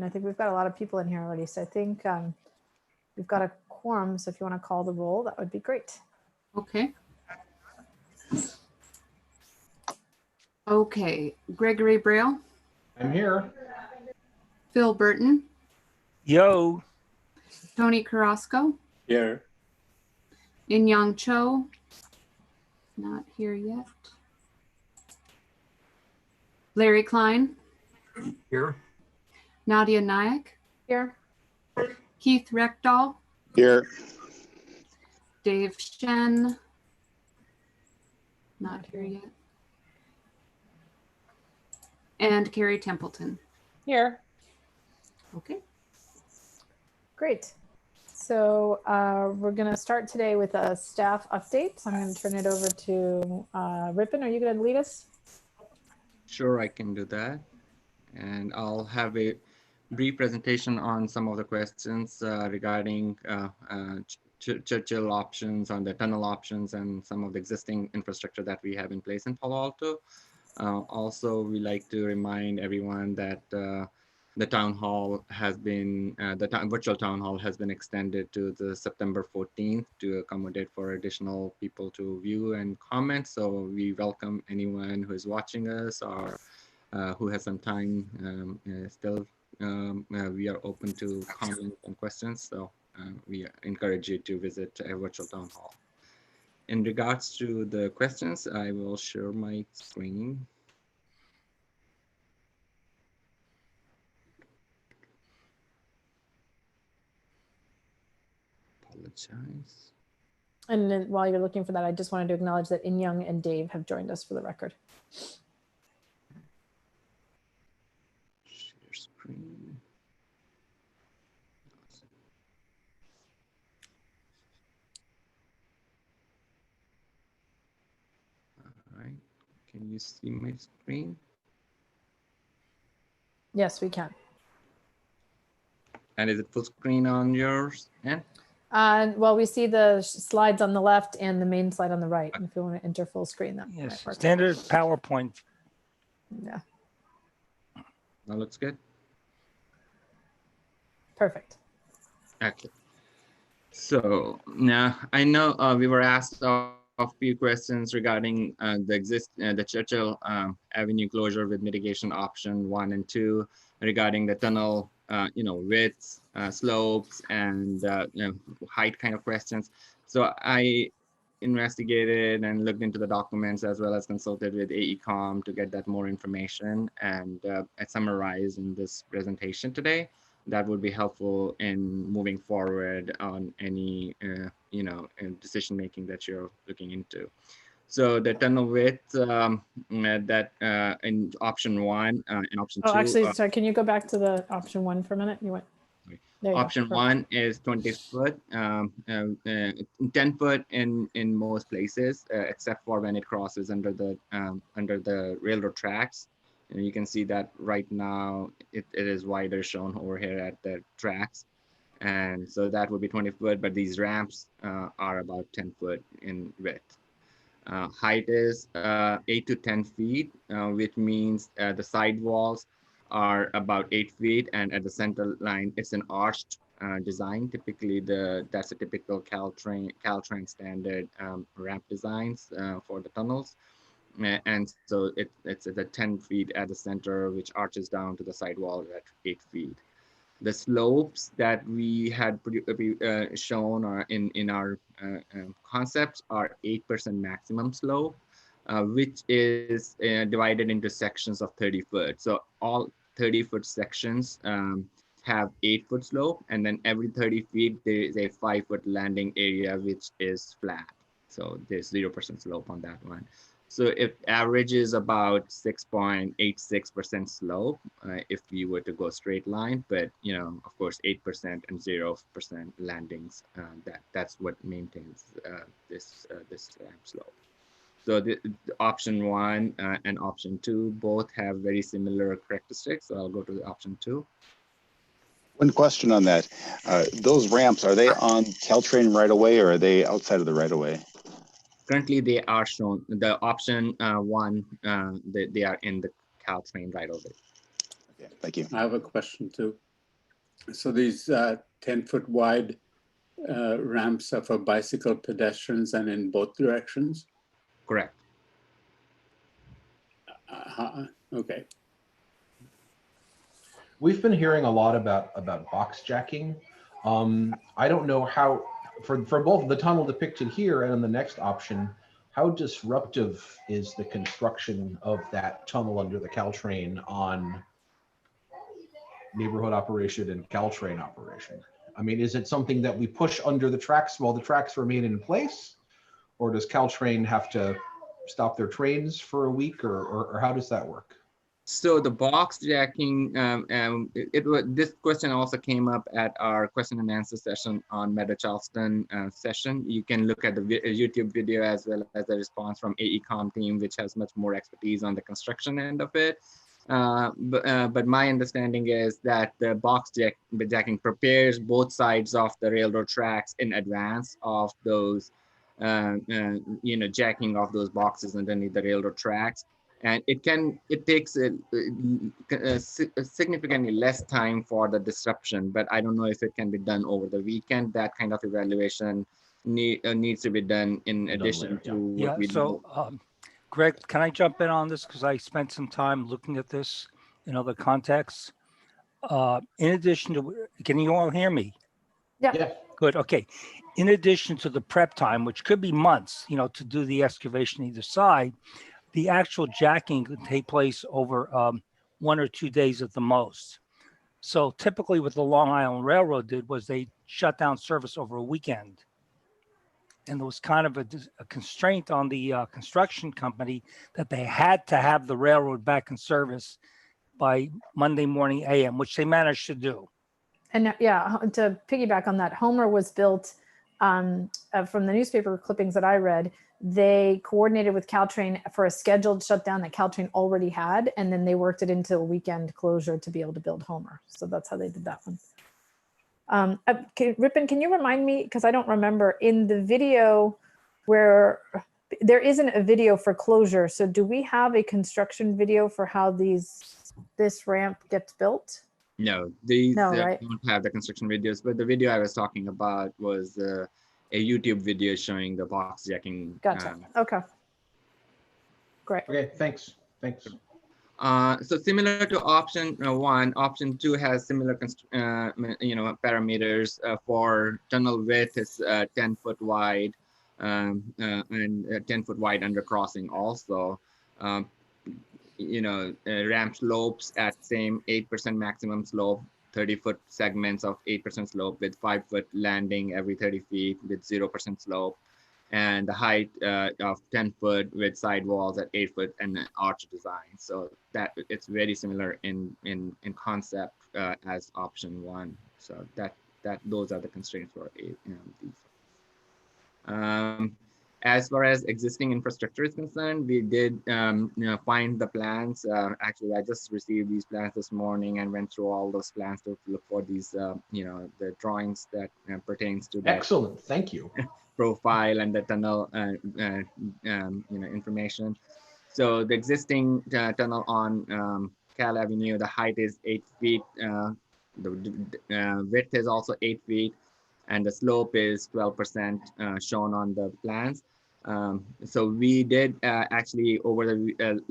and I think we've got a lot of people in here already. So I think we've got a quorum. So if you want to call the roll, that would be great. Okay. Okay, Gregory Braille, I'm here. Phil Burton, Yo. Tony Carrasco, Here. In-Yang Cho, not here yet. Larry Klein, Here. Nadia Nayak, Here. Keith Reckdahl, Here. Dave Shen, not here yet. And Carrie Templeton. Here. Okay. Great. So we're going to start today with a staff update. So I'm going to turn it over to Ripon. Are you going to lead us? Sure, I can do that. And I'll have a brief presentation on some of the questions regarding Churchill options, on the tunnel options, and some of the existing infrastructure that we have in place in Palo Alto. Also, we like to remind everyone that the town hall has been, virtual town hall has been extended to the September 14th to accommodate for additional people to view and comment. So we welcome anyone who is watching us or who has some time still. We are open to comments and questions. So we encourage you to visit a virtual town hall. In regards to the questions, I will share my screen. Apologize. And then while you're looking for that, I just wanted to acknowledge that In-Young and Dave have joined us for the record. Share screen. All right. Can you see my screen? Yes, we can. And is it full screen on yours end? Well, we see the slides on the left and the main slide on the right. And if you want to enter full screen, that Yes. might work. Standard PowerPoint. Yeah, That looks good. perfect. Okay. So now I know we were asked a few questions regarding the Churchill Avenue closure with mitigation option 1 and 2, regarding the tunnel, widths, slopes, and height kind of questions. So I investigated and looked into the documents as well as consulted with AECOM to get that more information, and I summarized in this presentation today. That would be helpful in moving forward on any decision making that you're looking into. So the tunnel width that in option 1 and option 2. Oh, actually, sorry, can you go back to the option 1 for a minute? You went. There you Option go. 1 is 20 foot, 10 foot in most places, except for when it crosses under the railroad tracks. And you can see that right now it is wider shown over here at the tracks. And so that would be 20 foot, but these ramps are about 10 foot in width. Height is 8 to 10 feet, which means the side walls are about 8 feet, and at the center line, it's an arched design. Typically, that's a typical Caltrain standard ramp designs for the tunnels. And so it's at the 10 feet at the center, which arches down to the sidewall at 8 feet. The slopes that we had shown or in our concepts are 8% maximum slope, which is divided into sections of 30 foot. So all 30-foot sections have 8-foot slope, and then every 30 feet there is a 5-foot landing area which is flat. So there's 0% slope on that one. So it averages about 6.86% slope if we were to go straight line, but of course 8% and 0% landings. That's what maintains this ramp slope. So the option 1 and option 2 both have very similar characteristics. So I'll go to the option 2. One question on that. Those ramps, are they on Caltrain right away or are they outside of the right of way? Currently, they are shown, the option 1, they are in the Caltrain right away. Okay, thank you. I have a question too. So these 10-foot wide ramps are for bicycle pedestrians and in both directions? Correct. Okay. We've been hearing a lot about box jacking. I don't know how, for both the tunnel depicted here and in the next option, how disruptive is the construction of that tunnel under the Caltrain on neighborhood operation and Caltrain operation? I mean, is it something that we push under the tracks while the tracks remain in place? Or does Caltrain have to stop their trains for a week, or how does that work? So the box jacking, this question also came up at our question and answer session on Meadow Charleston session. You can look at the YouTube video as well as the response from AECOM team, which has much more expertise on the construction end of it. But my understanding is that the box jacking prepares both sides of the railroad tracks in advance of those, jacking of those boxes underneath the railroad tracks. And it takes significantly less time for the disruption, but I don't know if it can be done over the weekend. That kind of evaluation needs to be done in addition to what we do. Greg, can I jump in on this? Because I spent some time looking at this in other contexts. In addition to, can you all hear me? Yeah. Good, okay. In addition to the prep time, which could be months, to do the excavation either side, the actual jacking could take place over 1 or 2 days at the most. So typically what the Long Island Railroad did was they shut down service over a weekend. And there was kind of a constraint on the construction company that they had to have the railroad back in service by Monday morning AM, which they managed to do. And yeah, to piggyback on that, Homer was built from the newspaper clippings that I read. They coordinated with Caltrain for a scheduled shutdown that Caltrain already had, and then they worked it into a weekend closure to be able to build Homer. So that's how they did that one. Ripon, can you remind me, because I don't remember, in the video where there isn't a video for closure. So do we have a construction video for how this ramp gets built? No, these right? don't have the construction videos, but the video I was talking about was a YouTube video showing the box jacking. Gotcha. Okay. Great. Okay, thanks. So similar to option 1, option 2 has similar parameters. For tunnel width is 10 foot wide and 10 foot wide undercrossing also. Ramp slopes at same 8% maximum slope, 30-foot segments of 8% slope with 5-foot landing every 30 feet with 0% slope, and the height of 10 foot with side walls at 8 foot and an arch design. So that it's very similar in concept as option 1. So those are the constraints for these. As far as existing infrastructure is concerned, we did find the plans. Actually, I just received these plans this morning and went through all those plans to look for these, the drawings that pertains to that. Excellent, thank you. Profile and the tunnel, information. So the existing tunnel on Cal Avenue, the height is 8 feet. The width is also 8 feet. And the slope is 12% shown on the plans. So we did actually over the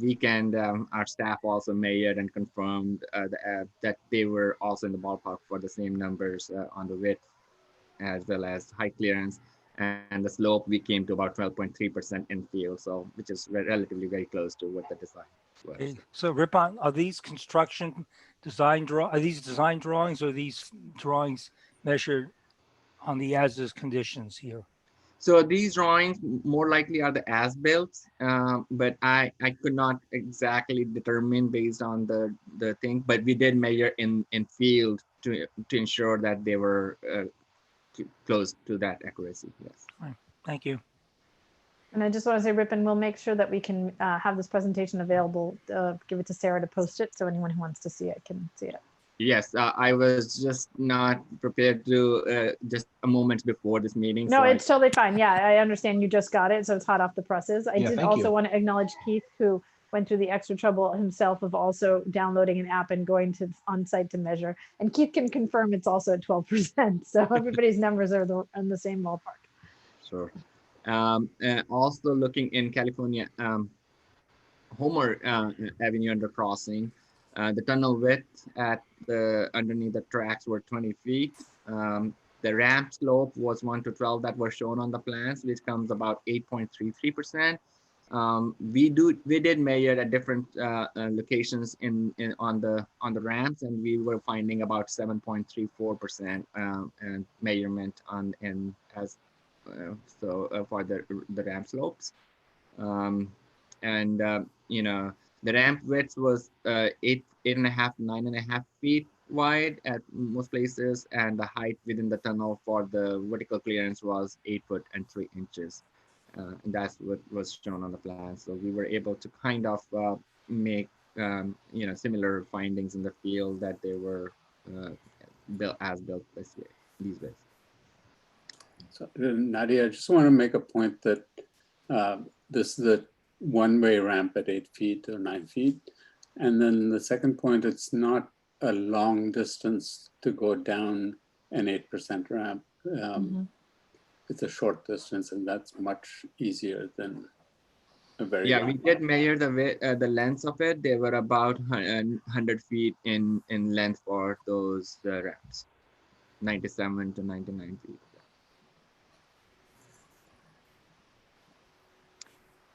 weekend, our staff also measured and confirmed that they were also in the ballpark for the same numbers on the width as well as height clearance. And the slope, we came to about 12.3% in field, so which is relatively very close to what the design was. Okay. So Ripon, are these construction design drawings, or these drawings measured on the as-is conditions here? So these drawings more likely are the as-built, but I could not exactly determine based on the thing, but we did measure in field to ensure that they were close to that accuracy. Yes. Right. Thank you. And I just want to say, Ripon, we'll make sure that we can have this presentation available, give it to Sarah to post it so anyone who wants to see it can see it. Yes, I was just not prepared to just a moment before this meeting. No, so it's totally fine. Yeah, I understand you just got it, so it's hot off the presses. I did also want to acknowledge Keith, who went through the extra trouble himself of also downloading an app and going to on site to measure. And Keith can confirm it's also at 12%. So everybody's numbers are in the same ballpark. Sure. And also looking in California, Homer Avenue undercrossing, the tunnel width at the underneath the tracks were 20 feet. The ramp slope was 1 to 12 that were shown on the plans, which comes about 8.33%. We did measure at different locations on the ramps, and we were finding about 7.34% and measurement for the ramp slopes. You know, the ramp width was 8.5 to 9.5 feet wide at most places, and the height within the tunnel for the vertical clearance was 8 foot and 3 inches. And that's what was shown on the plan. So we were able to kind of make you know, similar findings in the field that they were built this way, these ways. So Nadia, I just want to make a point that this is a one-way ramp at 8 feet or 9 feet. And then the second point, it's not a long distance to go down an 8% ramp. It's a short distance, and that's much easier than a very long we did measure the length of it. They were about 100 feet in length for those ramps, 97 to 99 feet.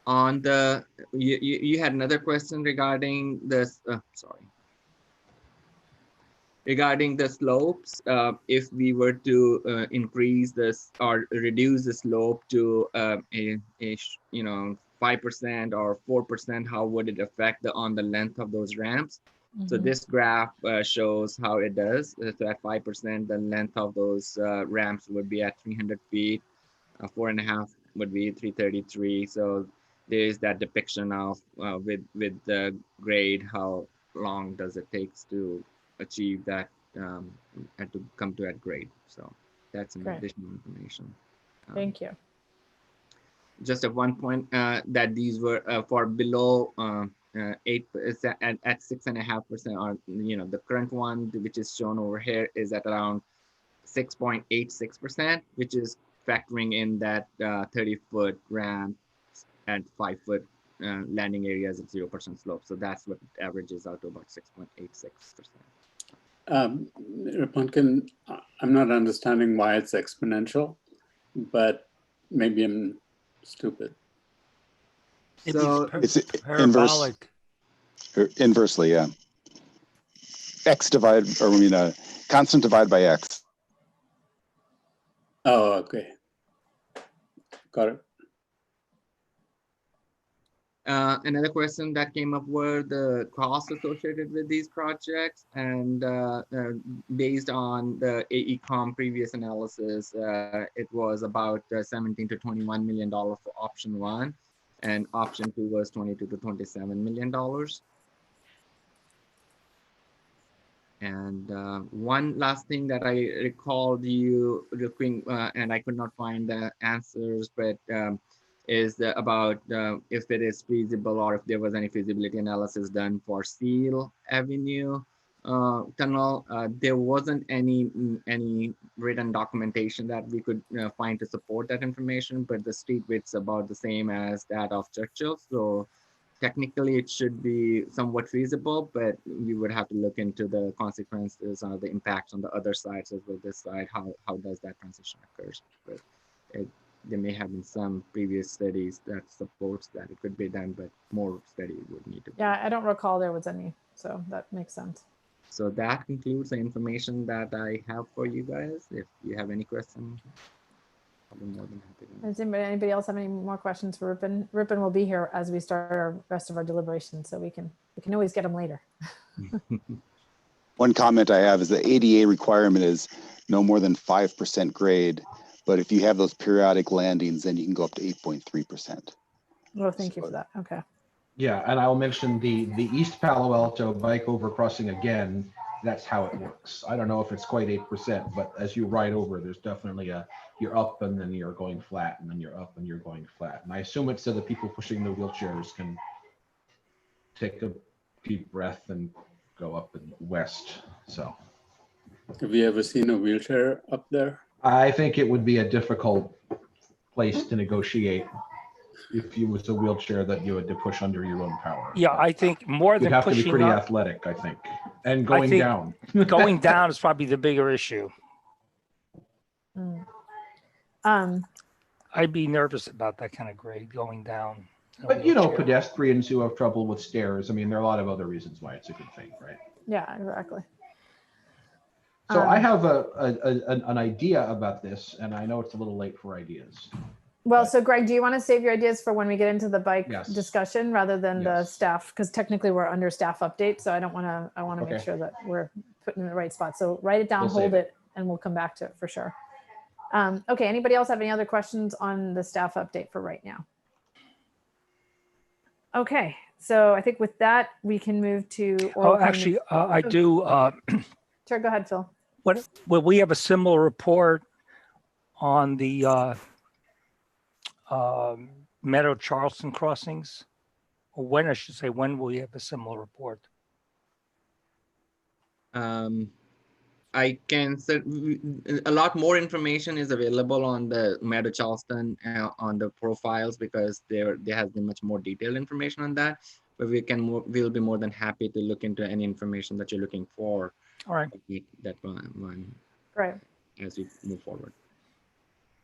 On the, you had another question regarding this, regarding the slopes. If we were to increase this or reduce the slope to you know, 5% or 4%, how would it affect on the length of those ramps? So this graph shows how it does. So at 5%, the length of those ramps would be at 300 feet. 4.5 would be 333. So there's that depiction of with the grade, how long does it take to achieve that and to come to that grade. So that's an additional information. Thank you. Just at one point that these were for below 8 at 6.5%, or you know, the current one which is shown over here is at around 6.86%, which is factoring in that 30-foot ramp and 5-foot landing areas at 0% slope. So that's what averages out to about 6.86%. Rapunkin, I'm not understanding why it's exponential, but maybe I'm stupid. So It's parabolic. Inversely, yeah. X divided, or I mean, constant divided by X. Oh, okay. Got it. Another question that came up were the costs associated with these projects, and based on the AECOM previous analysis, it was about $17 to $21 million for option 1, and option 2 was $22 to $27 million. And one last thing that I recalled you looking, and I could not find the answers, but is about if it is feasible or if there was any feasibility analysis done for Seal Avenue tunnel. There wasn't any written documentation that we could find to support that information, but the street width's about the same as that of Churchill. So technically it should be somewhat feasible, but we would have to look into the consequences or the impacts on the other sides as well. This side, how does that transition occurs? But there may have been some previous studies that supports that it could be done, but more study would need to be. Yeah, I don't recall there was any, so that makes sense. So that concludes the information that I have for you guys. If you have any questions, I'll be more than happy to. Does anybody else have any more questions for Ripon? Ripon will be here as we start our rest of our deliberations, so we can always get them later. One comment I have is the ADA requirement is no more than 5% grade. But if you have those periodic landings, then you can go up to 8.3%. Well, thank you for that. Okay. Yeah, and I'll mention the East Palo Alto bike overcrossing again. That's how it works. I don't know if it's quite 8%, but as you ride over, there's definitely you're up and then you're going flat, and then you're up and you're going flat. And I assume it's so the people pushing the wheelchairs can take a deep breath and go up and west. So Have you ever seen a wheelchair up there? I think it would be a difficult place to negotiate if you was a wheelchair that you had to push under your own power. Yeah, I think more You'd than have to be pushing pretty up, athletic, I think, and going think- down. going down is probably the bigger issue. I'd be nervous about that kind of grade going down. in a But you know, wheelchair. pedestrians who have trouble with stairs, I mean, there are a lot of other reasons why it's a good thing, right? Yeah, exactly. So I Um, have an idea about this, and I know it's a little late for ideas. Well, But- so Greg, do you want to save your ideas for when we get into the bike Yes. discussion rather than the Yes. staff? Because technically we're under staff update, so I want to make Okay. sure that we're putting in the right spot. So write it down, We'll hold save it. it, and we'll come back to it for sure. Okay, anybody else have any other questions on the staff update for right now? Okay, so I think with that, we can move to. oral Oh, actually, I Oh. do. Sure, go ahead, Phil. Will we have a similar report on the Meadow Charleston crossings? Or when, I should say, when will we have a similar report? I can say a lot more information is available on the Meadow Charleston on the profiles, because there has been much more detailed information on that. But we'll be more than happy to look into any information that you're looking for. All right. That one Great. as we move forward.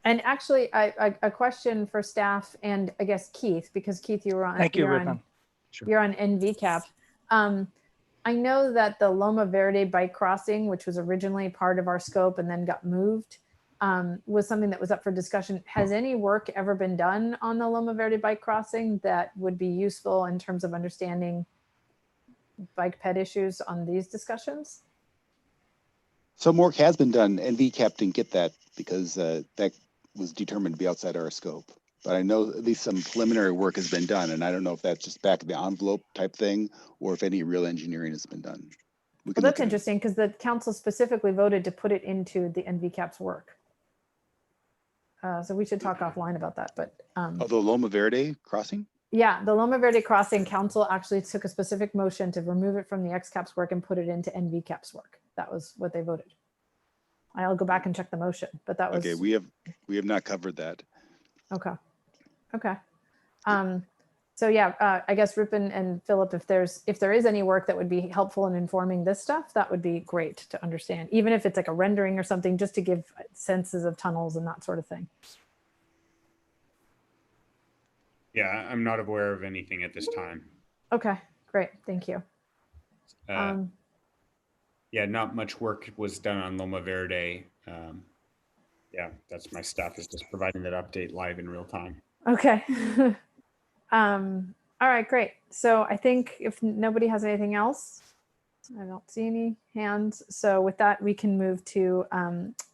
And actually, a question for staff and I guess Keith, because Keith, you were on. Thank you, you're Rippon. on- You're on NVCAP. I know that the Loma Verde bike crossing, which was originally part of our scope and then got moved, was something that was up for discussion. Has any work ever been done on the Loma Verde bike crossing that would be useful in terms of understanding bike ped issues on these discussions? Some work has been done. NVCAP didn't get that because that was determined to be outside our scope. But I know at least some preliminary work has been done, and I don't know if that's just back of the envelope type thing or if any real engineering has been done. We Well, can that's look at it. interesting because the council specifically voted to put it into the NVCAP's work. So we should talk offline about that. But Oh, the Loma Verde crossing? yeah, the Loma Verde crossing council actually took a specific motion to remove it from the XCAP's work and put it into NVCAP's work. That was what they voted. I'll go back and check the motion, but that was Okay, we have not covered that. okay. Okay. So yeah, I guess Rippon and Philip, if there is any work that would be helpful in informing this stuff, that would be great to understand, even if it's like a rendering or something, just to give senses of tunnels and that sort of thing. Yeah, I'm not aware of anything at this time. Okay, great. Thank you. Yeah, not much work was done on Loma Verde. Yeah, that's my staff is just providing that update live in real time. Okay. All right, great. So I think if nobody has anything else, I don't see any hands. So with that, we can move to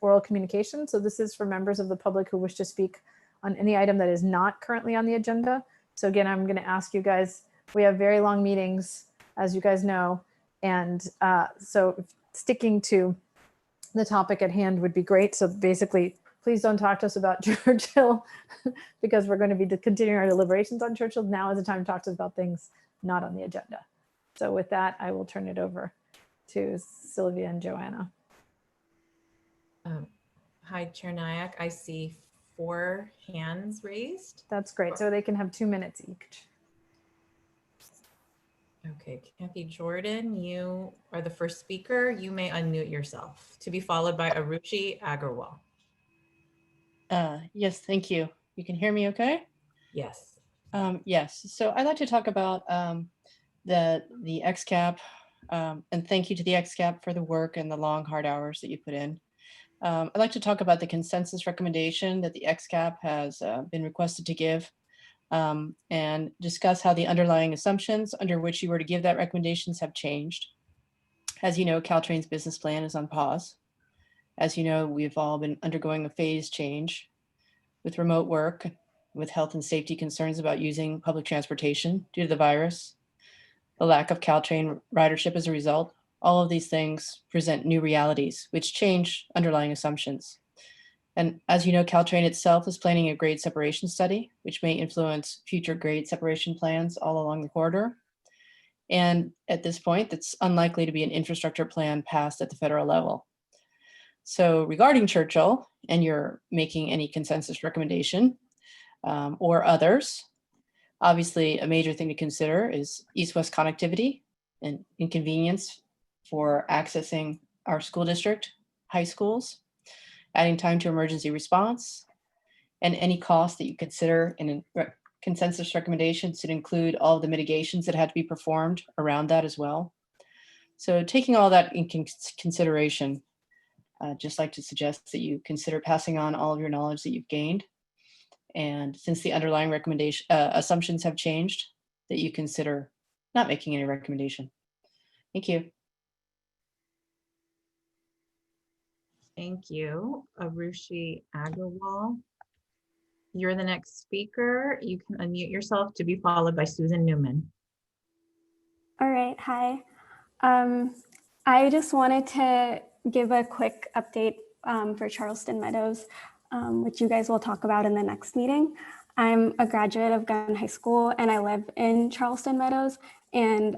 oral communication. So this is for members of the public who wish to speak on any item that is not currently on the agenda. So again, I'm going to ask you guys, we have very long meetings, as you guys know. And so sticking to the topic at hand would be great. So basically, please don't talk to us about Churchill because we're going to be continuing our deliberations on Churchill. Now is the time to talk to us about things not on the agenda. So with that, I will turn it over to Sylvia and Joanna. Hi, Chair Nyack. I see 4 hands raised. That's great. So they can have 2 minutes each. Okay, Kathy Jordan, you are the first speaker. You may unmute yourself, to be followed by Arushi Agarwal. Yes, thank you. You can hear me okay? Yes. Yes, so I'd like to talk about the XCAP, and thank you to the XCAP for the work and the long, hard hours that you put in. I'd like to talk about the consensus recommendation that the XCAP has been requested to give, and discuss how the underlying assumptions under which you were to give that recommendations have changed. As you know, Caltrain's business plan is on pause. As you know, we've all been undergoing a phase change with remote work, with health and safety concerns about using public transportation due to the virus, the lack of Caltrain ridership as a result. All of these things present new realities, which change underlying assumptions. And as you know, Caltrain itself is planning a grade separation study, which may influence future grade separation plans all along the corridor. And at this point, it's unlikely to be an infrastructure plan passed at the federal level. So regarding Churchill, and you're making any consensus recommendation or others, obviously a major thing to consider is east-west connectivity and inconvenience for accessing our school district, high schools, adding time to emergency response, and any cost that you consider in a consensus recommendation should include all of the mitigations that had to be performed around that as well. So taking all that in consideration, just like to suggest that you consider passing on all of your knowledge that you've gained. And since the underlying recommendation assumptions have changed, that you consider not making any recommendation. Thank you. Thank you, Arushi Agarwal. You're the next speaker. You can unmute yourself to be followed by Susan Newman. All right, hi. I just wanted to give a quick update for Charleston Meadows, which you guys will talk about in the next meeting. I'm a graduate of Gunn High School and I live in Charleston Meadows. And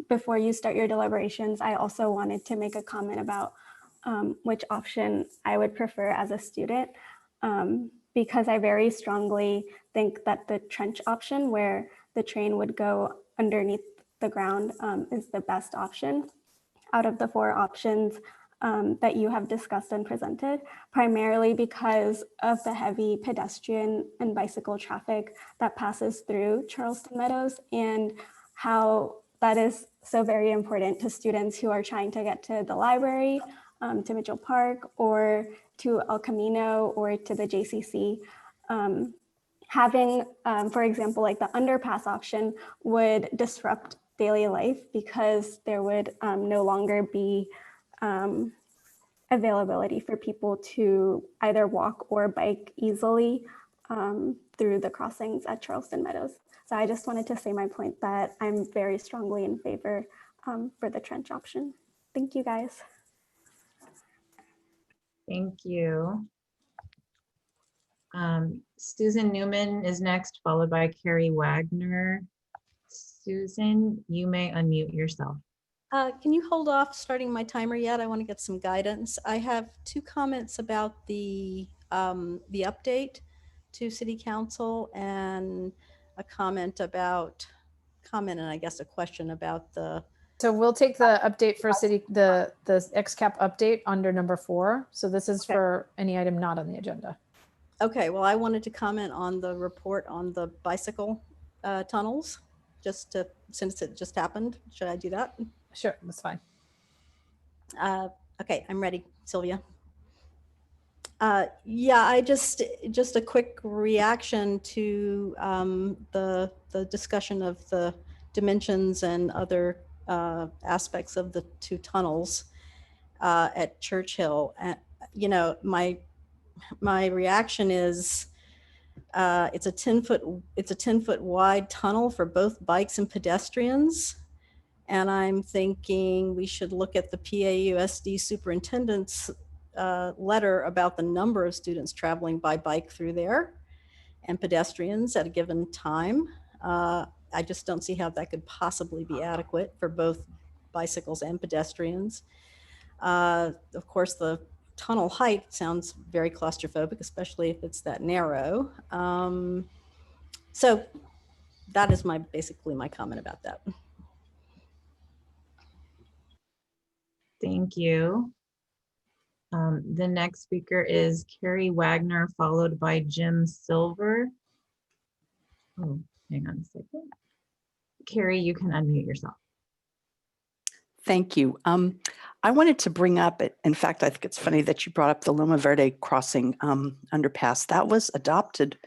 before you start your deliberations, I also wanted to make a comment about which option I would prefer as a student, because I very strongly think that the trench option where the train would go underneath the ground is the best option out of the 4 options that you have discussed and presented, primarily because of the heavy pedestrian and bicycle traffic that passes through Charleston Meadows and how that is so very important to students who are trying to get to the library, to Mitchell Park, or to El Camino, or to the JCC. Having, for example, like the underpass option would disrupt daily life because there would no longer be availability for people to either walk or bike easily through the crossings at Charleston Meadows. So I just wanted to say my point that I'm very strongly in favor for the trench option. Thank you guys. Thank you. Susan Newman is next, followed by Carrie Wagner. Susan, you may unmute yourself. Can you hold off starting my timer yet? I want to get some guidance. I have 2 comments about the update to City Council and a comment and I guess a question about the. So we'll take the update for city, the XCAP update under number 4. So this is for any item not on the agenda. Okay, well, I wanted to comment on the report on the bicycle tunnels, since it just happened. Should I do that? Sure, that's fine. Okay, I'm ready, Sylvia. Yeah, I just a quick reaction to the discussion of the dimensions and other aspects of the 2 tunnels at Churchill. You know, my reaction is it's a 10-foot wide tunnel for both bikes and pedestrians. And I'm thinking we should look at the PAUSD superintendent's letter about the number of students traveling by bike through there and pedestrians at a given time. I just don't see how that could possibly be adequate for both bicycles and pedestrians. Of course, the tunnel height sounds very claustrophobic, especially if it's that narrow. So that is basically my comment about that. Thank you. The next speaker is Carrie Wagner, followed by Jim Silver. Oh, hang on a second. Carrie, you can unmute yourself. Thank you. I wanted to bring up, in fact, I think it's funny that you brought up the Loma Verde crossing underpass. That was adopted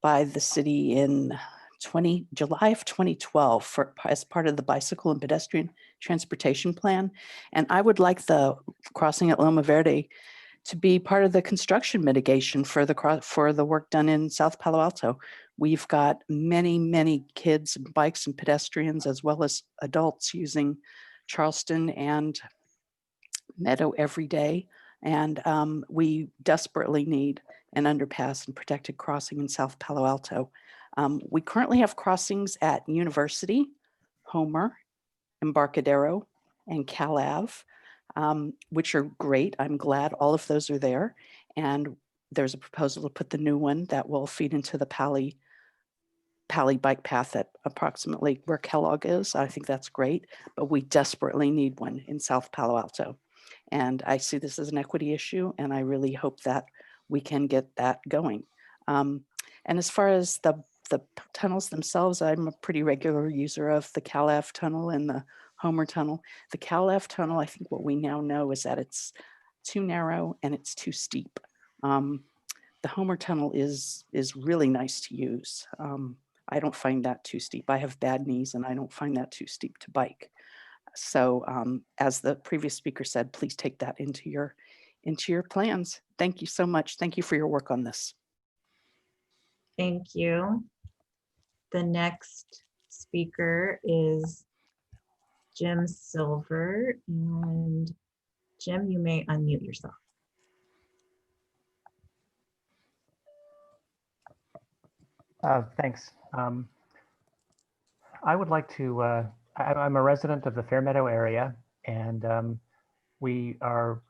by the city in July of 2012 as part of the bicycle and pedestrian transportation plan. And I would like the crossing at Loma Verde to be part of the construction mitigation for the work done in South Palo Alto. We've got many, many kids, bikes and pedestrians, as well as adults using Charleston and Meadow every day. And we desperately need an underpass and protected crossing in South Palo Alto. We currently have crossings at University, Homer, Embarcadero, and Cal Ave, which are great. I'm glad all of those are there. And there's a proposal to put the new one that will feed into the Pali bike path at approximately where Kellogg is. I think that's great, but we desperately need one in South Palo Alto. And I see this as an equity issue, and I really hope that we can get that going. And as far as the tunnels themselves, I'm a pretty regular user of the Cal Ave tunnel and the Homer tunnel. The Cal Ave tunnel, I think what we now know is that it's too narrow and it's too steep. The Homer tunnel is really nice to use. I don't find that too steep. I have bad knees and I don't find that too steep to bike. So as the previous speaker said, please take that into your plans. Thank you so much. Thank you for your work on this. Thank you. The next speaker is Jim Silver. And Jim, you may unmute yourself. Thanks. I would like to, I'm a resident of the Fairmeadow area, and we are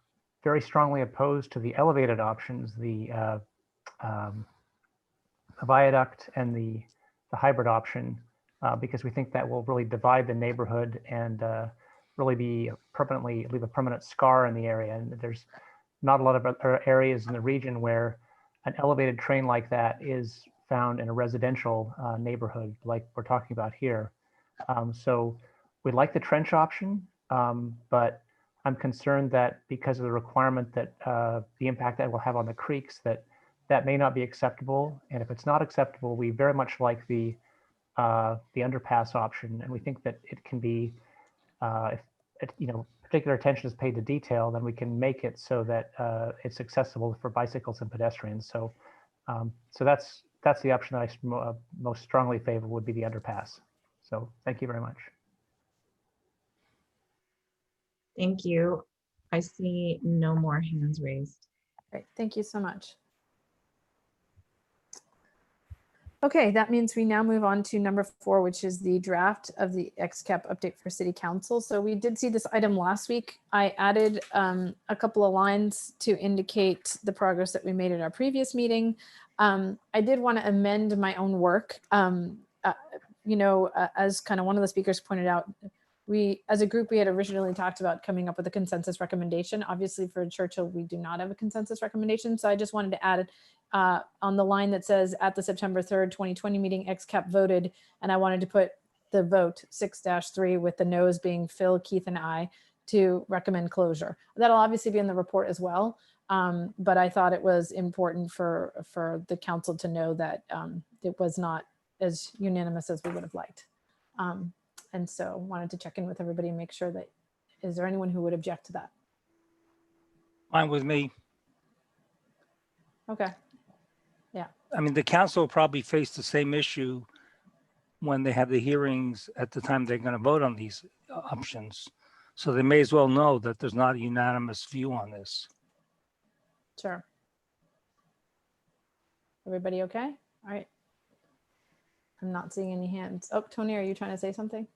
very strongly opposed to the elevated options, the viaduct and the hybrid option, because we think that will really divide the neighborhood and really leave a permanent scar in the area. And there's not a lot of other areas in the region where an elevated train like that is found in a residential neighborhood like we're talking about here. So we like the trench option, but I'm concerned that because of the requirement that the impact that will have on the creeks, that may not be acceptable. And if it's not acceptable, we very much like the underpass option, and we think that it can be, if particular attention is paid to detail, then we can make it so that it's accessible for bicycles and pedestrians. So, so that's the option that I most strongly favor, would be the underpass. So thank you very much. Thank you. I see no more hands raised. Great, thank you so much. Okay, that means we now move on to number 4, which is the draft of the XCAP update for City Council. So we did see this item last week. I added a couple of lines to indicate the progress that we made at our previous meeting. I did want to amend my own work. As kind of one of the speakers pointed out, we, as a group, we had originally talked about coming up with a consensus recommendation. Obviously for Churchill, we do not have a consensus recommendation. So I just wanted to add on the line that says at the September 3rd, 2020 meeting, XCAP voted, and I wanted to put the vote 6-3 with the no's being Phil, Keith, and I to recommend closure. That'll obviously be in the report as well. But I thought it was important for the council to know that it was not as unanimous as we would have liked. And so wanted to check in with everybody and make sure that, is there anyone who would object to that? Fine with me. Okay. Yeah. I mean, the council will probably face the same issue when they have the hearings at the time they're going to vote on these options. So they may as well know that there's not a unanimous view on this. Sure. Everybody okay? All right. I'm not seeing any hands. Oh, Tony, are you trying to say something?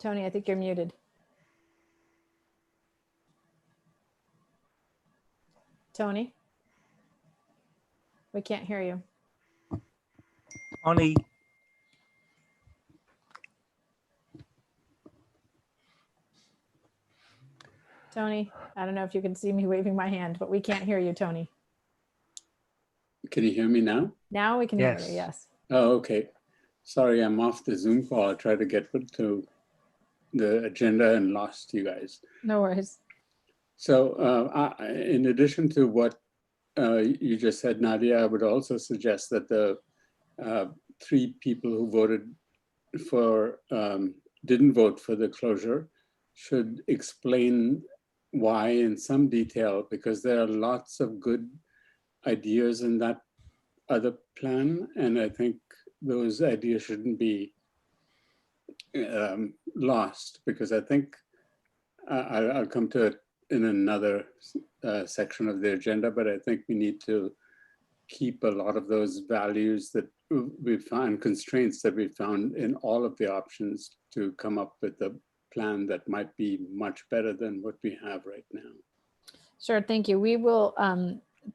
Tony, I think you're muted. Tony? We can't hear you. Tony? Tony, I don't know if you can see me waving my hand, but we can't hear you, Tony. Can you hear me now? Now we can hear you, yes. Oh, okay. Sorry, I'm off the Zoom call. I tried to get to the agenda and lost you guys. No worries. So in addition to what you just said, Nadia, I would also suggest that the 3 people who voted for, didn't vote for the closure should explain why in some detail, because there are lots of good ideas in that other plan. And I think those ideas shouldn't be lost, because I think I'll come to it in another section of the agenda, but I think we need to keep a lot of those values that we found, constraints that we found in all of the options to come up with a plan that might be much better than what we have right now. Sure, thank you. We will,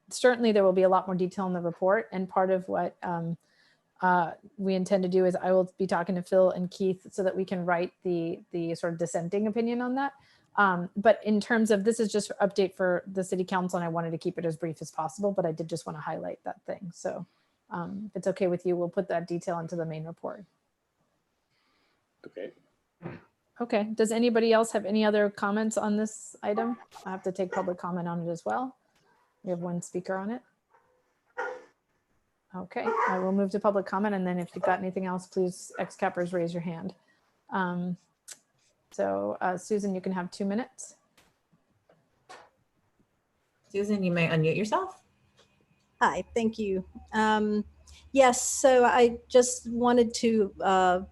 certainly there will be a lot more detail in the report, and part of what we intend to do is I will be talking to Phil and Keith so that we can write the sort of dissenting opinion on that. But in terms of, this is just an update for the city council, and I wanted to keep it as brief as possible, but I did just want to highlight that thing. So if it's okay with you, we'll put that detail into the main report. Okay. Okay, does anybody else have any other comments on this item? I have to take public comment on it as well. We have one speaker on it. Okay, I will move to public comment, and then if you've got anything else, please, XCAPers, raise your hand. Susan, you can have 2 minutes. Susan, you may unmute yourself. Hi, thank you. Yes, so I just wanted to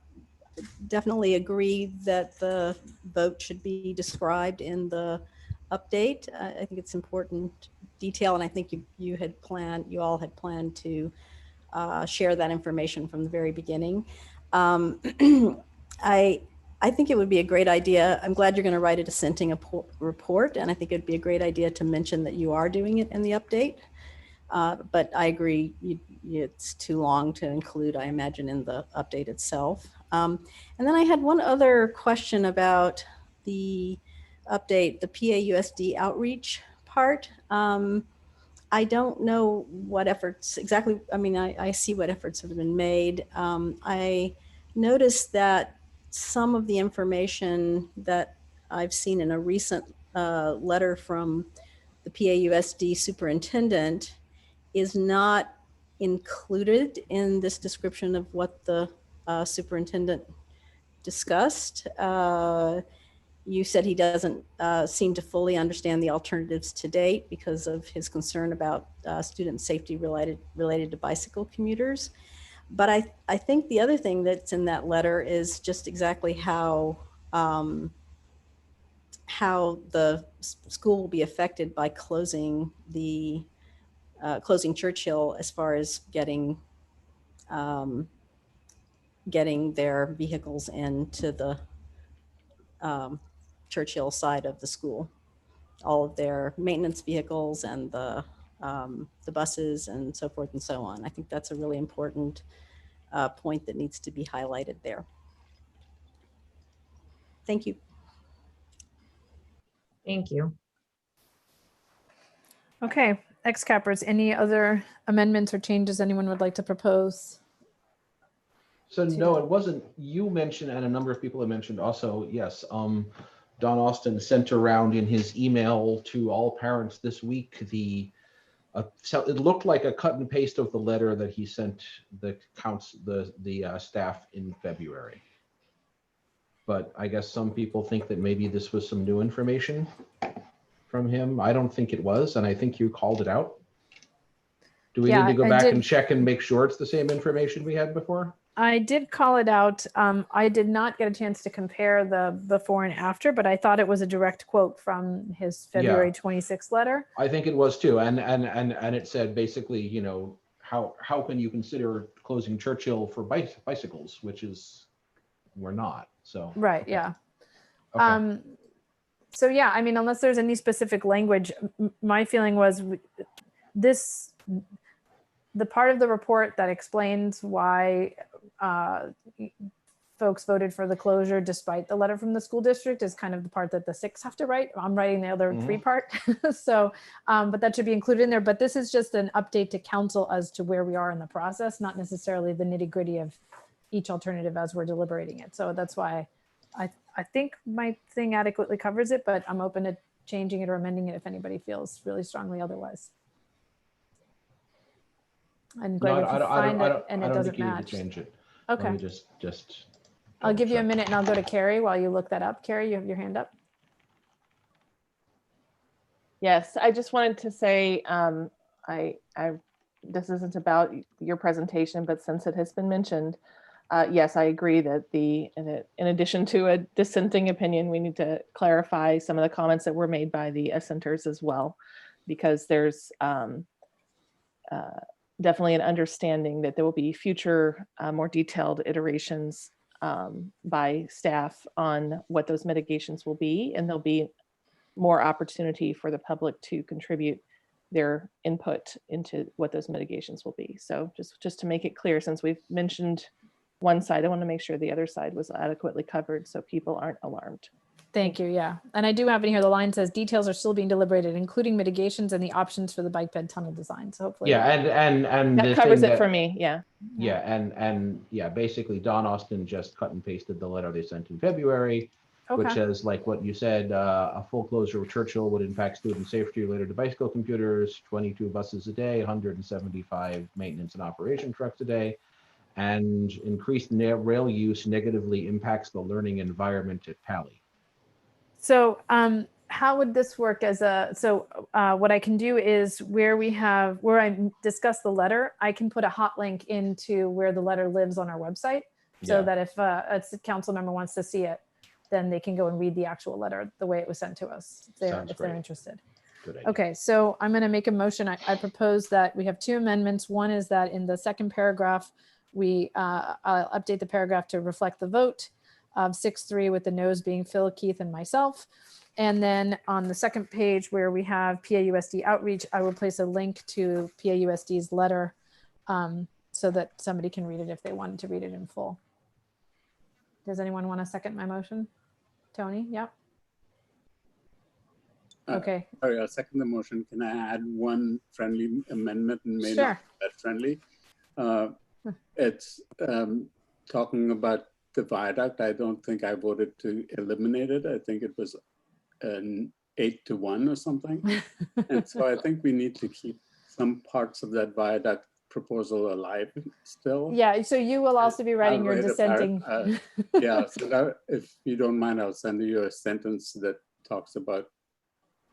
definitely agree that the vote should be described in the update. I think it's important detail, and I think you all had planned to share that information from the very beginning. I think it would be a great idea. I'm glad you're going to write a dissenting report, and I think it'd be a great idea to mention that you are doing it in the update. But I agree, it's too long to include, I imagine, in the update itself. And then I had one other question about the update, the PAUSD outreach part. I don't know what efforts exactly, I mean, I see what efforts have been made. I noticed that some of the information that I've seen in a recent letter from the PAUSD superintendent is not included in this description of what the superintendent discussed. You said he doesn't seem to fully understand the alternatives to date because of his concern about student safety related to bicycle commuters. But I think the other thing that's in that letter is just exactly how the school will be affected by closing Churchill as far as getting their vehicles into the Churchill side of the school, all of their maintenance vehicles and the buses and so forth and so on. I think that's a really important point that needs to be highlighted there. Thank you. Thank you. Okay, XCAPers, any other amendments or changes anyone would like to propose? So no, it wasn't, you mentioned, and a number of people have mentioned also, yes, Don Austin sent around in his email to all parents this week so it looked like a cut and paste of the letter that he sent the staff in February. But I guess some people think that maybe this was some new information from him. I don't think it was, and I think you called it out. Do we need to go back and check and make sure it's the same information we had before? I did call it out. I did not get a chance to compare the before and after, but I thought it was a direct quote from his February 26th letter. I think it was too, and it said basically, you know, how can you consider closing Churchill for bicycles, which is we're not. So right, okay. Yeah. Okay. So yeah, I mean, unless there's any specific language, my feeling was the part of the report that explains why folks voted for the closure despite the letter from the school district is kind of the part that the 6 have to write. I'm writing the other 3 part. So, but that should be included in there. But this is just an update to council as to where we are in the process, not necessarily the nitty gritty of each alternative as we're deliberating it. So that's why I think my thing adequately covers it, but I'm open to changing it or amending it if anybody feels really strongly otherwise. And Greg, if you find it and it doesn't match, change it. Okay. Let me just. I'll give you a minute and I'll go to Carrie while you look that up. Carrie, you have your hand up. Yes, I just wanted to say, this isn't about your presentation, but since it has been mentioned, yes, I agree that in addition to a dissenting opinion, we need to clarify some of the comments that were made by the assenters as well, because there's definitely an understanding that there will be future more detailed iterations by staff on what those mitigations will be, and there'll be more opportunity for the public to contribute their input into what those mitigations will be. So just to make it clear, since we've mentioned one side, I want to make sure the other side was adequately covered so people aren't alarmed. Thank you. Yeah. And I do have in here, the line says details are still being deliberated, including mitigations and the options for the bike bed tunnel design. So hopefully Yeah, and that the covers thing it for me. Yeah. Yeah, and yeah, basically Don Austin just cut and pasted the letter they sent in February, which Okay. says, like what you said, a full closure of Churchill would impact student safety related to bicycle computers, 22 buses a day, 175 maintenance and operation trucks a day, and increased rail use negatively impacts the learning environment at Palo. So how would this work as what I can do is where I discuss the letter, I can put a hot link into where the letter lives on our website, so that if a council member wants to see it, then they can go and read the actual letter the way it was sent to us if they're interested. Good idea. Okay, so I'm going to make a motion. I propose that we have two amendments. One is that in the second paragraph, we update the paragraph to reflect the vote of 6-3 with the no's being Phil, Keith, and myself. And then on the second page where we have PAUSD outreach, I will place a link to PAUSD's letter so that somebody can read it if they wanted to read it in full. Does anyone want to second my motion? Tony? Yep. Okay. Sorry, I'll second the motion. Can I add one friendly amendment and may not be that friendly? It's talking about the viaduct. I don't think I voted to eliminate it. I think it was an 8-1 or something. And so I think we need to keep some parts of that viaduct proposal alive still. Yeah, so you will also be writing your dissenting. Yeah, so that, if you don't mind, I'll send you a sentence that talks about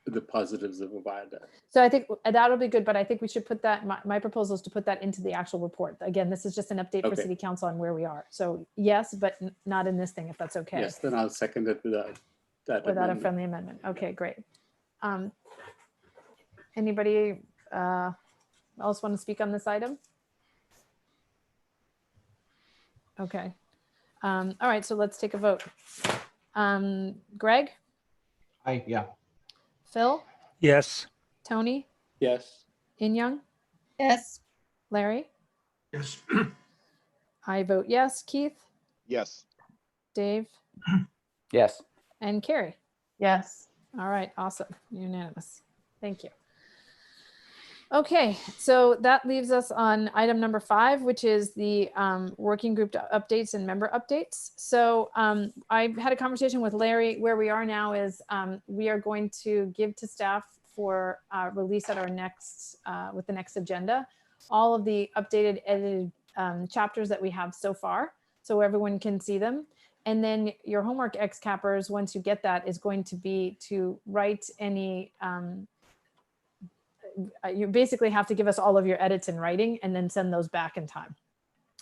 the positives of a viaduct. So I think that'll be good, but I think we should put that, my proposal is to put that into the actual report. Again, this is just an update for City Council on where we are. So yes, but not in this thing, if that's okay. Yes, then I'll second it without that without a friendly amendment. Okay, great. Anybody else want to speak on this item? Okay. All right, so let's take a vote. Greg? Aye, yeah. Phil? Yes. Tony? Yes. In-Young? Yes. Larry? Yes. I vote yes. Keith? Yes. Dave? Yes. And Carrie? Yes. All right, awesome. Unanimous. Thank you. Okay, so that leaves us on item number 5, which is the working group updates and member updates. So I had a conversation with Larry. Where we are now is we are going to give to staff for release at our next, with the next agenda, all of the updated, edited chapters that we have so far, so everyone can see them. And then your homework, XCAPers, once you get that, is going to be to write any, you basically have to give us all of your edits in writing and then send those back in time.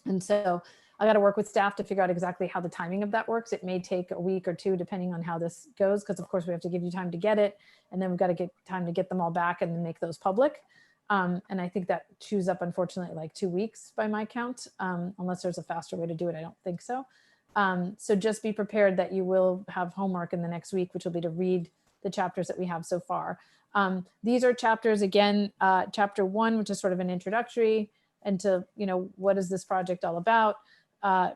And so I got to work with staff to figure out exactly how the timing of that works. It may take a week or two, depending on how this goes, because of course we have to give you time to get it. And then we've got to get time to get them all back and then make those public. And I think that chews up, unfortunately, like 2 weeks by my count, unless there's a faster way to do it. I don't think so. So just be prepared that you will have homework in the next week, which will be to read the chapters that we have so far. These are chapters, again, chapter 1, which is sort of an introductory into, what is this project all about?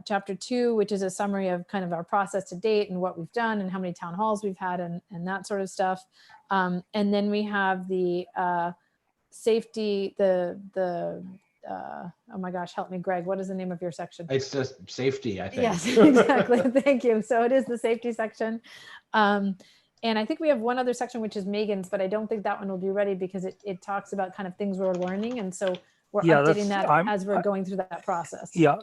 Chapter 2, which is a summary of kind of our process to date and what we've done and how many town halls we've had and that sort of stuff. And then we have the safety, oh my gosh, help me, Greg. What is the name of your section? It's just safety, I think. Yes, exactly. Thank you. So it is the safety section. And I think we have one other section, which is Megan's, but I don't think that one will be ready because it talks about kind of things we're learning. And so we're updating that as we're going through that process. Yeah,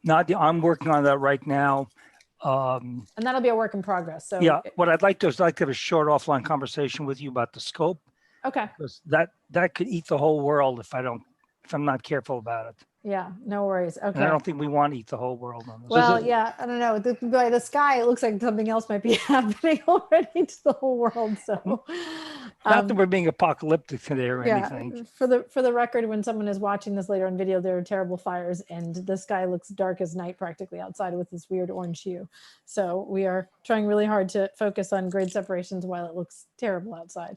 Nadia, I'm working on that right now. And that'll be a work in progress. So yeah, what I'd like to is like to have a short offline conversation with you about the scope. Okay. Because that could eat the whole world if I'm not careful about it. Yeah, no worries. And I Okay. don't think we want to eat the whole world on this. Well, yeah, I don't know. By the sky, it looks like something else might be happening already to the whole world. So, Not that we're being apocalyptic today or yeah, anything. for the record, when someone is watching this later on video, there are terrible fires, and the sky looks dark as night practically outside with this weird orange hue. So we are trying really hard to focus on grade separations while it looks terrible outside.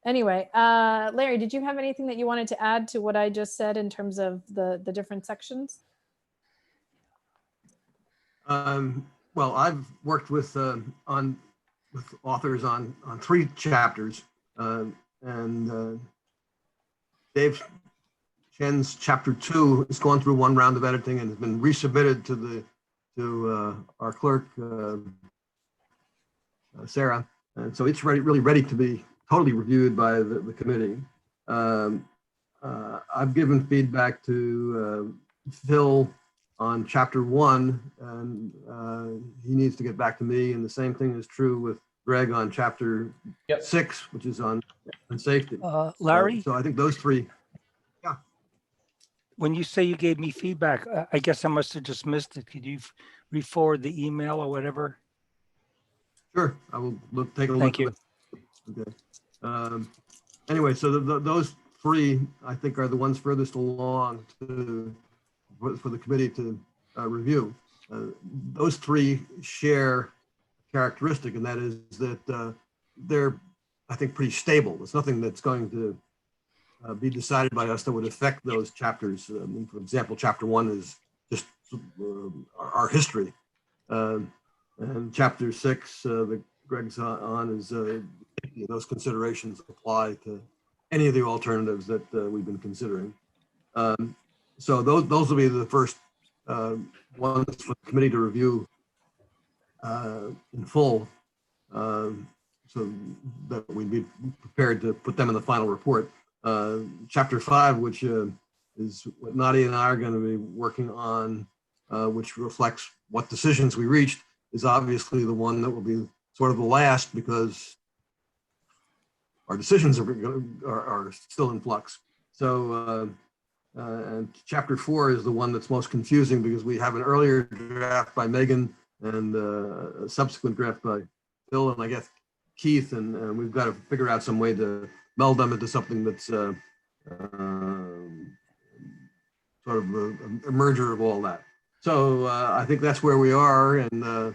Anyway, Larry, did you have anything that you wanted to add to what I just said in terms of the different sections? Well, I've worked with authors on 3 chapters, and Dave Chen's chapter 2 has gone through 1 round of editing and has been resubmitted to our clerk Sarah, and so it's really ready to be totally reviewed by the committee. I've given feedback to Phil on chapter 1, and he needs to get back to me, and the same thing is true with Greg on chapter 6, which is on safety. Larry? So I think those 3. When you say you gave me feedback, I guess I must have just missed it. Could you re-forward the email or whatever? Sure, I will take a look. Thank you. Okay. Anyway, so those 3, I think, are the ones furthest along for the committee to review. Those 3 share a characteristic, and that is that they're, I think, pretty stable. There's nothing that's going to be decided by us that would affect those chapters. For example, chapter 1 is just our history. And chapter 6 that Greg's on is those considerations apply to any of the alternatives that we've been considering. So those will be the first ones for the committee to review in full, so that we'd be prepared to put them in the final report. Chapter 5, which is what Nadia and I are going to be working on, which reflects what decisions we reached, is obviously the one that will be sort of the last, because our decisions are still in flux. So, and chapter 4 is the one that's most confusing, because we have an earlier draft by Megan and a subsequent draft by Phil and I guess Keith, and we've got to figure out some way to meld them into something that's sort of a merger of all that. So I think that's where we are, and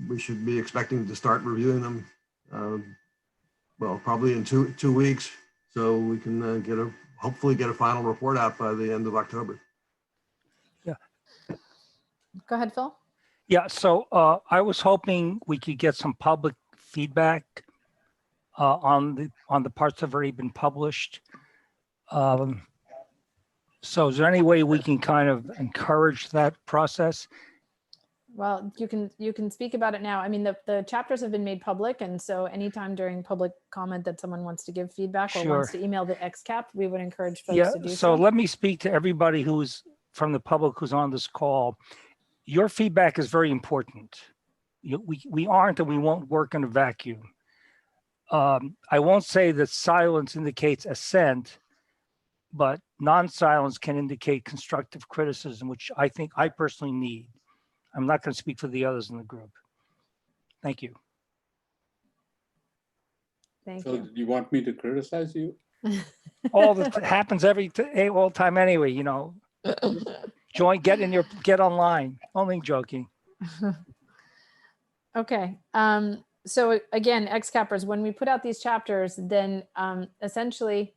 we should be expecting to start reviewing them, well, probably in two weeks, so we can hopefully get a final report out by the end of October. Yeah. Go ahead, Phil. Yeah, so I was hoping we could get some public feedback on the parts that have already been published. So is there any way we can kind of encourage that process? Well, you can speak about it now. I mean, the chapters have been made public, and so anytime during public comment that someone wants to give feedback or wants to email the XCAP, we would encourage folks to do so. So let me speak to everybody who's from the public who's on this call. Your feedback is very important. We aren't and we won't work in a vacuum. I won't say that silence indicates assent, but non-silence can indicate constructive criticism, which I think I personally need. I'm not going to speak for the others in the group. Thank you. Thank So you. do you want me to criticize you? All that happens all time anyway, you know. Get online. Only joking. Okay. So again, XCAPers, when we put out these chapters, then essentially,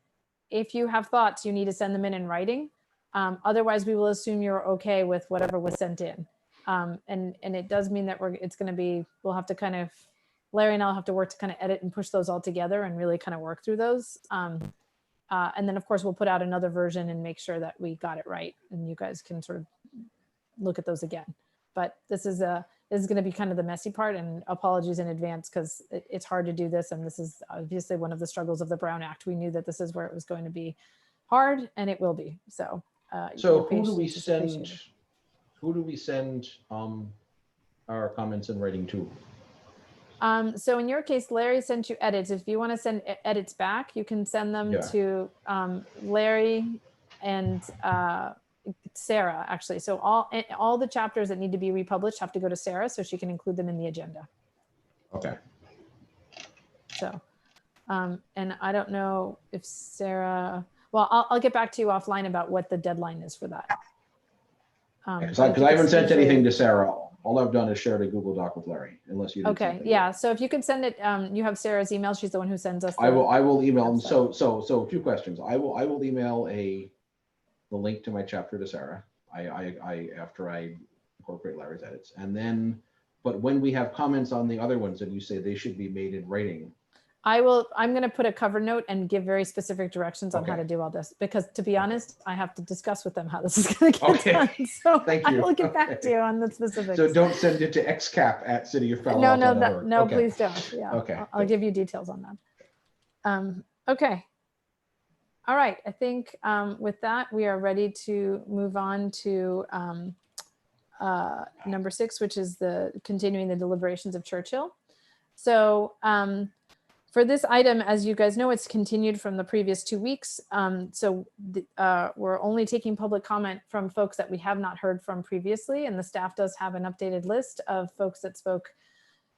if you have thoughts, you need to send them in writing. Otherwise, we will assume you're okay with whatever was sent in. And it does mean that we'll have to kind of, Larry and I'll have to work to kind of edit and push those all together and really kind of work through those. And then of course we'll put out another version and make sure that we got it right, and you guys can sort of look at those again. But this is going to be kind of the messy part, and apologies in advance because it's hard to do this. And this is obviously one of the struggles of the Brown Act. We knew that this is where it was going to be hard, and it will be. So, so who do we send? Who do we send our comments in writing to? So in your case, Larry sent you edits. If you want to send edits back, you can send them Yeah. to Larry and Sarah, actually. So all the chapters that need to be republished have to go to Sarah so she can include them in the agenda. Okay. So, and I don't know if Sarah, well, I'll get back to you offline about what the deadline is for that. Because I haven't sent anything to Sarah. All I've done is shared a Google Doc with Larry, unless you did Okay, something. yeah. So if you could send it, you have Sarah's email. She's the one who sends us. I will email them. So 2 questions. I will email the link to my chapter to Sarah. After I incorporate Larry's edits, and then, but when we have comments on the other ones, and you say they should be made in writing. I'm going to put a cover note and give very specific directions on how to do all this, because to be honest, I have to discuss with them how this is going to get done. So Thank you. I will get back to you on the specifics. So don't send it to XCAP@cityofPalo. No, please don't. Yeah. Okay. I'll give you details on that. Okay. All right. I think with that, we are ready to move on to number 6, which is continuing the deliberations of Churchill. So for this item, as you guys know, it's continued from the previous 2 weeks. So we're only taking public comment from folks that we have not heard from previously. And the staff does have an updated list of folks that spoke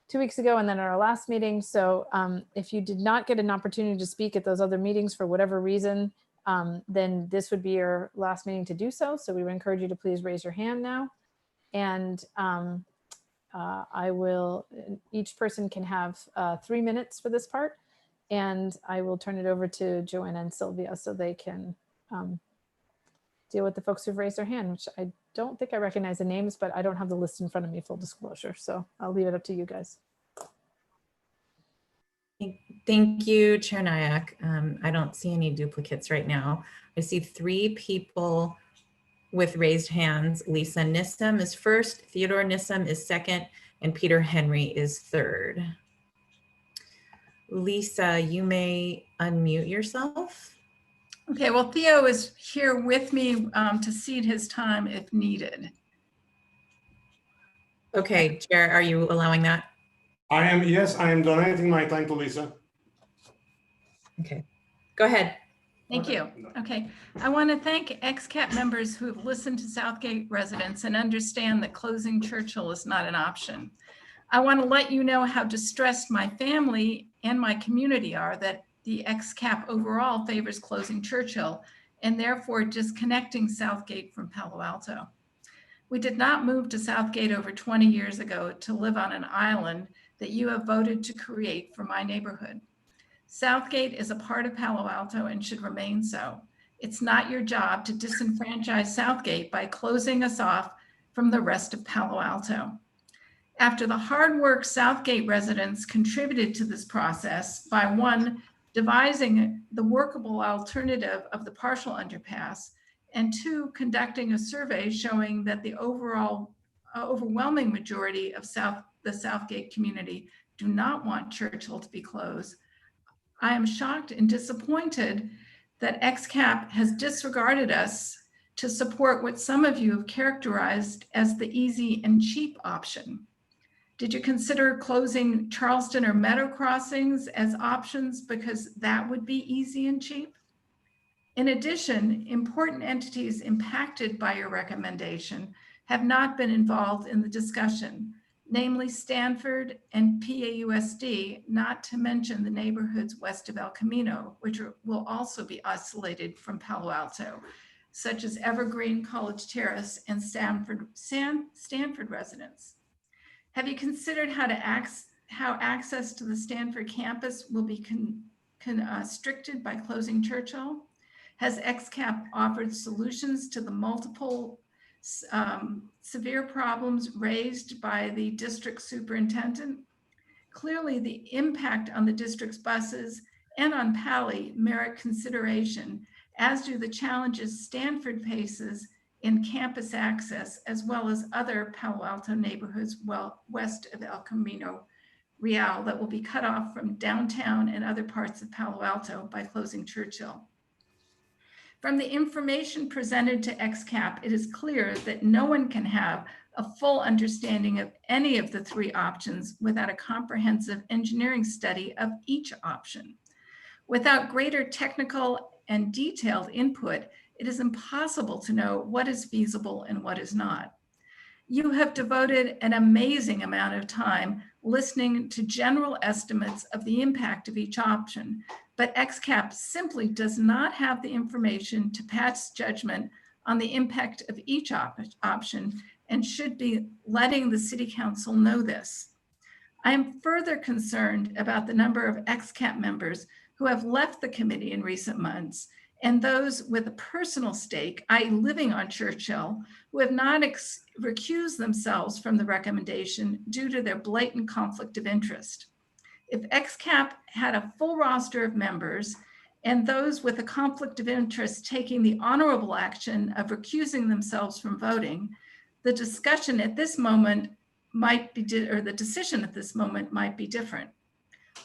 2 weeks ago and then at our last meeting. So if you did not get an opportunity to speak at those other meetings for whatever reason, then this would be your last meeting to do so. So we would encourage you to please raise your hand now. And each person can have 3 minutes for this part. And I will turn it over to Joanna and Sylvia so they can deal with the folks who've raised their hand, which I don't think I recognize the names, but I don't have the list in front of me, full disclosure. So I'll leave it up to you guys. Thank you, Chair Nyack. I don't see any duplicates right now. I see 3 people with raised hands. Lisa Nissim is first, Theodore Nissim is second, and Peter Henry is third. Lisa, you may unmute yourself. Okay, well, Theo is here with me to cede his time if needed. Okay, Chair, are you allowing that? Yes, I am donating my time to Lisa. Okay, go ahead. Thank you. Okay, I want to thank XCAP members who have listened to Southgate residents and understand that closing Churchill is not an option. I want to let you know how distressed my family and my community are that the XCAP overall favors closing Churchill and therefore disconnecting Southgate from Palo Alto. We did not move to Southgate over 20 years ago to live on an island that you have voted to create for my neighborhood. Southgate is a part of Palo Alto and should remain so. It's not your job to disenfranchise Southgate by closing us off from the rest of Palo Alto. After the hard work Southgate residents contributed to this process by 1, devising the workable alternative of the partial underpass, and 2, conducting a survey showing that the overwhelming majority of the Southgate community do not want Churchill to be closed, I am shocked and disappointed that XCAP has disregarded us to support what some of you have characterized as the easy and cheap option. Did you consider closing Charleston or Meadow crossings as options because that would be easy and cheap? In addition, important entities impacted by your recommendation have not been involved in the discussion, namely Stanford and PAUSD, not to mention the neighborhoods west of El Camino, which will also be isolated from Palo Alto, such as Evergreen, College Terrace, and Stanford residents. Have you considered how access to the Stanford campus will be constricted by closing Churchill? Has XCAP offered solutions to the multiple severe problems raised by the district superintendent? Clearly, the impact on the district's buses and on Pali merit consideration, as do the challenges Stanford faces in campus access, as well as other Palo Alto neighborhoods west of El Camino Real that will be cut off from downtown and other parts of Palo Alto by closing Churchill. From the information presented to XCAP, it is clear that no one can have a full understanding of any of the three options without a comprehensive engineering study of each option. Without greater technical and detailed input, it is impossible to know what is feasible and what is not. You have devoted an amazing amount of time listening to general estimates of the impact of each option, but XCAP simply does not have the information to pass judgment on the impact of each option and should be letting the City Council know this. I am further concerned about the number of XCAP members who have left the committee in recent months and those with a personal stake, i.e. living on Churchill, who have not recused themselves from the recommendation due to their blatant conflict of interest. If XCAP had a full roster of members and those with a conflict of interest taking the honorable action of recusing themselves from voting, the discussion at this moment might be, or the decision at this moment might be different.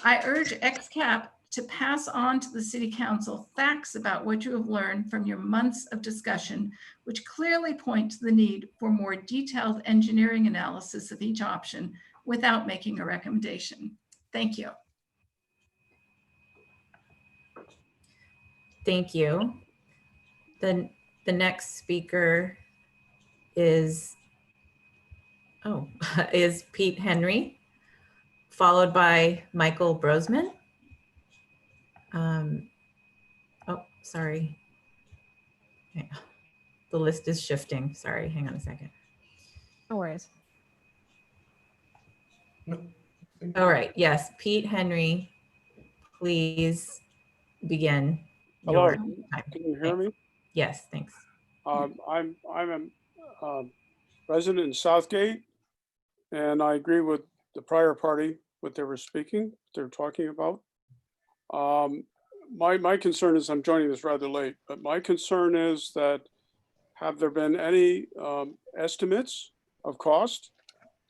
I urge XCAP to pass on to the City Council facts about what you have learned from your months of discussion, which clearly point to the need for more detailed engineering analysis of each option without making a recommendation. Thank you. Thank you. The next speaker is Pete Henry, followed by Michael Roseman. Oh, sorry. The list is shifting. Sorry, hang on a second. No worries. All right, yes, Pete Henry, please begin. Hello, your time. can you hear me? Yes, thanks. I'm a resident in Southgate, and I agree with the prior party, what they were talking about. My concern is, I'm joining this rather late, but my concern is that have there been any estimates of cost,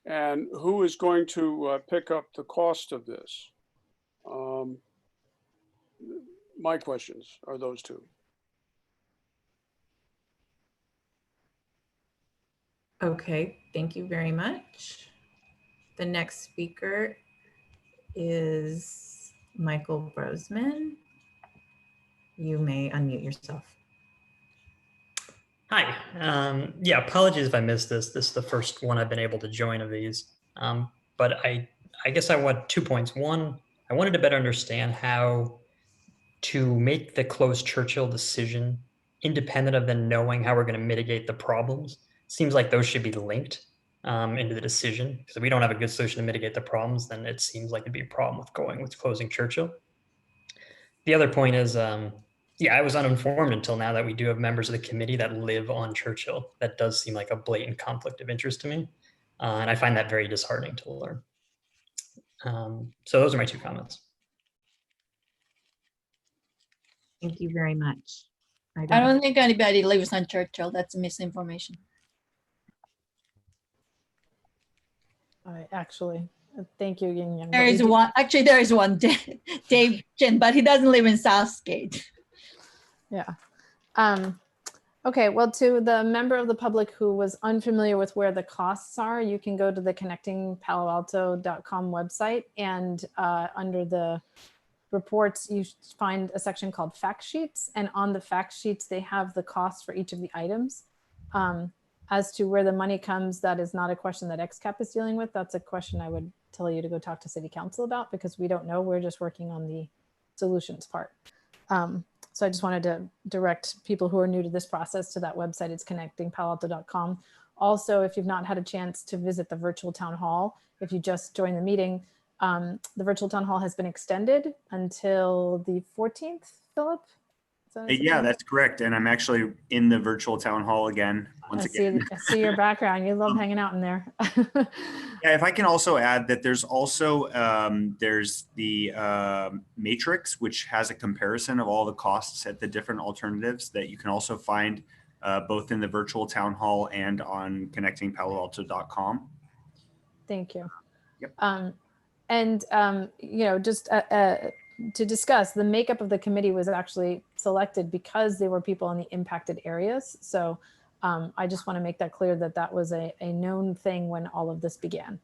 and who is going to pick up the cost of this? My questions are those two. Okay, thank you very much. The next speaker is Michael Roseman. You may unmute yourself. Hi. Yeah, apologies if I missed this. This is the first one I've been able to join of these. But I guess I want 2 points. One, I wanted to better understand how to make the closed Churchill decision independent of then knowing how we're going to mitigate the problems. Seems like those should be linked into the decision. Because if we don't have a good solution to mitigate the problems, then it seems like it'd be a problem with going with closing Churchill. The other point is, yeah, I was uninformed until now that we do have members of the committee that live on Churchill. That does seem like a blatant conflict of interest to me. And I find that very disheartening to learn. So those are my 2 comments. Thank you very much. I don't think anybody lives on Churchill. That's misinformation. Actually, thank you, Yin Yang. There is one, actually there is one, Dave Chen, but he doesn't live in Southgate. Yeah. Okay, well, to the member of the public who was unfamiliar with where the costs are, you can go to the connectingpaloalto.com website, and under the reports, you find a section called fact sheets, and on the fact sheets, they have the cost for each of the items. As to where the money comes, that is not a question that XCAP is dealing with. That's a question I would tell you to go talk to City Council about, because we don't know. We're just working on the solutions part. So I just wanted to direct people who are new to this process to that website. It's connectingpaloalto.com. Also, if you've not had a chance to visit the virtual town hall, if you just joined the meeting, the virtual town hall has been extended until the 14th, Philip? Yeah, that's correct. And I'm actually in the virtual town hall again. Once again. I see your background. You love hanging out in there. Yeah, if I can also add that there's also there's the matrix, which has a comparison of all the costs at the different alternatives that you can also find both in the virtual town hall and on connectingpaloalto.com. Thank you. Yep. You know, just to discuss, the makeup of the committee was actually selected because they were people in the impacted areas. So I just want to make that clear that that was a known thing when all of this began.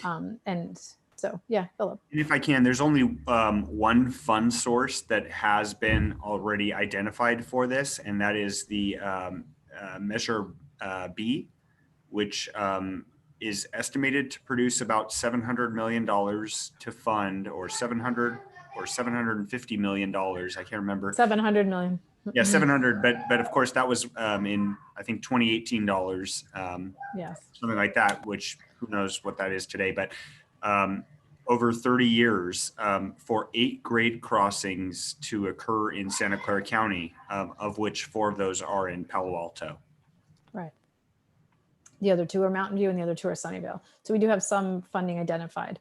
And so, yeah, Philip. And if I can, there's only one fund source that has been already identified for this, and that is the Measure B, which is estimated to produce about $700 million to fund, or 700 or $750 million. I can't remember. 700 million. Yeah, 700. But of course, that was in, I think, 2018 dollars. Yes. Something like that, which who knows what that is today. But over 30 years for 8 grade crossings to occur in Santa Clara County, of which 4 of those are in Palo Alto. Right. The other 2 are Mountain View and the other 2 are Sunnyvale. So we do have some funding identified.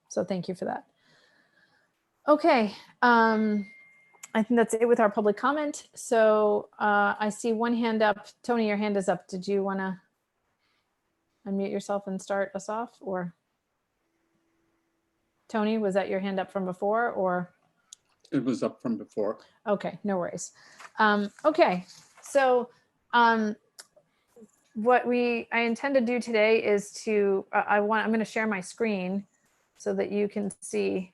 So thank you for that. Okay. I think that's it with our public comment. So I see one hand up. Tony, your hand is up. Did you want to unmute yourself and start us off, or? Tony, was that your hand up from before, or? It was up from before. Okay, no worries. Okay, so what I intend to do today is to, I'm going to share my screen so that you can see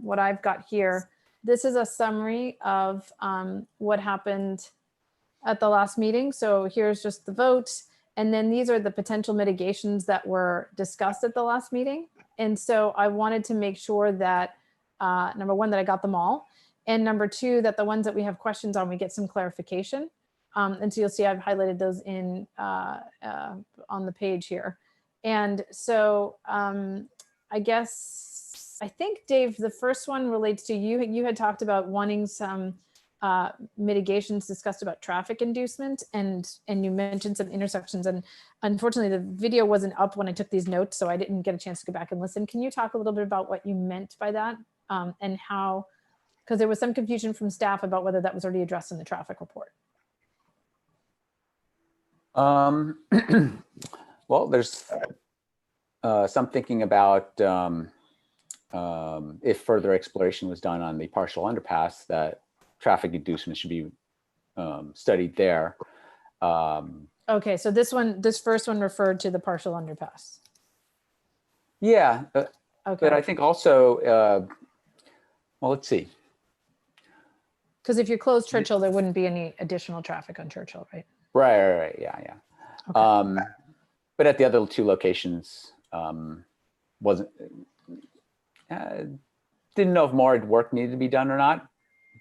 what I've got here. This is a summary of what happened at the last meeting. So here's just the vote. And then these are the potential mitigations that were discussed at the last meeting. And so I wanted to make sure that, number one, that I got them all. And number two, that the ones that we have questions on, we get some clarification. And so you'll see I've highlighted those in on the page here. And so I think, Dave, the first one relates to you. You had talked about wanting some mitigations discussed about traffic inducement, and you mentioned some intersections, and unfortunately the video wasn't up when I took these notes, so I didn't get a chance to go back and listen. Can you talk a little bit about what you meant by that, and how, because there was some confusion from staff about whether that was already addressed in the traffic report? Well, there's some thinking about if further exploration was done on the partial underpass, that traffic inducement should be studied there. Okay, so this first one referred to the partial underpass. Yeah, okay. But I think also, well, let's see. Because if you close Churchill, there wouldn't be any additional traffic on Churchill, right? Right, yeah. Okay. But at the other 2 locations, didn't know if more work needed to be done or not,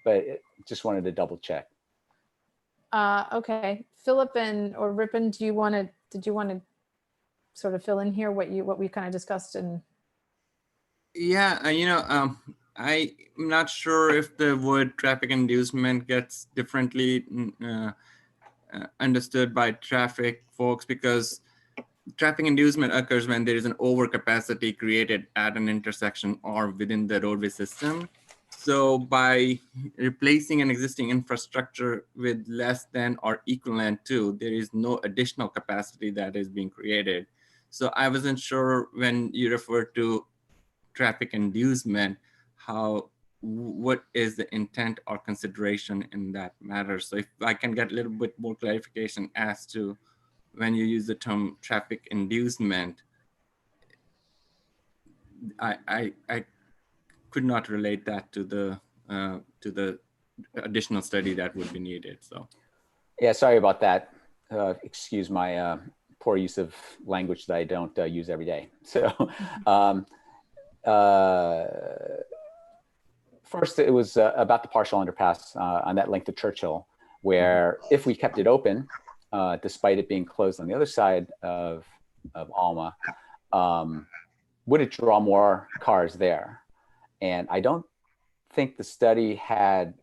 but just wanted to double check. Okay, Philip or Ripon, did you want to sort of fill in here what we kind of discussed? And yeah, I'm not sure if the word traffic inducement gets differently understood by traffic folks, because traffic inducement occurs when there is an overcapacity created at an intersection or within the roadway system. So by replacing an existing infrastructure with less than or equivalent to, there is no additional capacity that is being created. So I wasn't sure when you refer to traffic inducement, what is the intent or consideration in that matter? So if I can get a little bit more clarification as to when you use the term traffic inducement, I could not relate that to the additional study that would be needed. So, yeah, sorry about that. Excuse my poor use of language that I don't use every day. So, first, it was about the partial underpass on that length of Churchill, where if we kept it open, despite it being closed on the other side of Alma, would it draw more cars there? And I don't think the study had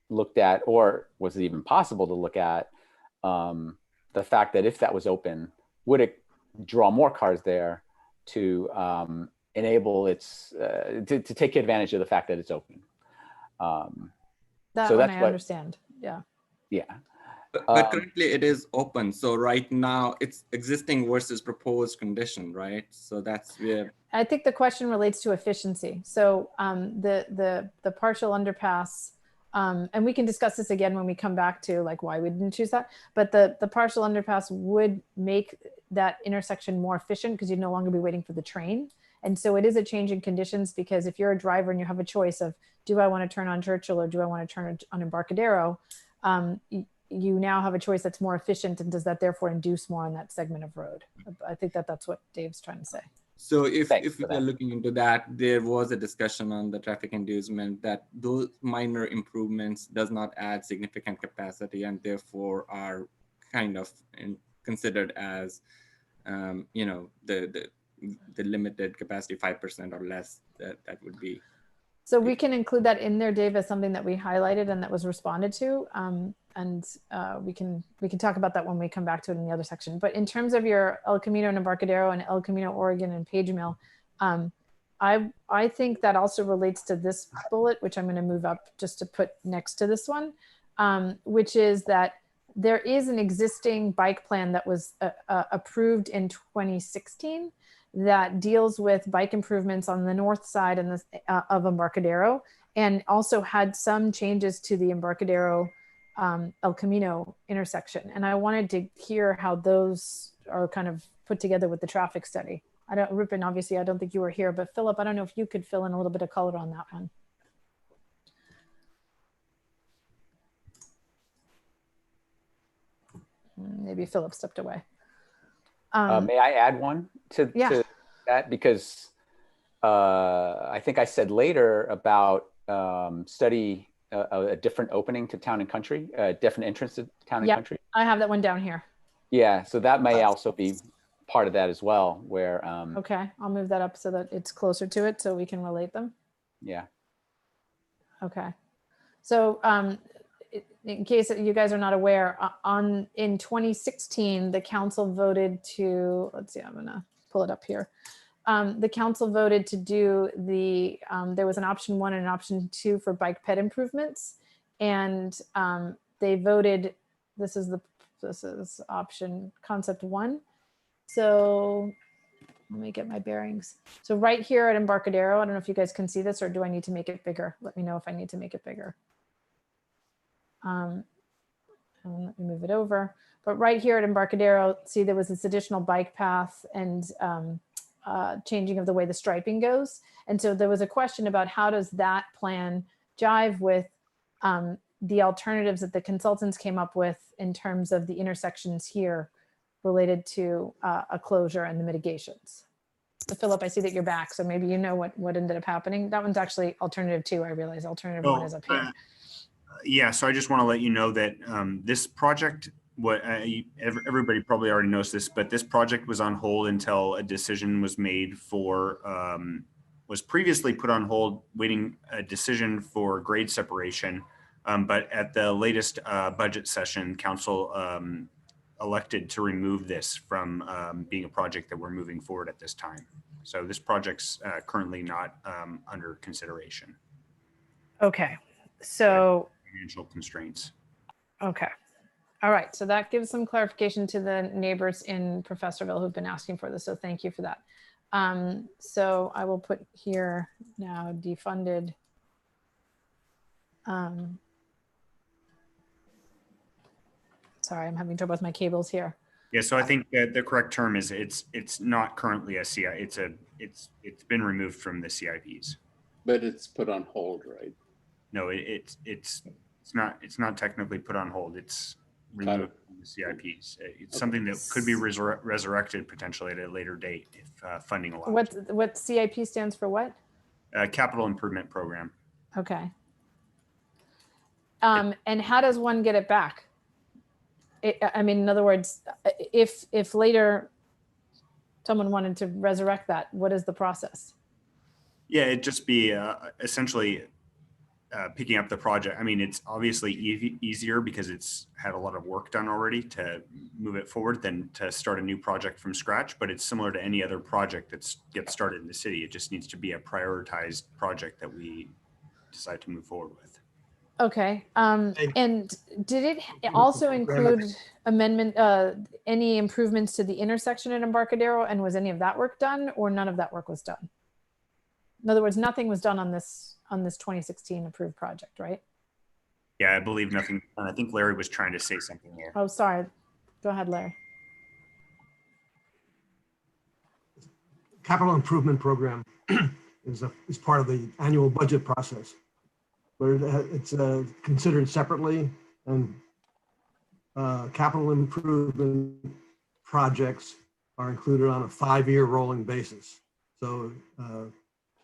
looked at, or was it even possible to look at, the fact that if that was open, would it draw more cars there to enable its, to take advantage of the fact that it's open? That so one that's I understand, yeah. Yeah. But currently it is open. So right now it's existing versus proposed condition, right? So that's where. I think the question relates to efficiency. So the partial underpass And we can discuss this again when we come back to like why we didn't choose that. But the partial underpass would make that intersection more efficient because you'd no longer be waiting for the train. And so it is a change in conditions, because if you're a driver and you have a choice of, do I want to turn on Churchill or do I want to turn on Embarcadero? You now have a choice that's more efficient, and does that therefore induce more on that segment of road? I think that's what Dave's trying to say. So if we are looking into that, there was a discussion on the traffic inducement that those minor improvements does not add significant capacity and therefore are kind of considered as, you know, the limited capacity 5% or less that would be. So we can include that in there, Dave, as something that we highlighted and that was responded to. We can talk about that when we come back to it in the other section. But in terms of your El Camino and Embarcadero and El Camino, Oregon and Page Mill, I think that also relates to this bullet, which I'm going to move up just to put next to this one, which is that there is an existing bike plan that was approved in 2016 that deals with bike improvements on the north side and of Embarcadero, and also had some changes to the Embarcadero El Camino intersection. And I wanted to hear how those are kind of put together with the traffic study. Ripon, obviously, I don't think you were here, but Philip, I don't know if you could fill in a little bit of color on that one. Maybe Philip stepped away. May I add one to that? Because I think I said later about study a different opening to Town and Country, a different entrance to Town and Country. I have that one down here. Yeah, so that may also be part of that as well, where okay, I'll move that up so that it's closer to it so we can relate them. Yeah. Okay. So in case you guys are not aware, in 2016, the council voted to, let's see, I'm gonna pull it up here. The council voted to do there was an option 1 and an option 2 for bike ped improvements. And they voted, this is option concept 1. So let me get my bearings. So right here at Embarcadero, I don't know if you guys can see this, or do I need to make it bigger? Let me know if I need to make it bigger. And let me move it over. But right here at Embarcadero, see there was this additional bike path and changing of the way the striping goes. And so there was a question about how does that plan jive with the alternatives that the consultants came up with in terms of the intersections here related to a closure and the mitigations. So Philip, I see that you're back, so maybe you know what ended up happening. That one's actually alternative 2, I realize. Alternative 1 is up here. Yeah, so I just want to let you know that this project, everybody probably already knows this, but this project was on hold until a decision was made for, was previously put on hold, waiting a decision for grade separation. But at the latest budget session, council elected to remove this from being a project that we're moving forward at this time. So this project's currently not under consideration. Okay, so. Financial constraints. Okay. All right. So that gives some clarification to the neighbors in Professorville who've been asking for this. So thank you for that. So I will put here now defunded. Sorry, I'm having trouble with my cables here. Yeah, so I think the correct term is it's not currently a CI. It's been removed from the CIPs. But it's put on hold, right? No, it's not technically put on hold. It's removed from the CIPs. It's something that could be resurrected potentially at a later date if funding allows. What CIP stands for what? Capital Improvement Program. Okay. And how does one get it back? I mean, in other words, if later someone wanted to resurrect that, what is the process? Yeah, it'd just be essentially picking up the project. I mean, it's obviously easier because it's had a lot of work done already to move it forward than to start a new project from scratch. But it's similar to any other project that gets started in the city. It just needs to be a prioritized project that we decide to move forward with. Okay. And did it also include any improvements to the intersection at Embarcadero? And was any of that work done, or none of that work was done? In other words, nothing was done on this 2016 approved project, right? Yeah, I believe nothing. I think Larry was trying to say something there. Oh, sorry. Go ahead, Larry. Capital improvement program is part of the annual budget process, but it's considered separately, and capital improvement projects are included on a 5-year rolling basis. So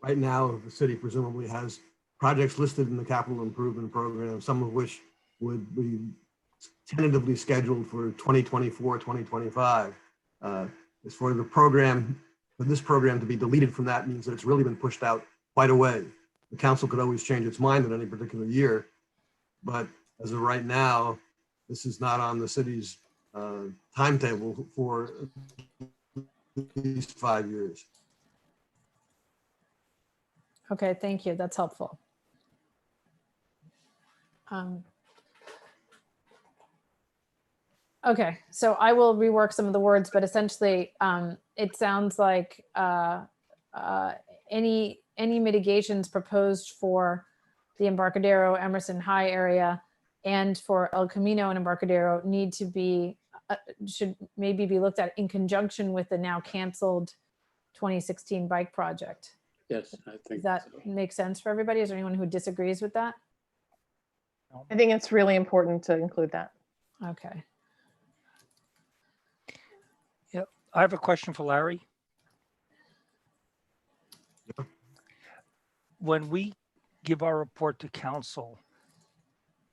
right now, the city presumably has projects listed in the capital improvement program, some of which would be tentatively scheduled for 2024, 2025. As for the program, for this program to be deleted from that means that it's really been pushed out quite a way. The council could always change its mind in any particular year, but as of right now, this is not on the city's timetable for at least 5 years. Okay, thank you. That's helpful. Okay, so I will rework some of the words, but essentially it sounds like any mitigations proposed for the Embarcadero Emerson High area and for El Camino and Embarcadero need to be, should maybe be looked at in conjunction with the now canceled 2016 bike project. Yes, I think Does that so. make sense for everybody? Is there anyone who disagrees with that? I think it's really important to include that. Okay. Yep. I have a question for Larry. When we give our report to council,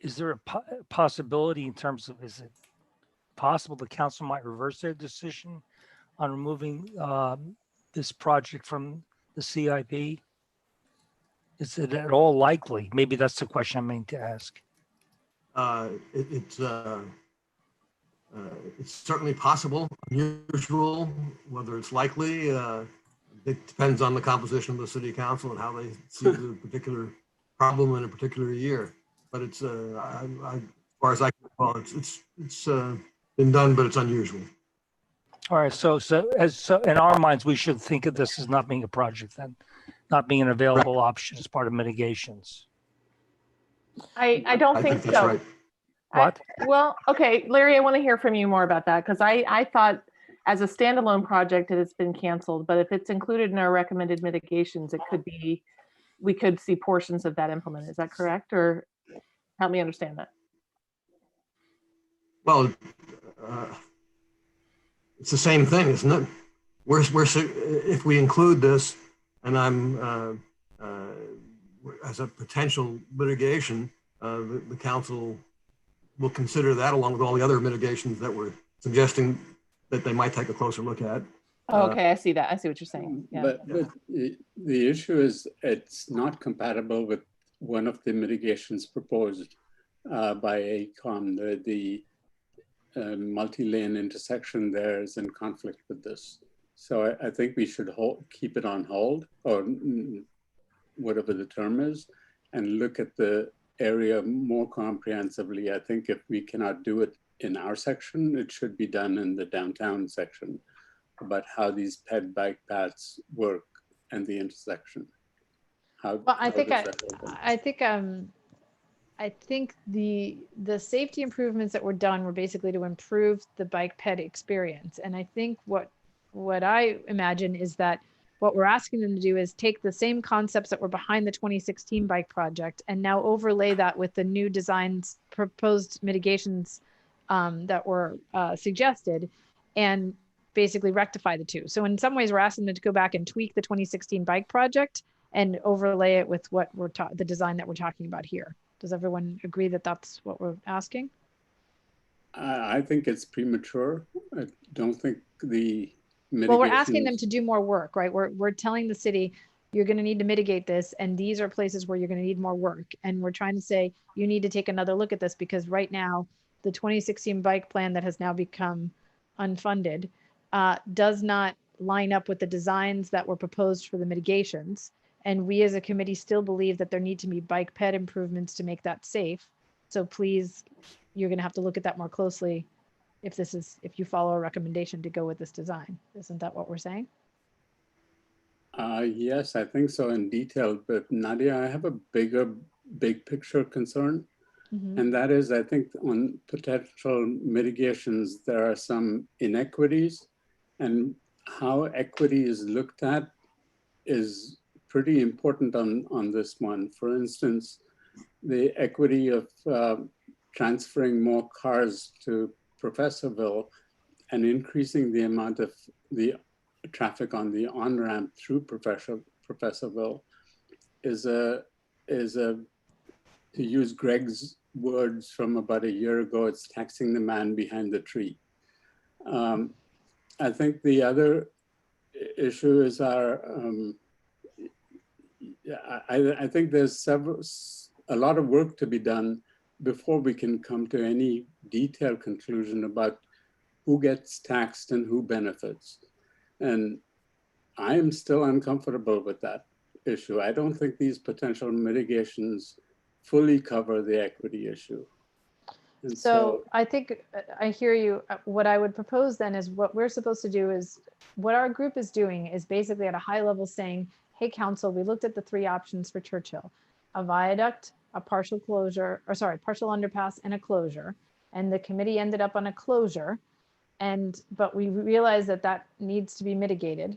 is there a possibility in terms of, is it possible the council might reverse their decision on removing this project from the CIP? Is it at all likely? Maybe that's the question I mean to ask. It's certainly possible, unusual, whether it's likely. It depends on the composition of the city council and how they see the particular problem in a particular year. But it's, as far as I can recall, it's been done, but it's unusual. All right, so in our minds, we should think of this as not being a project then, not being an available option as part of mitigations. I don't think that's so. right. What? Well, okay, Larry, I want to hear from you more about that, because I thought as a standalone project it has been canceled, but if it's included in our recommended mitigations, it could be, we could see portions of that implemented. Is that correct? Or help me understand that. Well, it's the same thing, isn't it? If we include this, and I'm as a potential mitigation, the council will consider that along with all the other mitigations that we're suggesting that they might take a closer look at. Oh, okay, I see that. I see what you're saying. Yeah. But the issue is it's not compatible with one of the mitigations proposed by AECOM. The multi-lane intersection there is in conflict with this. So I think we should keep it on hold, or whatever the term is, and look at the area more comprehensively. I think if we cannot do it in our section, it should be done in the downtown section about how these ped bike paths work and the intersection. Well, I think the safety improvements that were done were basically to improve the bike ped experience. And I think what I imagine is that what we're asking them to do is take the same concepts that were behind the 2016 bike project and now overlay that with the new designs, proposed mitigations that were suggested, and basically rectify the two. So in some ways, we're asking them to go back and tweak the 2016 bike project and overlay it with what we're the design that we're talking about here. Does everyone agree that that's what we're asking? I think it's premature. I don't think the Well, we're asking them to do more work, right? We're telling the city, you're going to need to mitigate this, and these are places where you're going to need more work. And we're trying to say, you need to take another look at this, because right now, the 2016 bike plan that has now become unfunded does not line up with the designs that were proposed for the mitigations. And we as a committee still believe that there need to be bike ped improvements to make that safe. So please, you're going to have to look at that more closely if you follow a recommendation to go with this design. Isn't that what we're saying? Yes, I think so in detail, but Nadia, I have a big picture concern. And that is, I think, on potential mitigations, there are some inequities, and how equity is looked at is pretty important on this one. For instance, the equity of transferring more cars to Professorville and increasing the amount of the traffic on the on-ramp through Professorville is a, to use Greg's words from about a year ago, it's taxing the man behind the tree. I think the other issue is our, I think there's a lot of work to be done before we can come to any detailed conclusion about who gets taxed and who benefits. And I am still uncomfortable with that issue. I don't think these potential mitigations fully cover the equity issue. And so I think I hear you. What I would propose then is what we're supposed to do is what our group is doing is basically at a high level saying, hey, council, we looked at the 3 options for Churchill, a viaduct, a partial closure, or sorry, partial underpass and a closure. And the committee ended up on a closure. But we realized that that needs to be mitigated.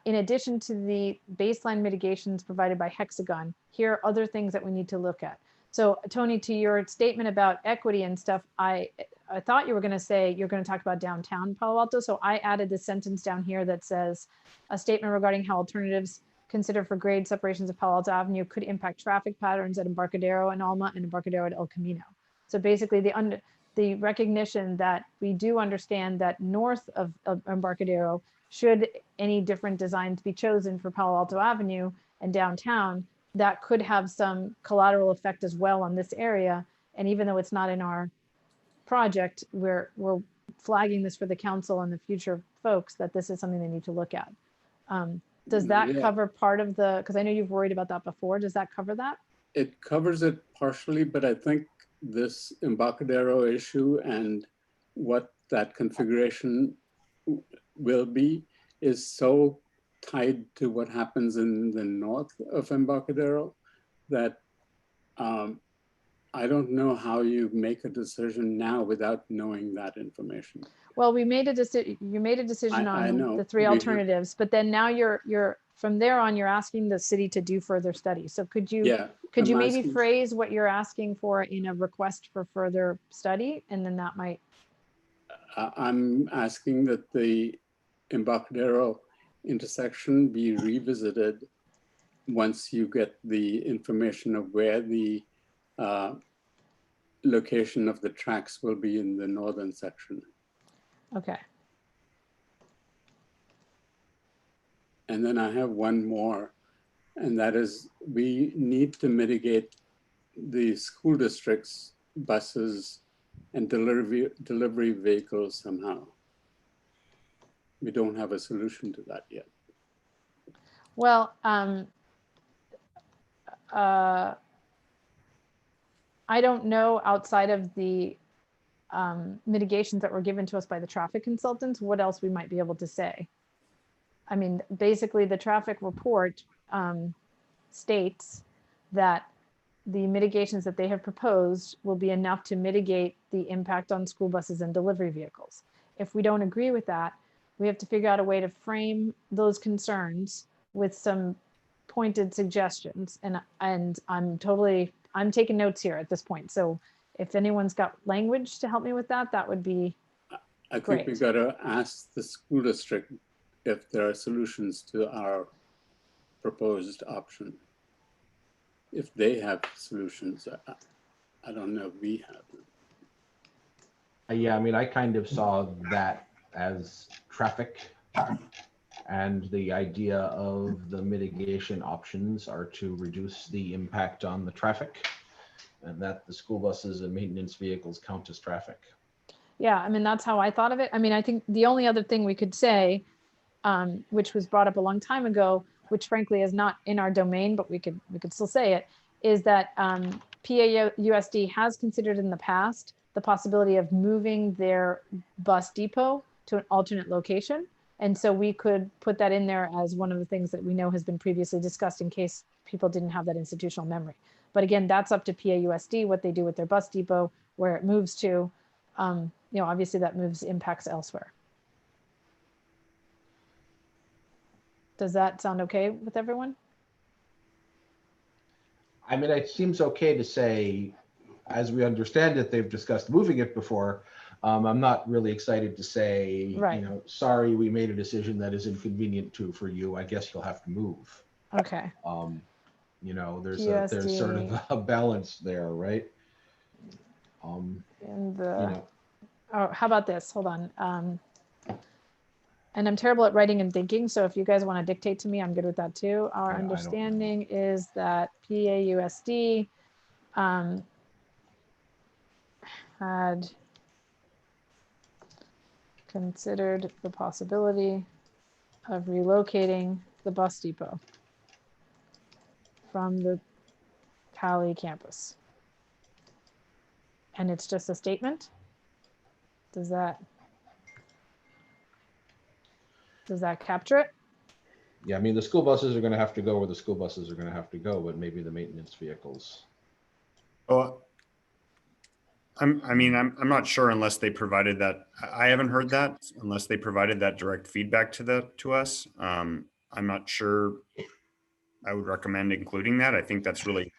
In addition to the baseline mitigations provided by Hexagon, here are other things that we need to look at. So Tony, to your statement about equity and stuff, I thought you were going to say you're going to talk about downtown Palo Alto. So I added this sentence down here that says a statement regarding how alternatives considered for grade separations of Palo Alto Avenue could impact traffic patterns at Embarcadero and Alma and Embarcadero at El Camino. So basically the recognition that we do understand that north of Embarcadero, should any different designs be chosen for Palo Alto Avenue and downtown, that could have some collateral effect as well on this area. And even though it's not in our project, we're flagging this for the council and the future folks that this is something they need to look at. Does that cover part of the, because I know you've worried about that before, does that cover that? It covers it partially, but I think this Embarcadero issue and what that configuration will be is so tied to what happens in the north of Embarcadero that I don't know how you make a decision now without knowing that information. Well, we made a decision. You made a decision on the 3 We alternatives, but then now you're from there on, you're asking the city to do further studies. So could you maybe phrase what you're asking for in a request for further study, and then that might. I'm asking that the Embarcadero intersection be revisited once you get the information of where the location of the tracks will be in the northern section. Okay. And then I have one more, and that is we need to mitigate the school district's buses and delivery vehicles somehow. We don't have a solution to that yet. Well, I don't know, outside of the mitigations that were given to us by the traffic consultants, what else we might be able to say. I mean, basically the traffic report states that the mitigations that they have proposed will be enough to mitigate the impact on school buses and delivery vehicles. If we don't agree with that, we have to figure out a way to frame those concerns with some pointed suggestions. And I'm taking notes here at this point. So if anyone's got language to help me with that, that would be I great. think we got to ask the school district if there are solutions to our proposed option. If they have solutions, I don't know if we have them. Yeah, I mean, I kind of saw that as traffic, and the idea of the mitigation options are to reduce the impact on the traffic, and that the school buses and maintenance vehicles count as traffic. Yeah, I mean, that's how I thought of it. I mean, I think the only other thing we could say, which was brought up a long time ago, which frankly is not in our domain, but we could still say it, is that PAUSD has considered in the past the possibility of moving their bus depot to an alternate location. And so we could put that in there as one of the things that we know has been previously discussed in case people didn't have that institutional memory. But again, that's up to PAUSD, what they do with their bus depot, where it moves to. You know, obviously that moves impacts elsewhere. Does that sound okay with everyone? I mean, it seems okay to say, as we understand it, they've discussed moving it before. I'm not really excited to say, Right. you know, sorry, we made a decision that is inconvenient for you. I guess you'll have to move. Okay. You know, there's sort of a balance there, right? And the, you know, oh, how about this? Hold on. And I'm terrible at writing and thinking, so if you guys want to dictate to me, I'm good with that too. Our understanding is that PAUSD had considered the possibility of relocating the bus depot from the Cali campus. And it's just a statement? Does that capture it? yeah, I mean, the school buses are going to have to go where the school buses are going to have to go, but maybe the maintenance vehicles. Oh, I'm not sure unless they provided that. I haven't heard that unless they provided that direct feedback to us. I'm not sure. I would recommend including that. I think that's really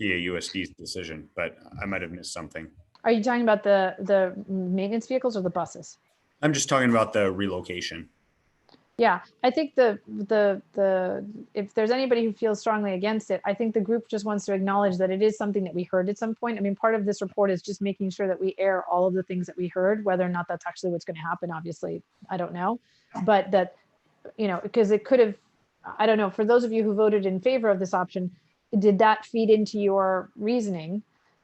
PAUSD's decision, but I might have missed something. Are you talking about the maintenance vehicles or the buses? I'm just talking about the relocation. Yeah, I think the if there's anybody who feels strongly against it, I think the group just wants to acknowledge that it is something that we heard at some point. I mean, part of this report is just making sure that we air all of the things that we heard, whether or not that's actually what's going to happen. Obviously, I don't know, but that, you know, because it could have, I don't know, for those of you who voted in favor of this option, did that feed into your reasoning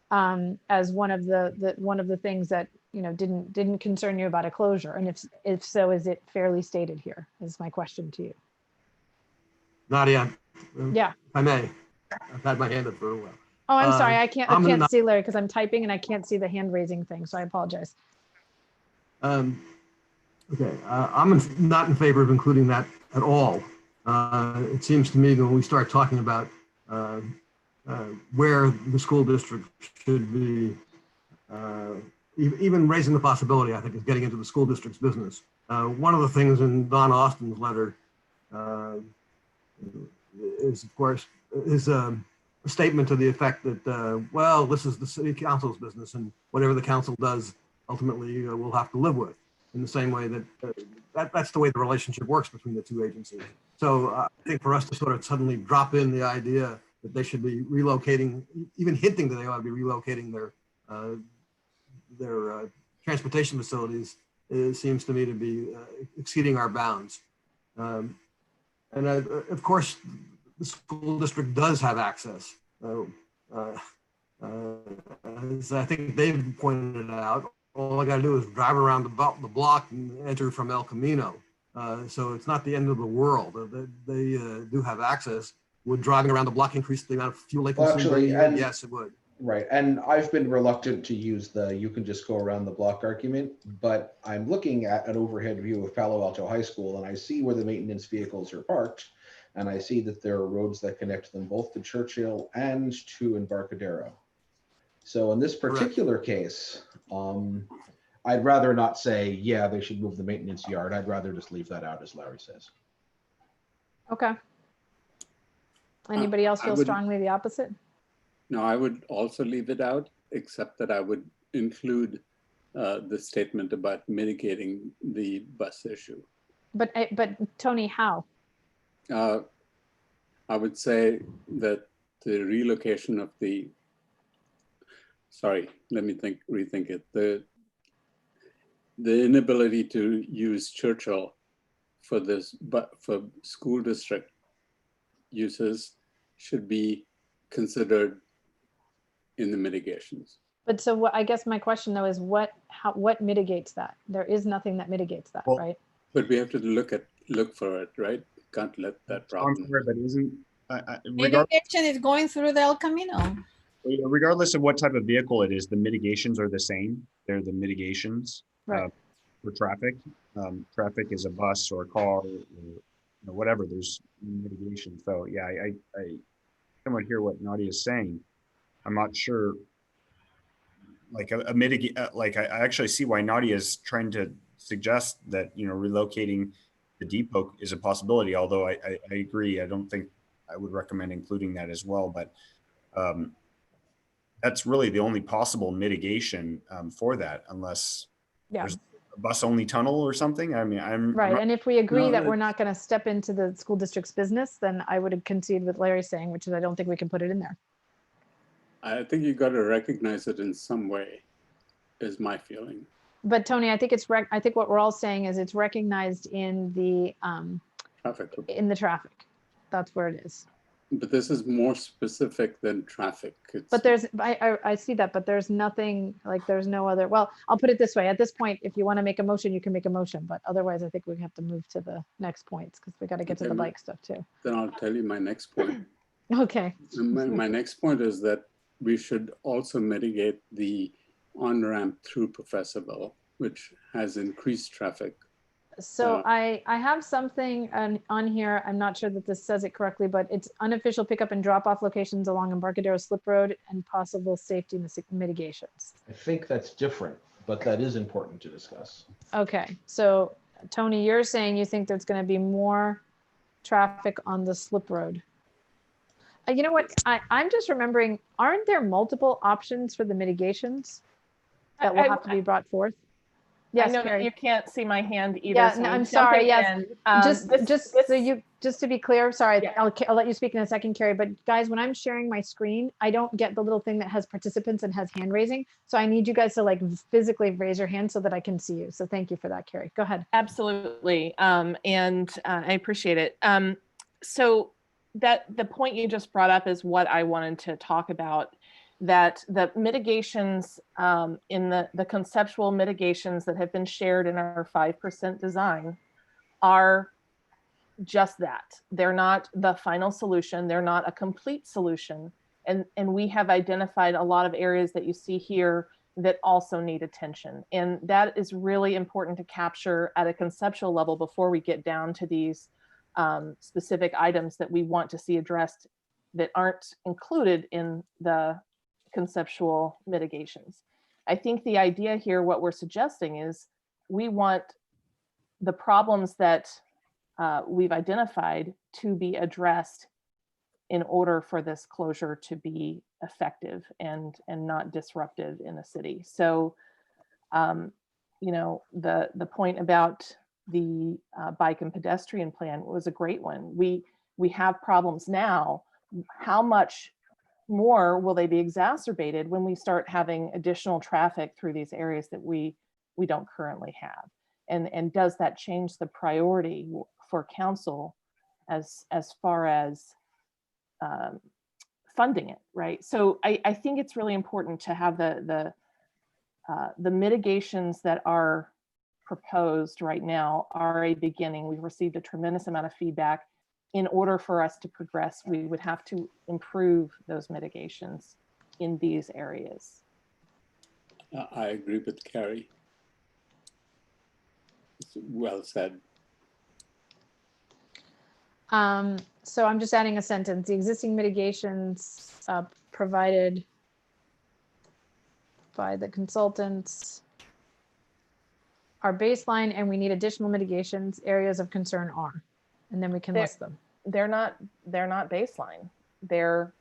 as one of the things that, you know, didn't concern you about a closure? And if so, is it fairly stated here? Is my question to you. Nadia. Yeah. If I may. I've had my hand up for a while. Oh, I'm sorry. I can't see Larry because I'm typing and I can't see the hand raising thing. So I apologize. Okay. I'm not in favor of including that at all. It seems to me that when we start talking about where the school district should be, even raising the possibility, I think, is getting into the school district's business. One of the things in Don Austin's letter is, of course, is a statement to the effect that, well, this is the city council's business, and whatever the council does, ultimately, we'll have to live with. In the same way that that's the way the relationship works between the two agencies. So I think for us to sort of suddenly drop in the idea that they should be relocating, even hinting that they ought to be relocating their transportation facilities, it seems to me to be exceeding our bounds. And of course, the school district does have access. As I think Dave pointed out, all I got to do is drive around the block and enter from El Camino. So it's not the end of the world. They do have access. Would driving around the block increase the amount of fuel they consume? Actually, yes, it would. Right. And I've been reluctant to use the you can just go around the block argument, but I'm looking at an overhead view of Palo Alto High School and I see where the maintenance vehicles are parked. And I see that there are roads that connect them both to Churchill and to Embarcadero. So in this particular case, I'd rather not say, yeah, they should move the maintenance yard. I'd rather just leave that out, as Larry says. Okay. Anybody else feel strongly the opposite? No, I would also leave it out, except that I would include the statement about mitigating the bus issue. But Tony, how? I would say that the relocation of the, sorry, let me rethink it. The inability to use Churchill for this, but for school district uses should be considered in the mitigations. But so what, I guess my question though is what mitigates that? There is nothing that mitigates that, right? But we have to look for it, right? Can't let that problem. But isn't Mitigation is going through the El Camino. Regardless of what type of vehicle it is, the mitigations are the same. They're the mitigations. Right. for traffic. Traffic is a bus or a car or whatever, there's mitigation. So yeah, I somewhat hear what Nadia is saying. I'm not sure, like a mitigate, like I actually see why Nadia is trying to suggest that, relocating the depot is a possibility, although I agree. I don't think I would recommend including that as well, but that's really the only possible mitigation for that, unless there's a bus only tunnel or something. I mean, I'm right. And if we agree No, that we're not going to step into the school district's business, then I would concede with Larry saying, which is I don't think we can put it in there. I think you got to recognize it in some way, is my feeling. But Tony, I think I think what we're all saying is it's recognized in the Traffic. traffic. That's where it is. But this is more specific than traffic. But there's, I see that, but there's nothing, like there's no other, well, I'll put it this way. At this point, if you want to make a motion, you can make a motion, but otherwise I think we have to move to the next points because we got to get to the bike stuff too. Then I'll tell you my next point. Okay. My next point is that we should also mitigate the on-ramp through Professorville, which has increased traffic. So I have something on here. I'm not sure that this says it correctly, but it's unofficial pickup and drop off locations along Embarcadero Slip Road and possible safety mitigations. I think that's different, but that is important to discuss. Okay, so Tony, you're saying you think there's going to be more traffic on the Slip Road. You know what? I'm just remembering, aren't there multiple options for the mitigations that will have to be brought forth? Yes, I know that you can't see my hand either. Yeah, so no, I'm sorry. Yes, in. just to be clear, sorry, yeah. I'll let you speak in a second, Carrie. But guys, when I'm sharing my screen, I don't get the little thing that has participants and has hand raising. So I need you guys to like physically raise your hand so that I can see you. So thank you for that, Carrie. Go ahead. Absolutely, and I appreciate it. So that the point you just brought up is what I wanted to talk about. That the mitigations in the conceptual mitigations that have been shared in our 5% design are just that. They're not the final solution. They're not a complete solution. And we have identified a lot of areas that you see here that also need attention. And that is really important to capture at a conceptual level before we get down to these specific items that we want to see addressed that aren't included in the conceptual mitigations. I think the idea here, what we're suggesting is we want the problems that we've identified to be addressed in order for this closure to be effective and not disruptive in the city. So, you know, the point about the bike and pedestrian plan was a great one. We have problems now. How much more will they be exacerbated when we start having additional traffic through these areas that we don't currently have? And does that change the priority for council as far as funding it, right? So I think it's really important to have the mitigations that are proposed right now are a beginning. We've received a tremendous amount of feedback. In order for us to progress, we would have to improve those mitigations in these areas. I agree with Carrie. It's well said. So I'm just adding a sentence. The existing mitigations provided by the consultants are baseline, and we need additional mitigations. Areas of concern are, and then we can list them. They're not baseline. They're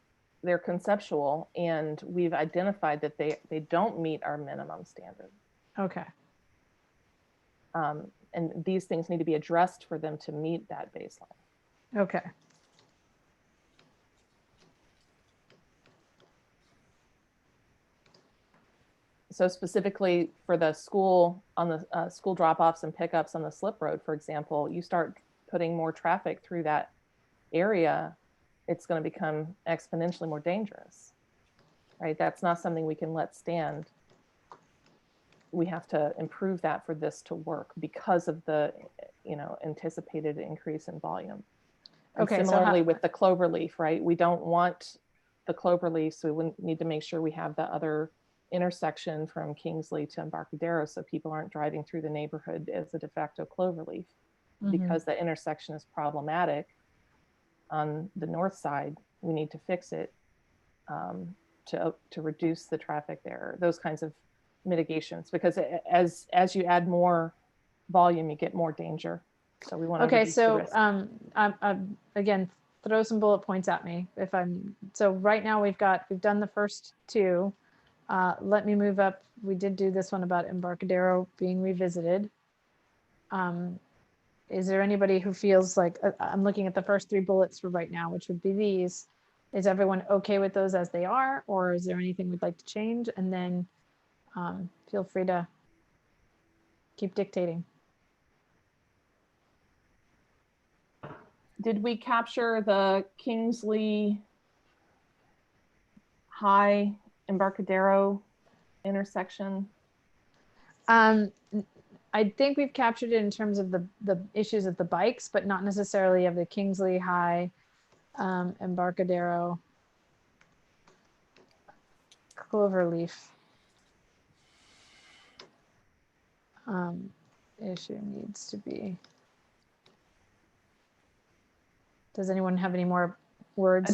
conceptual, and we've identified that they don't meet our minimum standard. Okay. And these things need to be addressed for them to meet that baseline. Okay. So specifically for the school, on the school drop-offs and pickups on the slip road, for example, you start putting more traffic through that area, it's going to become exponentially more dangerous, right? That's not something we can let stand. We have to improve that for this to work because of the, you know, anticipated increase in volume. And okay. Similarly with the Cloverleaf, right? We don't want the Cloverleaf, so we need to make sure we have the other intersection from Kingsley to Embarcadero, so people aren't driving through the neighborhood as a de facto Cloverleaf. Because the intersection is problematic on the north side, we need to fix it to reduce the traffic there. Those kinds of mitigations, because as you add more volume, you get more danger. So we want to Okay, so again, throw some bullet points at me if I'm. So right now we've done the first two. Let me move up. We did do this one about Embarcadero being revisited. Is there anybody who feels like, I'm looking at the first three bullets for right now, which would be these. Is everyone okay with those as they are, or is there anything we'd like to change? And then feel free to keep dictating. Did we capture the Kingsley High Embarcadero intersection? I think we've captured it in terms of the issues of the bikes, but not necessarily of the Kingsley High Embarcadero Cloverleaf issue needs to be. Does anyone have any more words?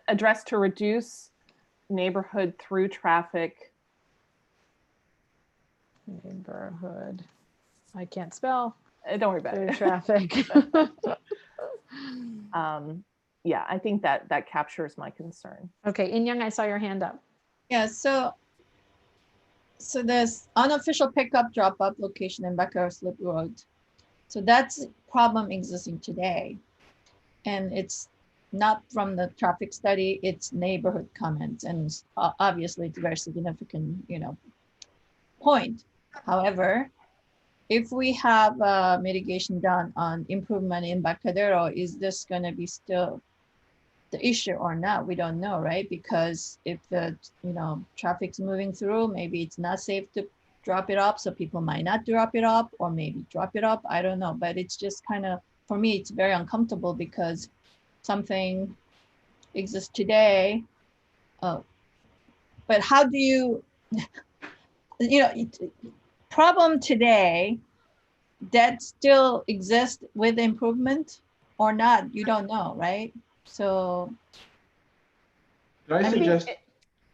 Address to reduce neighborhood through traffic. Neighborhood. I can't spell. Don't worry about through it. Traffic. Yeah, I think that captures my concern. Okay, In Young, I saw your hand up. Yeah, so there's unofficial pickup drop-off location in Embarcadero Slip Road. So that's problem existing today. And it's not from the traffic study, it's neighborhood comments. And obviously it's a very significant, point. However, if we have mitigation done on improvement in Embarcadero, is this going to be still the issue or not? We don't know, right? Because if the traffic's moving through, maybe it's not safe to drop it off, so people might not drop it off, or maybe drop it off. I don't know, but it's just kind of, for me, it's very uncomfortable because something exists today. But how do you, problem today that still exists with improvement or not, you don't know, right? So Could I suggest?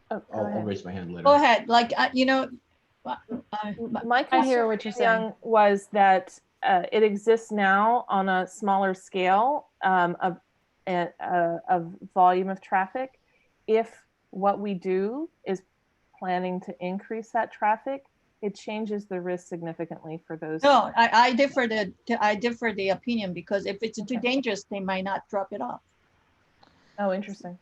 I'll raise my hand later. Go ahead. Like, my I hear concern what you're saying. was that it exists now on a smaller scale of volume of traffic. If what we do is planning to increase that traffic, it changes the risk significantly for those. No, I differ the opinion, because if it's too dangerous, they might not drop it off. Oh, interesting.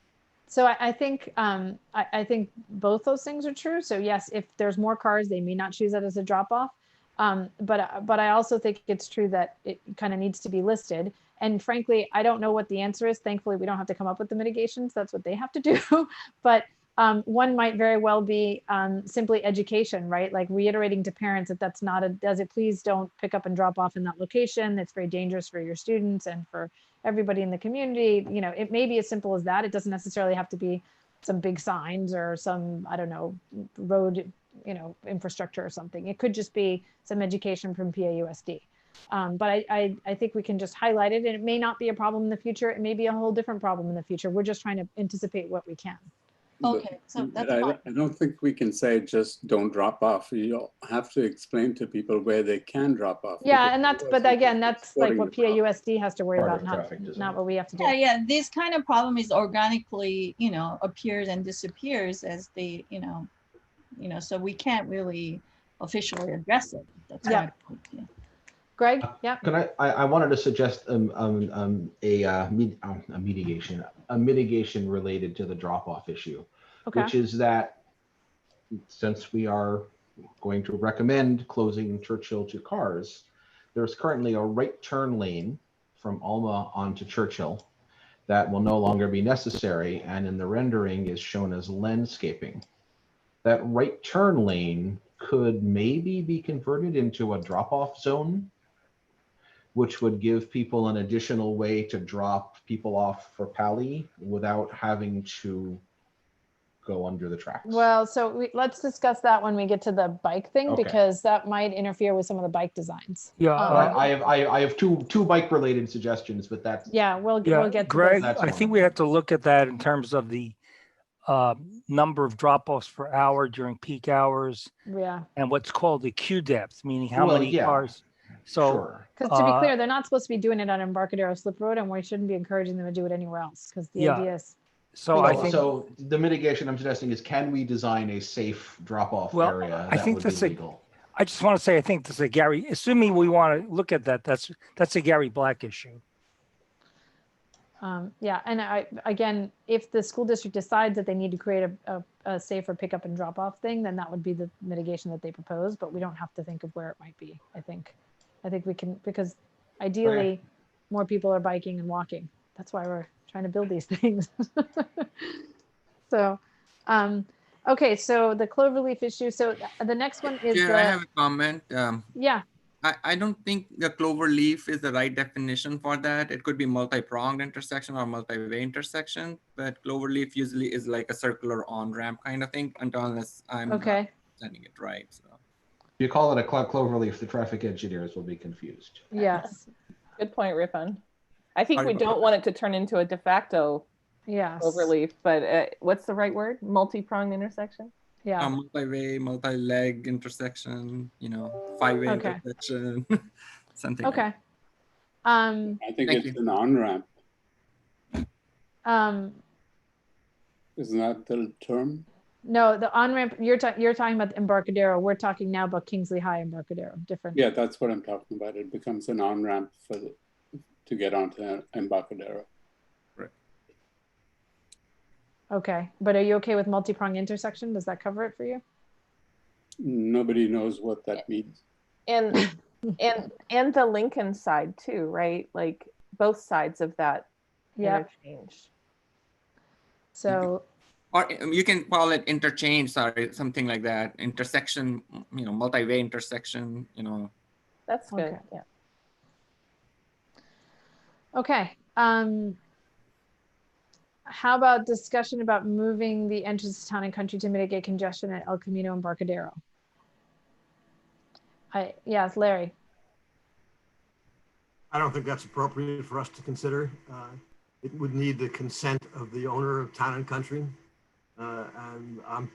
So I think I think both those things are true. So yes, if there's more cars, they may not choose that as a drop off. But I also think it's true that it kind of needs to be listed. And frankly, I don't know what the answer is. Thankfully, we don't have to come up with the mitigations. That's what they have to do. But one might very well be simply education, right? Like reiterating to parents that that's not please don't pick up and drop off in that location. It's very dangerous for your students and for everybody in the community. It may be as simple as that. It doesn't necessarily have to be some big signs or some, I don't know, road, infrastructure or something. It could just be some education from PAUSD. But I think we can just highlight it, and it may not be a problem in the future. It may be a whole different problem in the future. We're just trying to anticipate what we can. Okay, so that's I don't think we can say just don't drop off. You'll have to explain to people where they can drop off. Yeah, and that's like what PAUSD has to worry about, not what we have to do. Yeah, this kind of problem is organically, appears and disappears as they, so we can't really officially address it. That's yeah. Greg, yeah. Can I wanted to suggest a mitigation related to the drop-off issue, okay. Which is that since we are going to recommend closing Churchill to cars, there's currently a right turn lane from Alma onto Churchill that will no longer be necessary, and in the rendering is shown as landscaping. That right turn lane could maybe be converted into a drop-off zone, which would give people an additional way to drop people off for Pali without having to go under the tracks. Well, so let's discuss that when we get to the bike thing, Okay. because that might interfere with some of the bike designs. Yeah, I have two bike related suggestions, but that's Yeah, we'll Yeah, get to Greg, those. I think we have to look at that in terms of the number of drop-offs per hour during peak hours Yeah. and what's called the queue depth, meaning how Well, many yeah, cars. So, sure. Because to be clear, they're not supposed to be doing it on Embarcadero Slip Road, and we shouldn't be encouraging them to do it anywhere else, because the Yeah. idea is. so I think, So the mitigation I'm suggesting is, can we design a safe drop-off Well, area I that think would be that's a- legal? I just want to say, I think this is a Gary, assuming we want to look at that, that's a Gary Black issue. Yeah, and again, if the school district decides that they need to create a safer pickup and drop off thing, then that would be the mitigation that they propose, but we don't have to think of where it might be, I think we can, because ideally more people are biking and walking. That's why we're trying to build these things. So, okay, so the Cloverleaf issue. So the next one is Chair, I have a comment. Yeah. I don't think the Cloverleaf is the right definition for that. It could be multi-pronged intersection or multi-way intersection, but Cloverleaf usually is like a circular on-ramp kind of thing, unless I'm not understanding it right. So. If you call it a Cloverleaf, the traffic engineers will be confused. Yes. Good point, Rippon. I think we don't want it to turn into a de facto Cloverleaf, but what's the right word? Multi-pronged intersection? Yeah. Multi-way, multi-leg intersection, five-way intersection, something. Okay. Like I think it's an on-ramp. Isn't that the term? No, the on-ramp, you're talking about the Embarcadero. We're talking now about Kingsley High Embarcadero, different. Yeah, that's what I'm talking about. It becomes an on-ramp to get onto Embarcadero. Right. Okay, but are you okay with multi-pronged intersection? Does that cover it for you? Nobody knows what that means. And the Lincoln side too, right? Like both sides of that interchange. So. Or you can call it interchange, sorry, something like that. Intersection, multi-way intersection, That's good. Okay. Yeah. Okay. How about discussion about moving the entrance to Town and Country to mitigate congestion at El Camino Embarcadero? Yes, Larry. I don't think that's appropriate for us to consider. It would need the consent of the owner of Town and Country. And I'm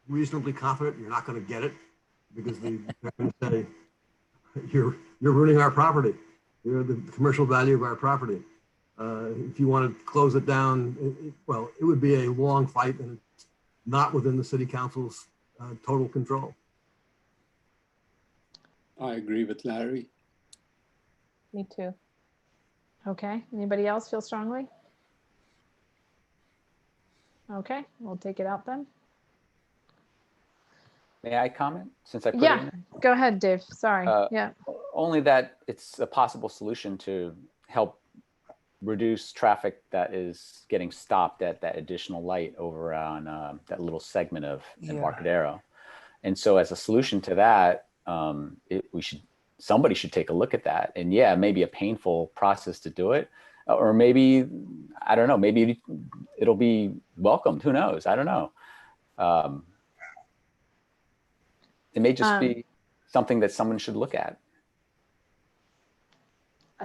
reasonably confident you're not going to get it, because they're going to say, you're ruining our property. You're the commercial value of our property. If you want to close it down, it would be a long fight, and it's not within the city council's total control. I agree with Larry. Me too. Okay, anybody else feel strongly? Okay, we'll take it out then. May I comment since I put it in there? Go ahead, Dave. Sorry. Only that it's a possible solution to help reduce traffic that is getting stopped at that additional light over on that little segment of Embarcadero. And so as a solution to that, somebody should take a look at that. And yeah, maybe a painful process to do it. Or maybe, I don't know, maybe it'll be welcomed. Who knows? I don't know. It may just be something that someone should look at.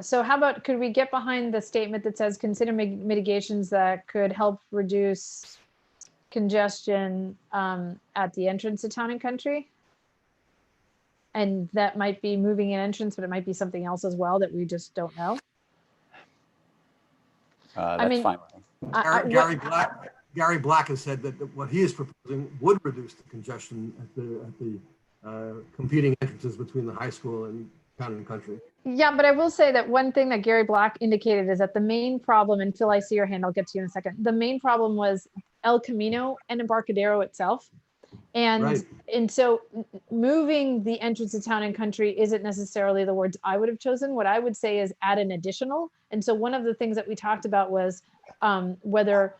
So how about, could we get behind the statement that says consider mitigations that could help reduce congestion at the entrance to Town and Country? And that might be moving an entrance, but it might be something else as well that we just don't know. That's fine with me. Gary Black has said that what he is proposing would reduce the congestion at the competing entrances between the high school and Town and Country. Yeah, but I will say that one thing that Gary Black indicated is that the main problem, and Phil, I see your hand, I'll get to you in a second. The main problem was El Camino and Embarcadero itself. And so moving the entrance to Town and Country isn't necessarily the words I would have chosen. What I would say is add an additional. And so one of the things that we talked about was whether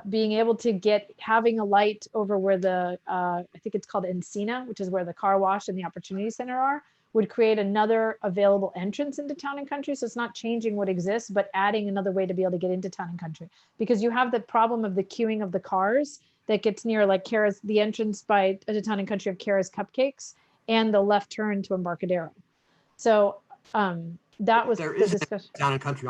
being able to having a light over where the, I think it's called Encina, which is where the car wash and the Opportunity Center are, would create another available entrance into Town and Country. So it's not changing what exists, but adding another way to be able to get into Town and Country. Because you have the problem of the queuing of the cars that gets near like Kara's, the entrance by the Town and Country of Kara's Cupcakes, and the left turn to Embarcadero. So that was There the is discussion. Town and Country.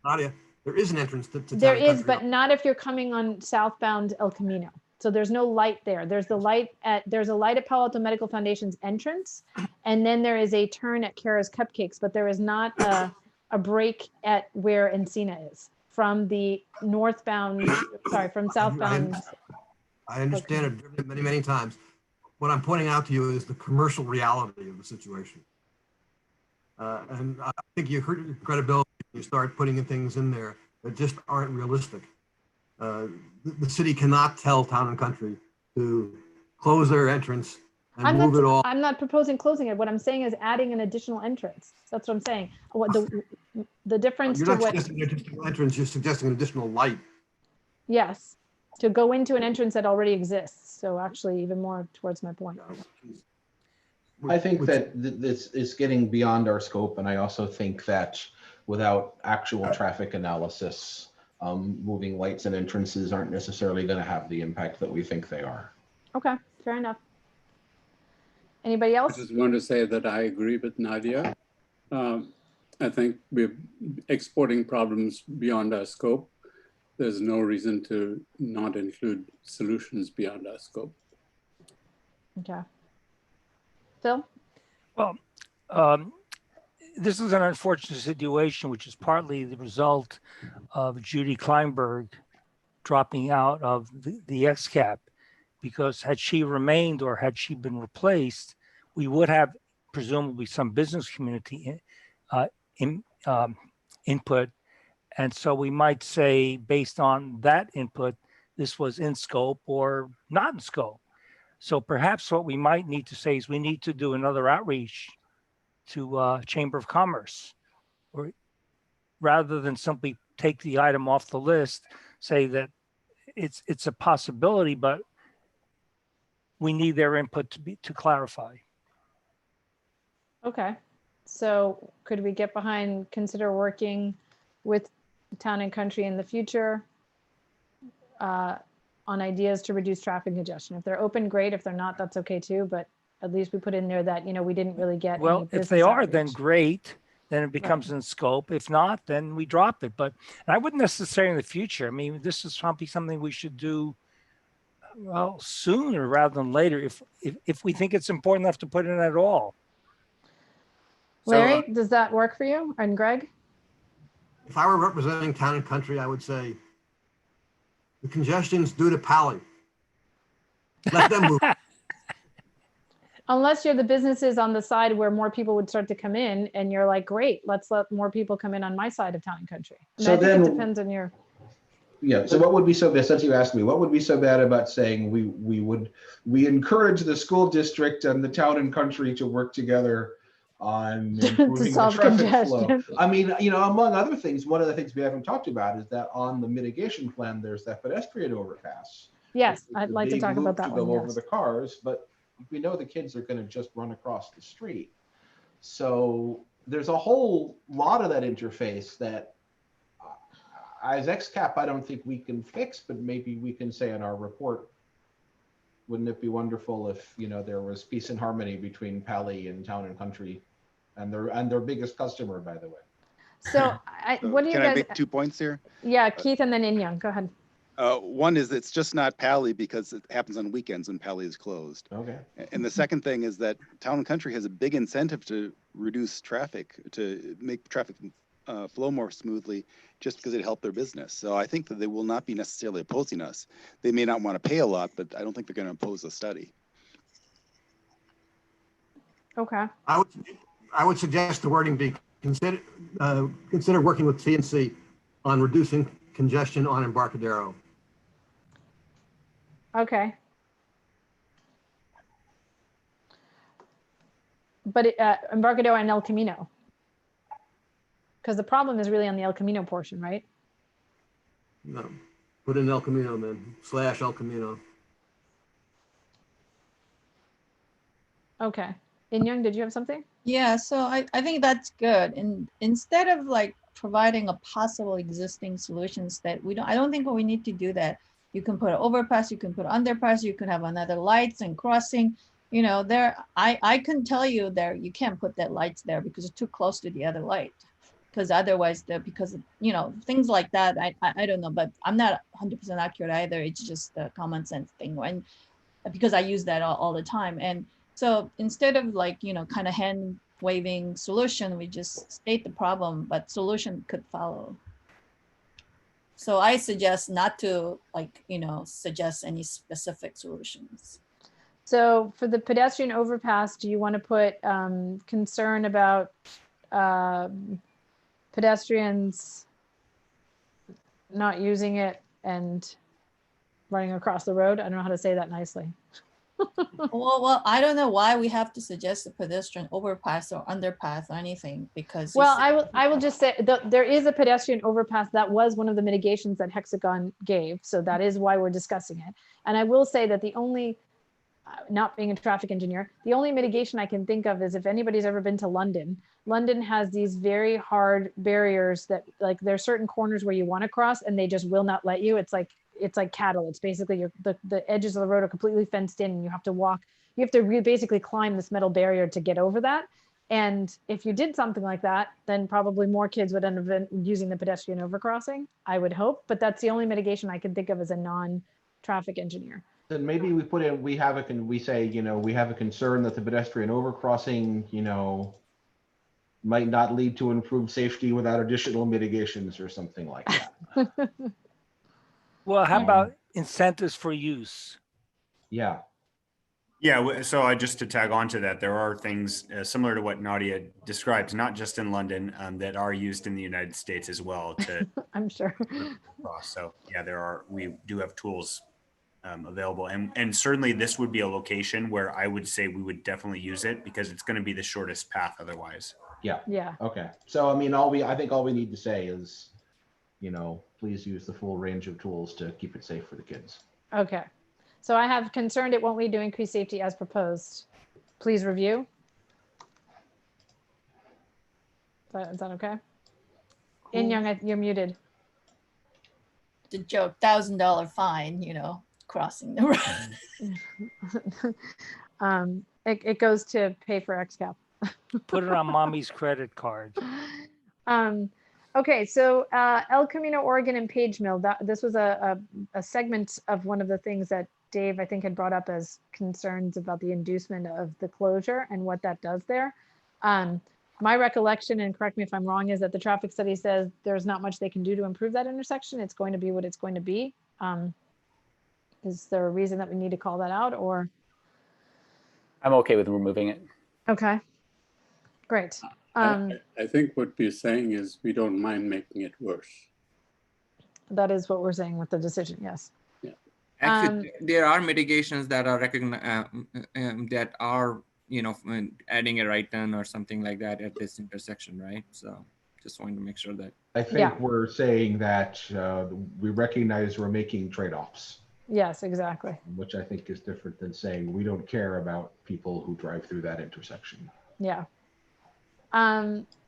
Nadia, there is an entrance to Town There and is, Country. but not if you're coming on southbound El Camino. So there's no light there. There's a light at Palo Alto Medical Foundation's entrance, and then there is a turn at Kara's Cupcakes, but there is not a break at where Encina is from the northbound, sorry, from southbound. I understand it. I've driven it many, many times. What I'm pointing out to you is the commercial reality of the situation. And I think you hurt your credibility when you start putting in things in there that just aren't realistic. The city cannot tell Town and Country to close their entrance and move it all. I'm not proposing closing it. What I'm saying is adding an additional entrance. That's what I'm saying. What the difference You're to not what, suggesting an additional entrance, you're suggesting an additional light. yes, to go into an entrance that already exists. So actually even more towards my point. I think that this is getting beyond our scope, and I also think that without actual traffic analysis, moving lights and entrances aren't necessarily going to have the impact that we think they are. Okay, fair enough. Anybody else? I just want to say that I agree with Nadia. I think we're exporting problems beyond our scope. There's no reason to not include solutions beyond our scope. Okay. Phil? Well, this is an unfortunate situation, which is partly the result of Judy Kleinberg dropping out of the XCAP, because had she remained or had she been replaced, we would have presumably some business community input. And so we might say, based on that input, this was in scope or not in scope. So perhaps what we might need to say is we need to do another outreach to Chamber of Commerce, or rather than simply take the item off the list, say that it's a possibility, but we need their input to clarify. Okay. So could we get behind, consider working with Town and Country in the future on ideas to reduce traffic congestion? If they're open, great. If they're not, that's okay too. But at least we put in there that, we didn't really get any Well, if business they are, outreach. then great. Then it becomes in scope. If not, then we drop it. But I wouldn't necessarily in the future. I mean, this is probably something we should do, well, sooner rather than later, if we think it's important enough to put in at all. Larry, does that work for you? And Greg? If I were representing Town and Country, I would say the congestion's due to Palo. Let them move. Unless you're the businesses on the side where more people would start to come in and you're like, great, let's let more people come in on my side of Town and Country. And So I think then- it depends on your, Yeah, so what would be so bad, since you asked me, what would be so bad about saying we encourage the school district and the Town and Country to work together on improving the solve traffic flow? congestion. I mean, among other things, one of the things we haven't talked about is that on the mitigation plan, there's that pedestrian overpass. yes, It's I'd a like to big talk loop about that to go one, over yes. the cars, but we know the kids are going to just run across the street. So there's a whole lot of that interface that as XCAP, I don't think we can fix, but maybe we can say in our report, wouldn't it be wonderful if, there was peace and harmony between Pali and Town and Country and their biggest customer, by the way. So what do you Can guys? I make 2 points here? Yeah, Keith and then Inyoung, go ahead. One is it's just not Pali because it happens on weekends when Pali is closed. Okay. And the second thing is that Town and Country has a big incentive to reduce traffic, to make traffic flow more smoothly, just because it helped their business. So I think that they will not be necessarily opposing us. They may not want to pay a lot, but I don't think they're going to oppose a study. Okay. I would suggest the wording be consider working with TNC on reducing congestion on Embarcadero. Okay. But Embarcadero and El Camino. Because the problem is really on the El Camino portion, right? No, put in El Camino then, / El Camino. Okay. Inyoung, did you have something? Yeah, so I think that's good. And instead of like providing a possible existing solutions that I don't think we need to do that. You can put an overpass, you can put underpass, you can have another lights and crossing. You know, there, I can tell you there, you can't put that lights there because it's too close to the other light. Because otherwise, because of, you know, things like that, I don't know, but I'm not 100% accurate either. It's just a common sense thing. And because I use that all the time. And so instead of like, you know, kind of hand waving solution, we just state the problem, but solution could follow. So I suggest not to like, you know, suggest any specific solutions. So for the pedestrian overpass, do you want to put concern about pedestrians not using it and running across the road? I don't know how to say that nicely. well, I don't know why we have to suggest a pedestrian overpass or underpass or anything, because well, I will just say there is a pedestrian overpass. That was one of the mitigations that Hexagon gave, so that is why we're discussing it. And I will say that the only, not being a traffic engineer, the only mitigation I can think of is if anybody's ever been to London. London has these very hard barriers that, like, there are certain corners where you want to cross and they just will not let you. It's like cattle. It's basically the edges of the road are completely fenced in and you have to walk. You have to basically climb this metal barrier to get over that. And if you did something like that, then probably more kids would end up using the pedestrian overcrossing, I would hope. But that's the only mitigation I can think of as a non-traffic engineer. Then maybe we put in, we say, you know, we have a concern that the pedestrian overcrossing, you know, might not lead to improved safety without additional mitigations or something like that. Well, how about incentives for use? Yeah. Yeah, so just to tag on to that, there are things similar to what Nadia described, not just in London, that are used in the United States as well. To I'm sure. So yeah, we do have tools available, and certainly this would be a location where I would say we would definitely use it because it's going to be the shortest path otherwise. Yeah. Yeah. Okay. So I mean, I think all we need to say is, you know, please use the full range of tools to keep it safe for the kids. Okay. So I have concerned it won't lead to increased safety as proposed. Please review. Is that okay? In Young, you're muted. The joke, $1,000 fine, you know, crossing the road. It goes to pay for XCAP. Put it on mommy's credit card. Okay, so El Camino, Oregon, and Page Mill. This was a segment of one of the things that Dave, I think, had brought up as concerns about the inducement of the closure and what that does there. My recollection, and correct me if I'm wrong, is that the traffic study says there's not much they can do to improve that intersection. It's going to be what it's going to be. Is there a reason that we need to call that out, or? I'm okay with removing it. Okay, great. I think what we're saying is we don't mind making it worse. That is what we're saying with the decision, yes. Yeah. Actually, there are mitigations that are recognized, that are, you know, adding a right turn or something like that at this intersection, right? So just wanted to make sure that. I think we're saying that we recognize we're making trade-offs. Yes, exactly. Which I think is different than saying we don't care about people who drive through that intersection. Yeah.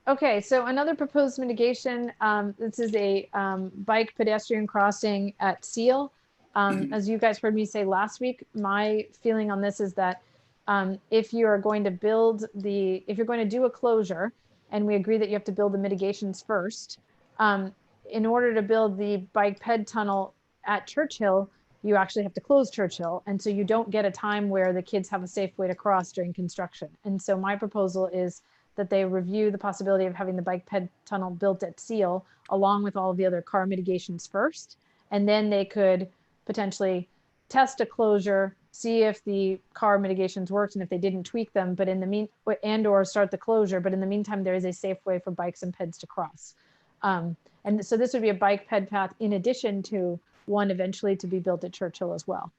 Okay, so another proposed mitigation, this is a bike pedestrian crossing at Seal. As you guys heard me say last week, my feeling on this is that if you're going to do a closure, and we agree that you have to build the mitigations first, in order to build the bike ped tunnel at Churchill, you actually have to close Churchill. And so you don't get a time where the kids have a safe way to cross during construction. And so my proposal is that they review the possibility of having the bike ped tunnel built at Seal along with all of the other car mitigations first. And then they could potentially test a closure, see if the car mitigations worked and if they didn't tweak them, but or start the closure. But in the meantime, there is a safe way for bikes and peds to cross. And so this would be a bike ped path in addition to one eventually to be built at Churchill as well.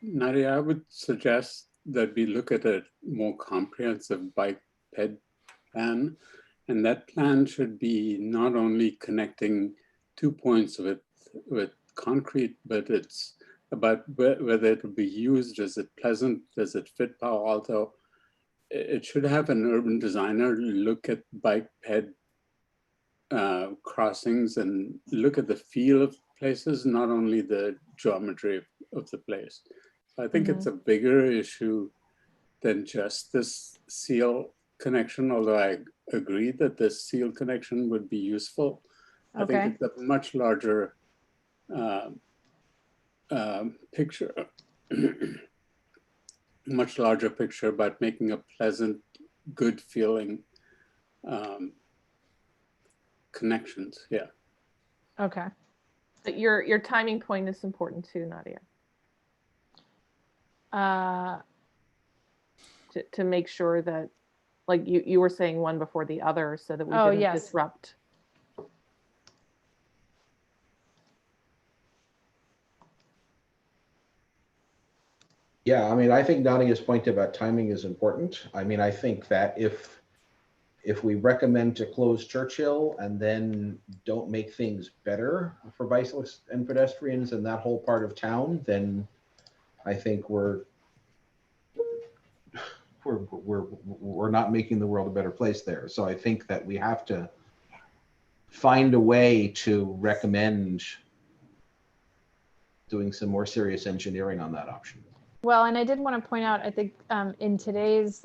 Nadia, I would suggest that we look at a more comprehensive bike ped plan. And that plan should be not only connecting 2 points with concrete, but it's about whether it will be used. Is it pleasant? Does it fit Palo Alto? It should have an urban designer look at bike ped crossings and look at the feel of the place is not only the geometry of the place. I think it's a bigger issue than just this seal connection, although I agree that this seal connection would be useful. I think it's a much larger picture, much larger picture about making a pleasant, good feeling connections. Yeah. Okay. But your timing point is important too, Nadia. To make sure that, like you were saying, one before the other, so that we didn't disrupt. Yeah, I mean, I think Nadia's point about timing is important. I mean, I think that if we recommend to close Churchill and then don't make things better for bicyclists and pedestrians in that whole part of town, then I think we're not making the world a better place there. So I think that we have to find a way to recommend doing some more serious engineering on that option. Well, and I did want to point out, I think in today's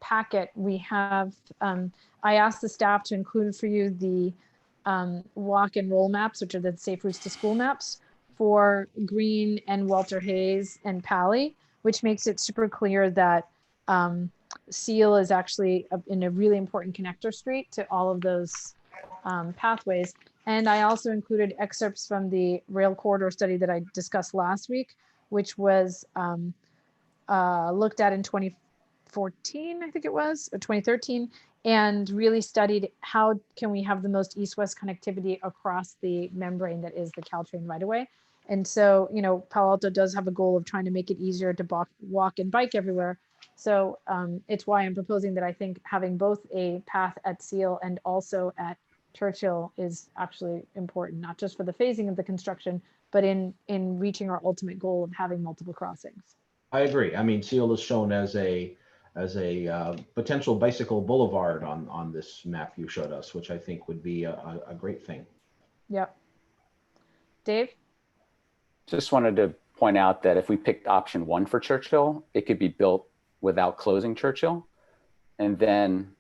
packet, we have, I asked the staff to include for you the walk and roll maps, which are the safe routes to school maps for Green and Walter Hayes and Pally, which makes it super clear that Seal is actually in a really important connector street to all of those pathways. And I also included excerpts from the rail corridor study that I discussed last week, which was looked at in 2014, I think it was, or 2013, and really studied how can we have the most east-west connectivity across the membrane that is the Caltrain right-of-way. And so, you know, Palo Alto does have a goal of trying to make it easier to walk and bike everywhere. So it's why I'm proposing that I think having both a path at Seal and also at Churchill is actually important, not just for the phasing of the construction, but in reaching our ultimate goal of having multiple crossings. I agree. I mean, Seal is shown as a potential bicycle boulevard on this map you showed us, which I think would be a great thing. Yep. Dave? Just wanted to point out that if we picked option 1 for Churchill, it could be built without closing Churchill, and then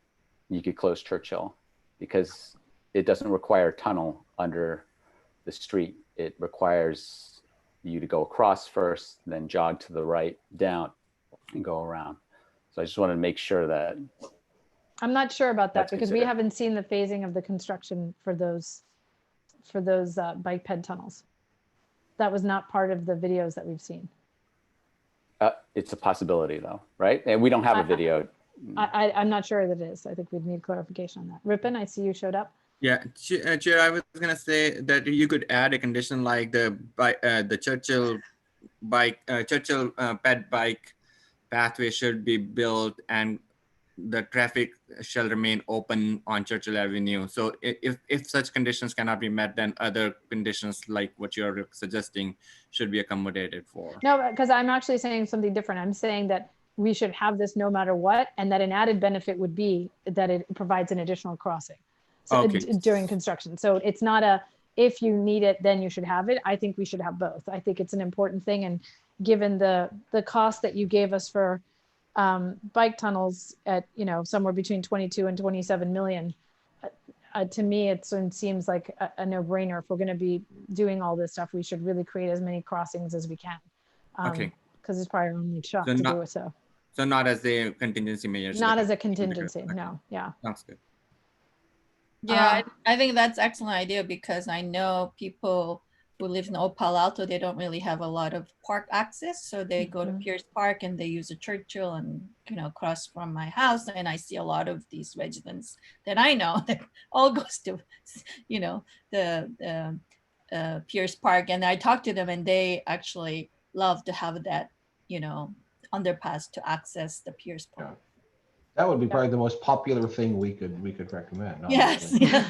you could close Churchill because it doesn't require a tunnel under the street. It requires you to go across first, then jog to the right, down, and go around. So I just wanted to make sure that. I'm not sure about that because we considered. haven't seen the phasing of the construction for those bike ped tunnels. That was not part of the videos that we've seen. It's a possibility though, right? And we don't have a video. I'm not sure that it is. I think we'd need clarification on that. Ripon, I see you showed up. Yeah, Chair, I was gonna say that you could add a condition like the Churchill ped bike pathway should be built and the traffic shall remain open on Churchill Avenue. So if such conditions cannot be met, then other conditions like what you're suggesting should be accommodated for. No, because I'm actually saying something different. I'm saying that we should have this no matter what, and that an added benefit would be that it provides an additional crossing during construction. So it's not a, if you need it, then you should have it. I think we should have both. I think it's an important thing. And given the cost that you gave us for bike tunnels at, you know, somewhere between 22 and 27 million, to me, it seems like a no-brainer. If we're going to be doing all this stuff, we should really create as many crossings as we can. Because it's probably our only shot to do it. So not as a contingency measure. Not as a contingency, no. Yeah. Sounds good. Yeah, I think that's an excellent idea because I know people who live in Old Palo Alto, they don't really have a lot of park access. So they go to Pierce Park and they use a Churchill and, you know, across from my house. And I see a lot of these residents that I know that all goes to, you know, the Pierce Park. And I talk to them and they actually love to have that, you know, underpass to access the Pierce Park. Yeah. That would be probably the most popular thing we could recommend. Yes, yeah.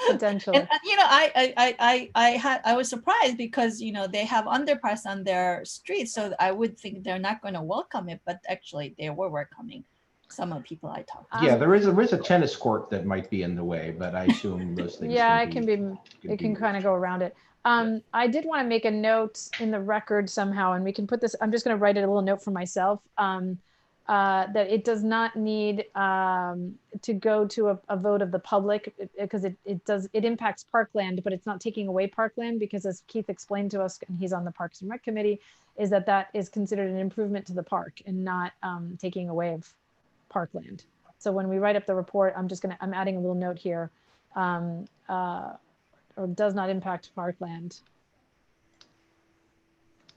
Potentially. And, you know, I was surprised because, you know, they have underpass on their street, so I would think they're not going to welcome it, but actually they were welcoming some of the people I talked to. Yeah, there is a tennis court that might be in the way, but I assume those things. Yeah, it can kind of go around it. I did want to make a note in the record somehow, and we can put this, I'm just going to write a little note for myself, that it does not need to go to a vote of the public, because it impacts parkland, but it's not taking away parkland, because as Keith explained to us, and he's on the Parks and Rec Committee, is that is considered an improvement to the park and not taking away of parkland. So when we write up the report, I'm adding a little note here, or does not impact parkland.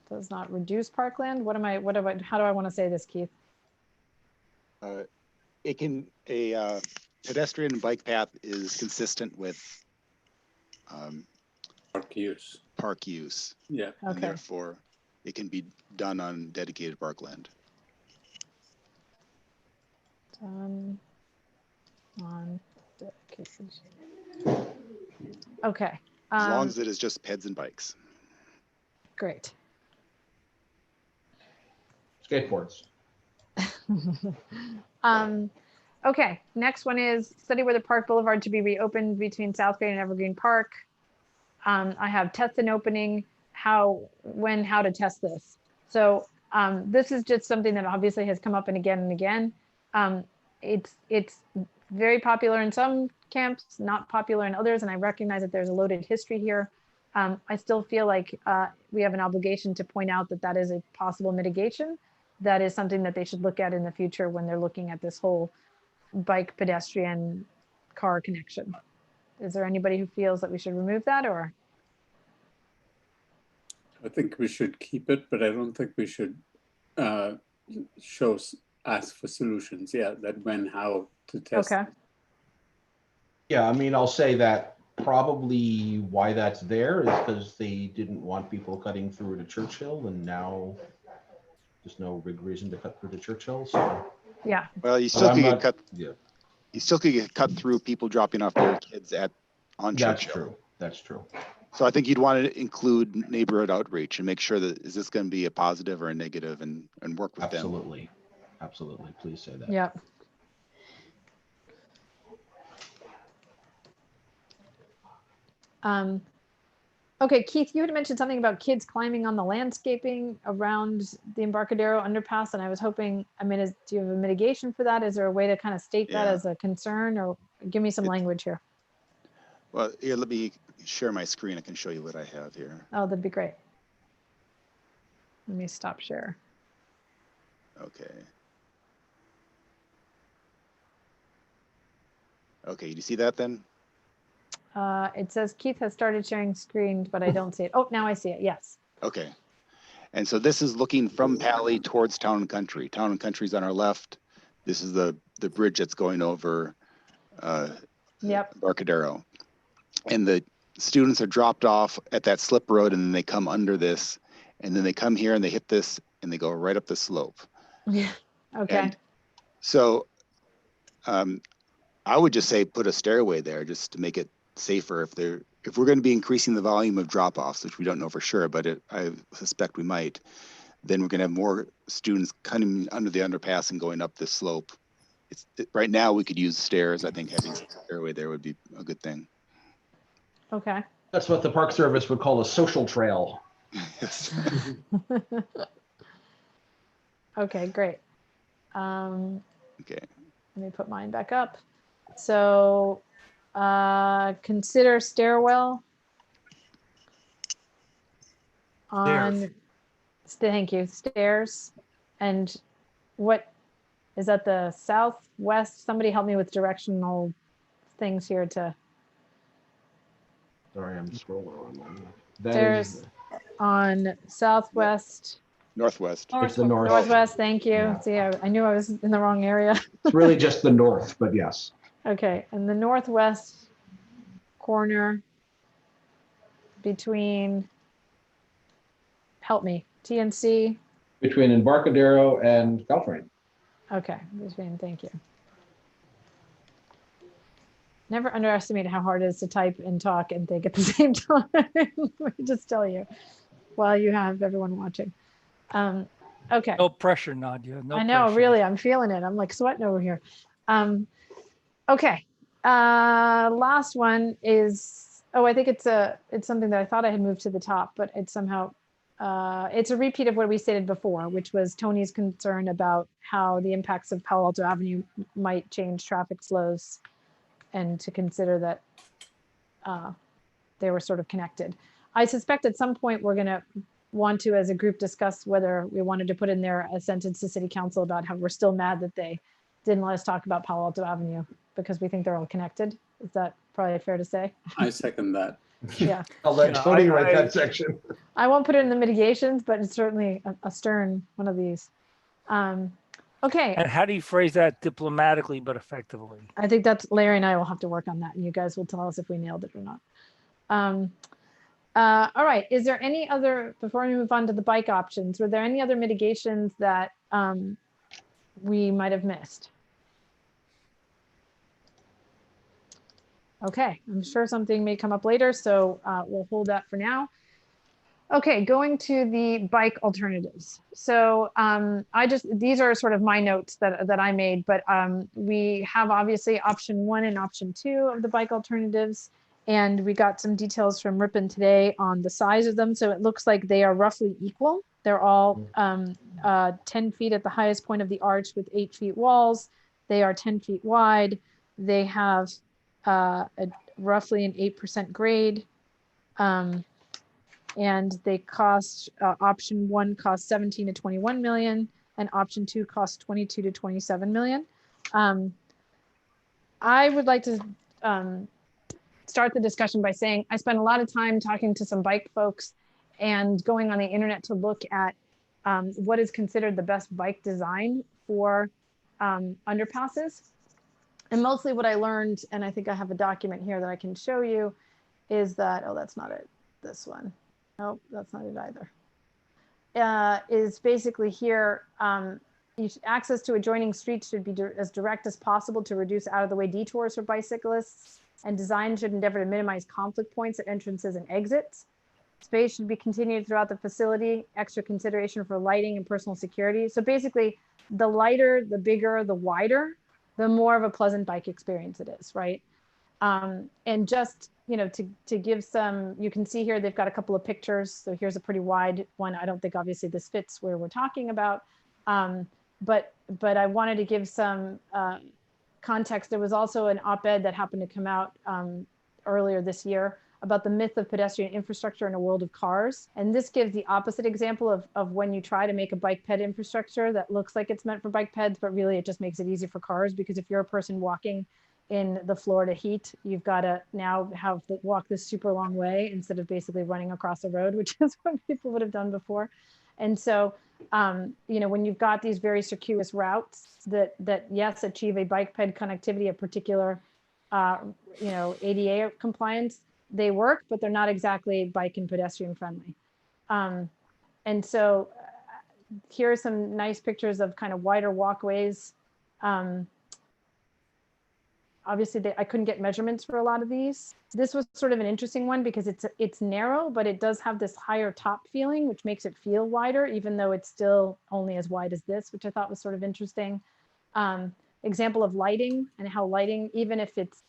Does not reduce parkland. How do I want to say this, Keith? It can, a pedestrian and bike path is consistent with Park use. Park use. Yeah. And Okay. therefore, it can be done on dedicated parkland. Done on dedicated. Okay. As long as it is just peds and bikes. Great. Skateboards. Okay, next one is study whether Park Boulevard should be reopened between Southgate and Evergreen Park. I have test and opening, how to test this. So this is just something that obviously has come up and again. It's very popular in some camps, not popular in others, and I recognize that there's a loaded history here. I still feel like we have an obligation to point out that is a possible mitigation. That is something that they should look at in the future when they're looking at this whole bike pedestrian car connection. Is there anybody who feels that we should remove that, or? I think we should keep it, but I don't think we should ask for solutions. Yeah, that when, how to test. Okay. Yeah, I mean, I'll say that probably why that's there is because they didn't want people cutting through to Churchill, and now there's no big reason to cut through to Churchill. So yeah. Well, you still can get cut. Yeah. You still could get cut through people dropping off their kids on Churchill. That's true. That's true. So I think you'd want to include neighborhood outreach and make sure that is this going to be a positive or a negative, and work with them. Absolutely. Absolutely. Please say that. Yeah. Okay, Keith, you had mentioned something about kids climbing on the landscaping around the Embarcadero underpass, and I was hoping, I mean, do you have a mitigation for that? Is there a way to kind of state that as a concern, or give me some language here? Well, here, let me share my screen. I can show you what I have here. Oh, that'd be great. Let me stop share. Okay. Okay, do you see that then? It says Keith has started sharing screen, but I don't see it. Oh, now I see it. Yes. Okay. And so this is looking from Pali towards Town and Country. Town and Country's on our left. This is the bridge that's going over Embarcadero. And the students are dropped off at that slip road, and then they come under this, and then they come here and they hit this and they go right up the slope. Yeah. Okay. And so I would just say put a stairway there just to make it safer if we're going to be increasing the volume of drop-offs, which we don't know for sure, but I suspect we might, then we're going to have more students coming under the underpass and going up this slope. Right now we could use stairs. I think having a stairway there would be a good thing. Okay. That's what the Park Service would call a social trail. Yes. Okay, great. Okay. Let me put mine back up. So consider stairwell on, thank you, stairs. And what, is that the southwest? Somebody help me with directional things here to. Sorry, I'm scrolling on. Stairs on southwest. Northwest. It's the north. Northwest, thank you. Yeah. See, I knew I was in the wrong area. It's really just the north, but yes. Okay, and the northwest corner between, help me, TNC. Between Embarcadero and Caltrain. Okay, between, thank you. Never underestimate how hard it is to type and talk and think at the same time. Let me just tell you, while you have everyone watching. Okay. No pressure, Nadia. No I know, pressure. really, I'm feeling it. I'm like sweating over here. Okay. Last one is Oh, I think it's something that I thought I had moved to the top, but it's somehow, it's a repeat of what we stated before, which was Tony's concern about how the impacts of Palo Alto Avenue might change traffic flows, and to consider that they were sort of connected. I suspect at some point we're gonna want to, as a group, discuss whether we wanted to put in there a sentence to City Council about how we're still mad that they didn't let us talk about Palo Alto Avenue because we think they're all connected. Is that probably fair to say? I second that. Yeah. I'll let Tony write that section. I won't put it in the mitigations, but it's certainly a stern one of these. Okay. And how do you phrase that diplomatically but effectively? I think that's Larry and I will have to work on that, and you guys will tell us if we nailed it or not. All right. Is there any other, before we move on to the bike options, were there any other mitigations that we might have missed? Okay, I'm sure something may come up later, so we'll hold that for now. Okay, going to the bike alternatives. So these are sort of my notes that I made, but we have obviously option 1 and option 2 of the bike alternatives. And we got some details from Ripon today on the size of them. So it looks like they are roughly equal. They're all 10 feet at the highest point of the arch with 8 feet walls. They are 10 feet wide. They have roughly an 8% grade. And they cost, option 1 costs 17 to 21 million, and option 2 costs 22 to 27 million. I would like to start the discussion by saying I spent a lot of time talking to some bike folks and going on the internet to look at what is considered the best bike design for underpasses. And mostly what I learned, and I think I have a document here that I can show you, is that, oh, that's not it, this one. Nope, that's not it either. Is basically here, access to adjoining streets should be as direct as possible to reduce out-of-the-way detours for bicyclists, and design should endeavor to minimize conflict points at entrances and exits. Space should be continued throughout the facility, extra consideration for lighting and personal security. So basically, the lighter, the bigger, the wider, the more of a pleasant bike experience it is, right? And just, you know, to give some, you can see here, they've got a couple of pictures. So here's a pretty wide one. I don't think obviously this fits where we're talking about, but I wanted to give some context. There was also an op-ed that happened to come out earlier this year about the myth of pedestrian infrastructure in a world of cars. And this gives the opposite example of when you try to make a bike ped infrastructure that looks like it's meant for bike peds, but really it just makes it easy for cars, because if you're a person walking in the Florida heat, you've got to now have to walk this super long way instead of basically running across the road, which is what people would have done before. And so, you know, when you've got these very circuitous routes that yes, achieve a bike ped connectivity of particular, you know, ADA compliance, they work, but they're not exactly bike and pedestrian friendly. And so here are some nice pictures of kind of wider walkways. Obviously, I couldn't get measurements for a lot of these. This was sort of an interesting one because it's narrow, but it does have this higher top feeling, which makes it feel wider, even though it's still only as wide as this, which I thought was sort of interesting. Example of lighting and how lighting, even if it's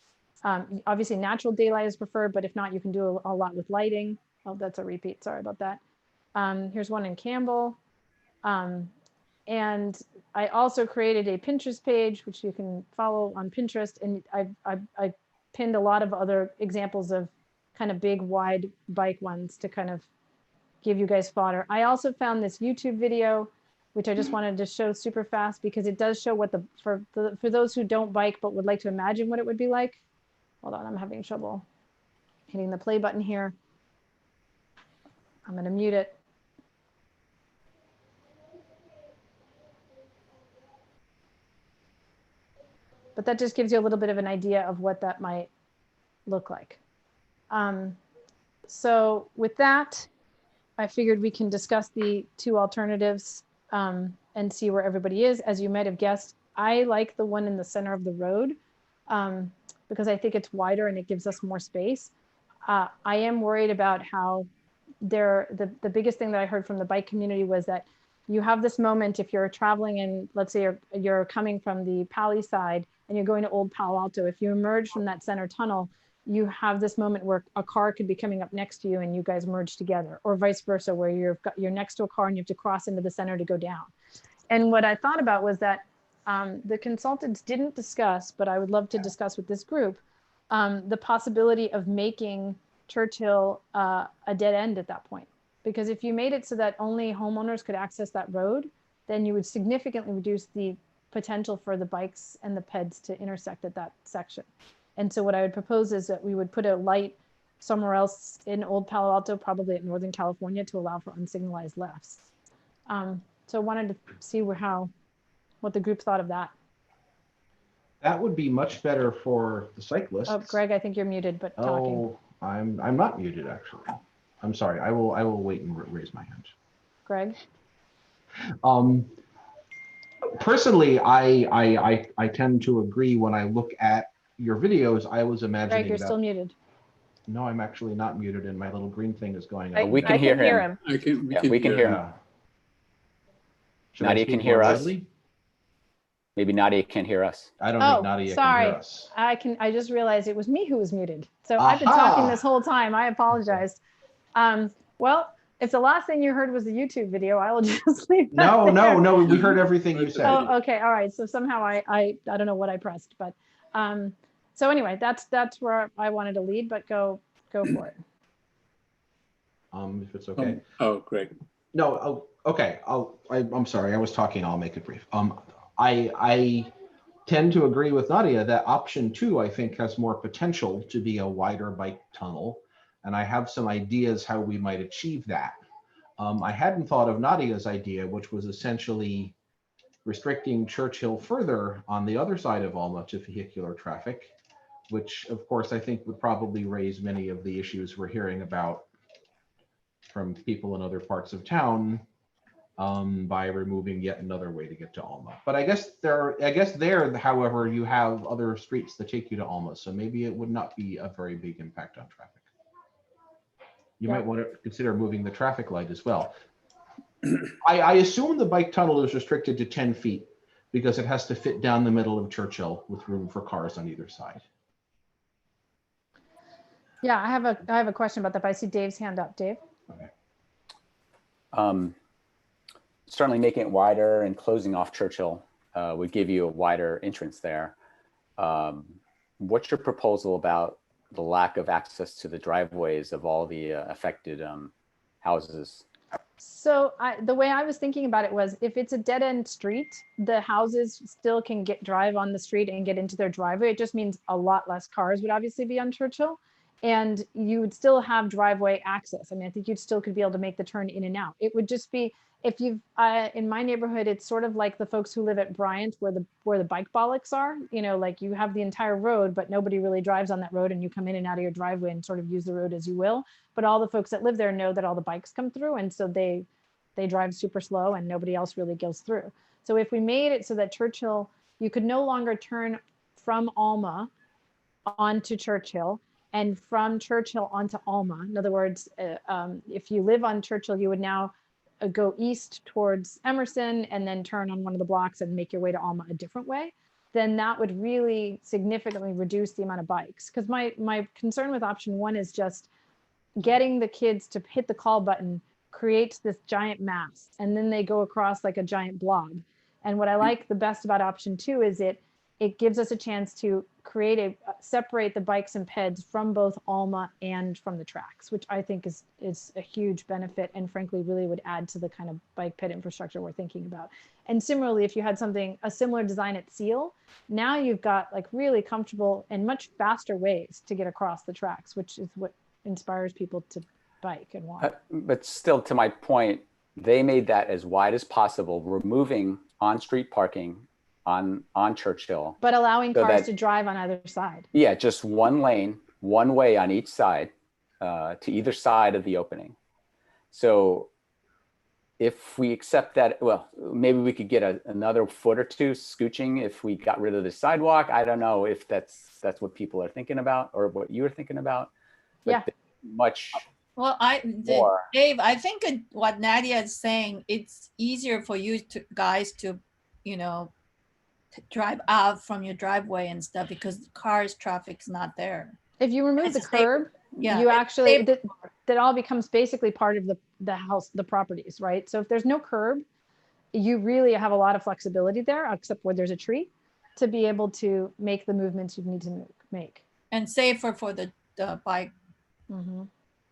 obviously natural daylight is preferred, but if not, you can do a lot with lighting. Oh, that's a repeat. Sorry about that. Here's one in Campbell. And I also created a Pinterest page, which you can follow on Pinterest. And I pinned a lot of other examples of kind of big, wide bike ones to kind of give you guys fodder. I also found this YouTube video, which I just wanted to show super fast because it does show what for those who don't bike but would like to imagine what it would be like. Hold on, I'm having trouble hitting the play button here. I'm going to mute it. But that just gives you a little bit of an idea of what that might look like. So with that, I figured we can discuss the two alternatives and see where everybody is. As you might have guessed, I like the one in the center of the road because I think it's wider and it gives us more space. I am worried about how the biggest thing that I heard from the bike community was that you have this moment if you're traveling and let's say you're coming from the Pali side and you're going to Old Palo Alto. If you emerge from that center tunnel, you have this moment where a car could be coming up next to you and you guys merge together, or vice versa, where you're next to a car and you have to cross into the center to go down. And what I thought about was that the consultants didn't discuss, but I would love to discuss with this group, the possibility of making Churchill a dead end at that point. Because if you made it so that only homeowners could access that road, then you would significantly reduce the potential for the bikes and the peds to intersect at that section. And so what I would propose is that we would put a light somewhere else in Old Palo Alto, probably at Northern California, to allow for unsignalized lefts. So I wanted to see what the group thought of that. That would be much better for the cyclists. Oh, Greg, I think you're muted, but talking. Oh, I'm not muted actually. I'm sorry. I will wait and raise my hand. Greg. Personally, I tend to agree. When I look at your videos, I was imagining Greg, you're still muted. No, I'm actually not muted, and my little green thing is going on. We can hear him. We can hear him. Nadia can hear us. Loudly? Maybe Nadia can hear us. I don't think Nadia can hear us. I just realized it was me who was muted. So I've been talking this whole time. I apologize. Well, if the last thing you heard was the YouTube video, I will just leave that there. No, we heard everything you said. Oh, okay, all right. So somehow I don't know what I pressed, but so anyway, that's where I wanted to lead, but go for it. If it's okay. Oh, great. No, okay. I'm sorry. I was talking. I'll make it brief. I tend to agree with Nadia that option 2, I think, has more potential to be a wider bike tunnel. And I have some ideas how we might achieve that. I hadn't thought of Nadia's idea, which was essentially restricting Churchill further on the other side of Alma to vehicular traffic, which of course I think would probably raise many of the issues we're hearing about from people in other parts of town, by removing yet another way to get to Alma. But I guess there, however, you have other streets that take you to Alma, so maybe it would not be a very big impact on traffic. You might want to consider moving the traffic light as well. I assume the bike tunnel is restricted to 10 feet because it has to fit down the middle of Churchill with room for cars on either side. Yeah, I have a question about that, but I see Dave's hand up. Dave? Okay. Certainly making it wider and closing off Churchill would give you a wider entrance there. What's your proposal about the lack of access to the driveways of all the affected houses? So the way I was thinking about it was, if it's a dead end street, the houses still can drive on the street and get into their driveway. It just means a lot less cars would obviously be on Churchill, and you would still have driveway access. I mean, I think you still could be able to make the turn in and out. It would just be, if you've in my neighborhood, it's sort of like the folks who live at Bryant, where the bike bollocks are. You know, like you have the entire road, but nobody really drives on that road, and you come in and out of your driveway and sort of use the road as you will. But all the folks that live there know that all the bikes come through, and so they drive super slow, and nobody else really goes through. So if we made it so that Churchill, you could no longer turn from Alma onto Churchill, and from Churchill onto Alma. In other words, if you live on Churchill, you would now go east towards Emerson and then turn on one of the blocks and make your way to Alma a different way, then that would really significantly reduce the amount of bikes. Because my concern with option 1 is just getting the kids to hit the call button creates this giant mass, and then they go across like a giant blob. And what I like the best about option 2 is it gives us a chance to separate the bikes and peds from both Alma and from the tracks, which I think is a huge benefit, and frankly really would add to the kind of bike ped infrastructure we're thinking about. And similarly, if you had a similar design at Seal, now you've got like really comfortable and much faster ways to get across the tracks, which is what inspires people to bike and walk. But still, to my point, they made that as wide as possible, removing on-street parking on Churchill, but allowing cars to drive on either side. Yeah, just one lane, one way on each side, to either side of the opening. So if we accept that, well, maybe we could get another foot or two scooching if we got rid of the sidewalk. I don't know if that's what people are thinking about or what you were thinking about. But much. Well, Dave, I think what Nadia is saying, it's easier for you guys to, drive out from your driveway and stuff because cars traffic's not there. If you remove It's the a safer- curb, yeah, you it's actually, safer. that all becomes basically part of the house, the properties, right? So if there's no curb, you really have a lot of flexibility there, except where there's a tree, to be able to make the movements you need to make. And safer for the bike. Mm-hmm.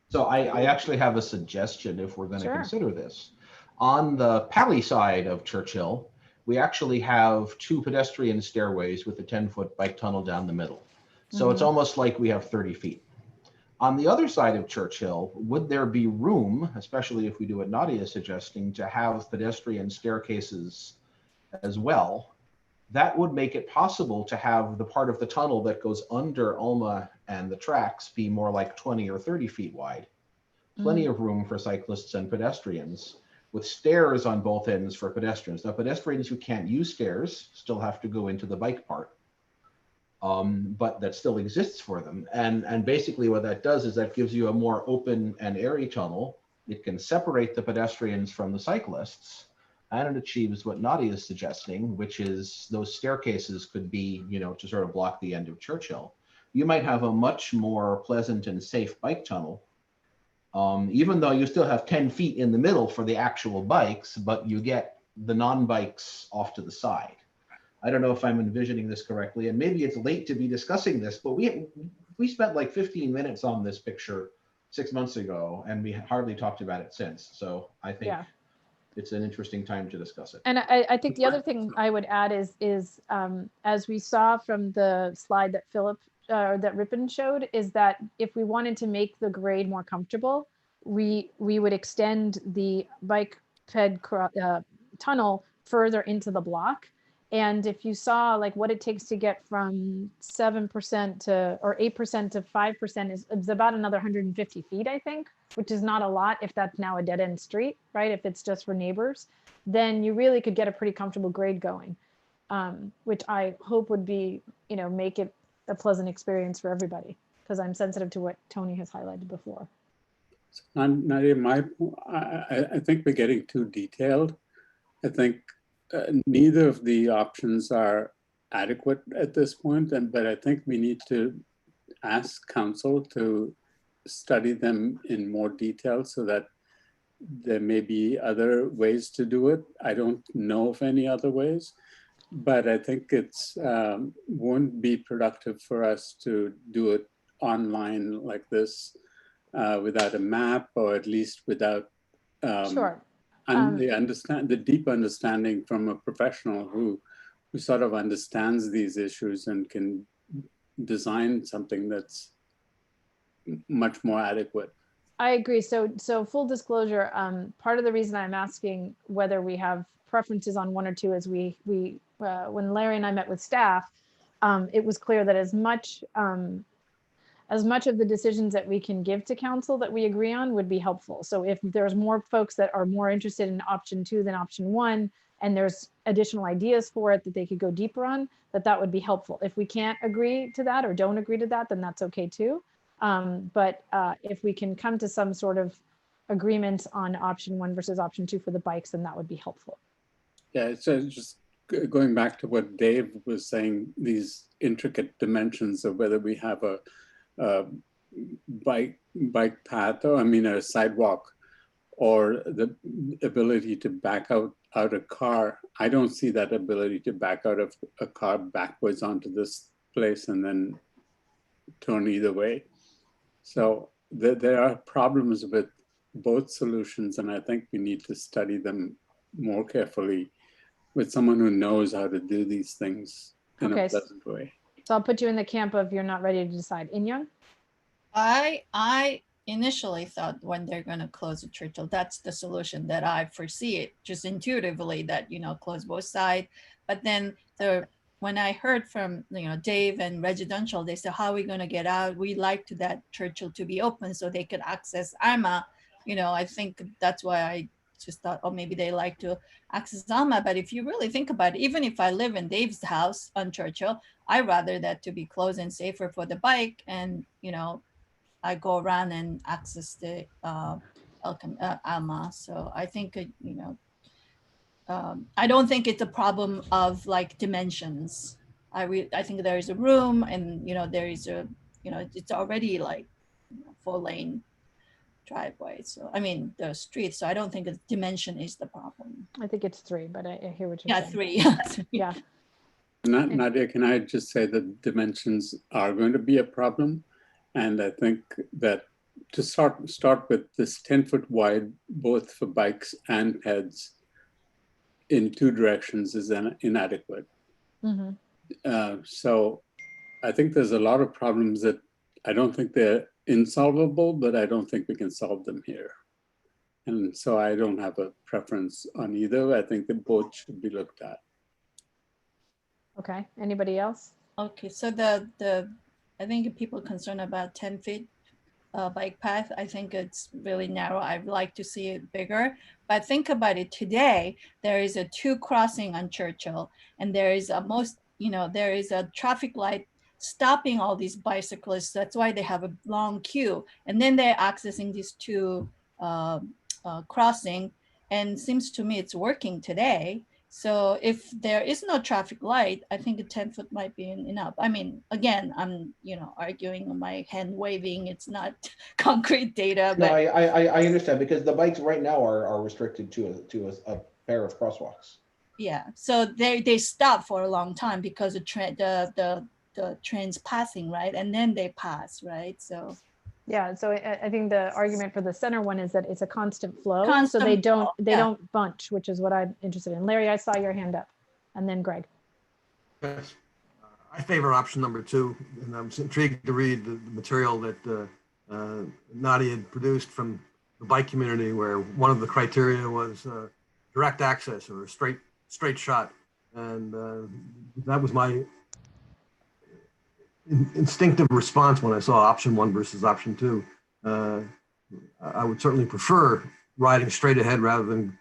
So I actually have a suggestion if we're going to Sure. consider this. On the Pally side of Churchill, we actually have 2 pedestrian stairways with a 10-foot bike tunnel down the middle. So it's Mhm. almost like we have 30 feet. On the other side of Churchill, would there be room, especially if we do what Nadia is suggesting, to have pedestrian staircases as well? That would make it possible to have the part of the tunnel that goes under Alma and the tracks be more like 20 or 30 feet wide. Plenty of room for cyclists and pedestrians, with stairs on both ends for pedestrians. Now, pedestrians who can't use stairs still have to go into the bike part, but that still exists for them. And basically what that does is that gives you a more open and airy tunnel. It can separate the pedestrians from the cyclists, and it achieves what Nadia is suggesting, which is those staircases could be, to sort of block the end of Churchill. You might have a much more pleasant and safe bike tunnel, even though you still have 10 feet in the middle for the actual bikes, but you get the non-bikes off to the side. I don't know if I'm envisioning this correctly, and maybe it's late to be discussing this, but we spent like 15 minutes on this picture 6 months ago, and we hardly talked about it since. So I think it's an interesting time to discuss it. And I think the other thing I would add is as we saw from the slide that that Rippon showed, is that if we wanted to make the grade more comfortable, we would extend the bike ped tunnel further into the block. And if you saw like what it takes to get from 7% or 8% to 5% is about another 150 feet, I think, which is not a lot if that's now a dead end street, right? If it's just for neighbors, then you really could get a pretty comfortable grade going, which I hope would be, make it a pleasant experience for everybody, because I'm sensitive to what Tony has highlighted before. Nadia, I think we're getting too detailed. I think neither of the options are adequate at this point, but I think we need to ask council to study them in more detail so that there may be other ways to do it. I don't know of any other ways, but I think it's won't be productive for us to do it online like this without a map, or at least without Sure. the deep understanding from a professional who sort of understands these issues and can design something that's much more adequate. I agree. So full disclosure, part of the reason I'm asking whether we have preferences on 1 or 2 is when Larry and I met with staff, it was clear that as much of the decisions that we can give to council that we agree on would be helpful. So if there's more folks that are more interested in option 2 than option 1, and there's additional ideas for it that they could go deeper on, that would be helpful. If we can't agree to that or don't agree to that, then that's okay too. But if we can come to some sort of agreement on option 1 versus option 2 for the bikes, then that would be helpful. Yeah, so just going back to what Dave was saying, these intricate dimensions of whether we have a bike path, or a sidewalk, or the ability to back out a car. I don't see that ability to back out of a car backwards onto this place and then turn either way. So there are problems with both solutions, and I think we need to study them more carefully with someone who knows how to do these things in a pleasant way. So I'll put you in the camp of you're not ready to decide. Inyoung? I initially thought when they're going to close the Churchill, that's the solution that I foresee it just intuitively, that, close both sides. But then when I heard from, Dave and residential, they said, how are we going to get out? We like that Churchill to be open so they could access Alma. I think that's why I just thought, oh, maybe they like to access Alma. But if you really think about it, even if I live in Dave's house on Churchill, I'd rather that to be closed and safer for the bike. And, I go around and access the Alma. So I think, I don't think it's a problem of like dimensions. I think there is a room, and there is a it's already like 4-lane driveway. So, I mean, the street. So I don't think the dimension is the problem. I think it's 3, but I hear what you're Yeah, saying. 3. Yeah. Nadia, can I just say that dimensions are going to be a problem? And I think that to start with this 10-foot wide, both for bikes and peds in 2 directions is inadequate. Mm-hmm. So I think there's a lot of problems that I don't think they're insolvable, but I don't think we can solve them here. And so I don't have a preference on either. I think that both should be looked at. Okay, anybody else? Okay, so I think people concerned about 10 feet bike path, I think it's really narrow. I'd like to see it bigger. But think about it today, there is a 2 crossing on Churchill, and there is there is a traffic light stopping all these bicyclists. That's why they have a long queue. And then they're accessing these 2 crossing, and seems to me it's working today. So if there is no traffic light, I think a 10-foot might be enough. I mean, again, I'm arguing, my hand waving. It's not concrete data. No, But I understand, because the bikes right now are restricted to a pair of crosswalks. yeah, so they stop for a long time because the train's passing, right, and then they pass, right? So. Yeah, so I think the argument for the center one is that it's a constant flow, Constant so they don't flow, yeah. don't bunch, which is what I'm interested in. Larry, I saw your hand up, and then Greg. Yes, I favor option number 2, and I was intrigued to read the material that Nadia had produced from the bike community, where one of the criteria was direct access or a straight shot, and that was my instinctive response when I saw option 1 versus option 2. I would certainly prefer riding straight ahead rather than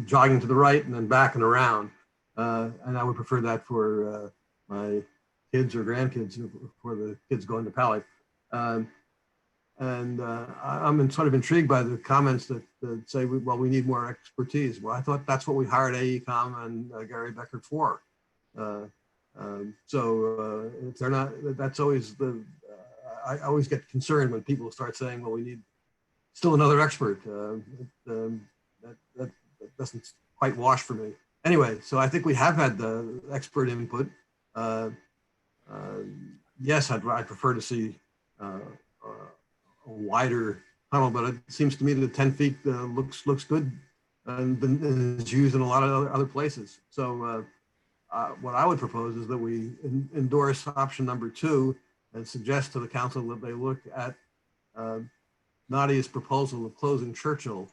jogging to the right and then back and around. And I would prefer that for my kids or grandkids, for the kids going to Palo. I'm sort of intrigued by the comments that say, well, we need more expertise. Well, I thought that's what we hired AECOM and Gary Beckert for. So if they're not, that's always I always get concerned when people start saying, well, we need still another expert. That doesn't quite wash for me. Anyway, so I think we have had the expert input. Yes, I'd prefer to see a wider tunnel, but it seems to me that 10 feet looks good and is used in a lot of other places. So what I would propose is that we endorse option number 2 and suggest to the council that they look at Nadia's proposal of closing Churchill.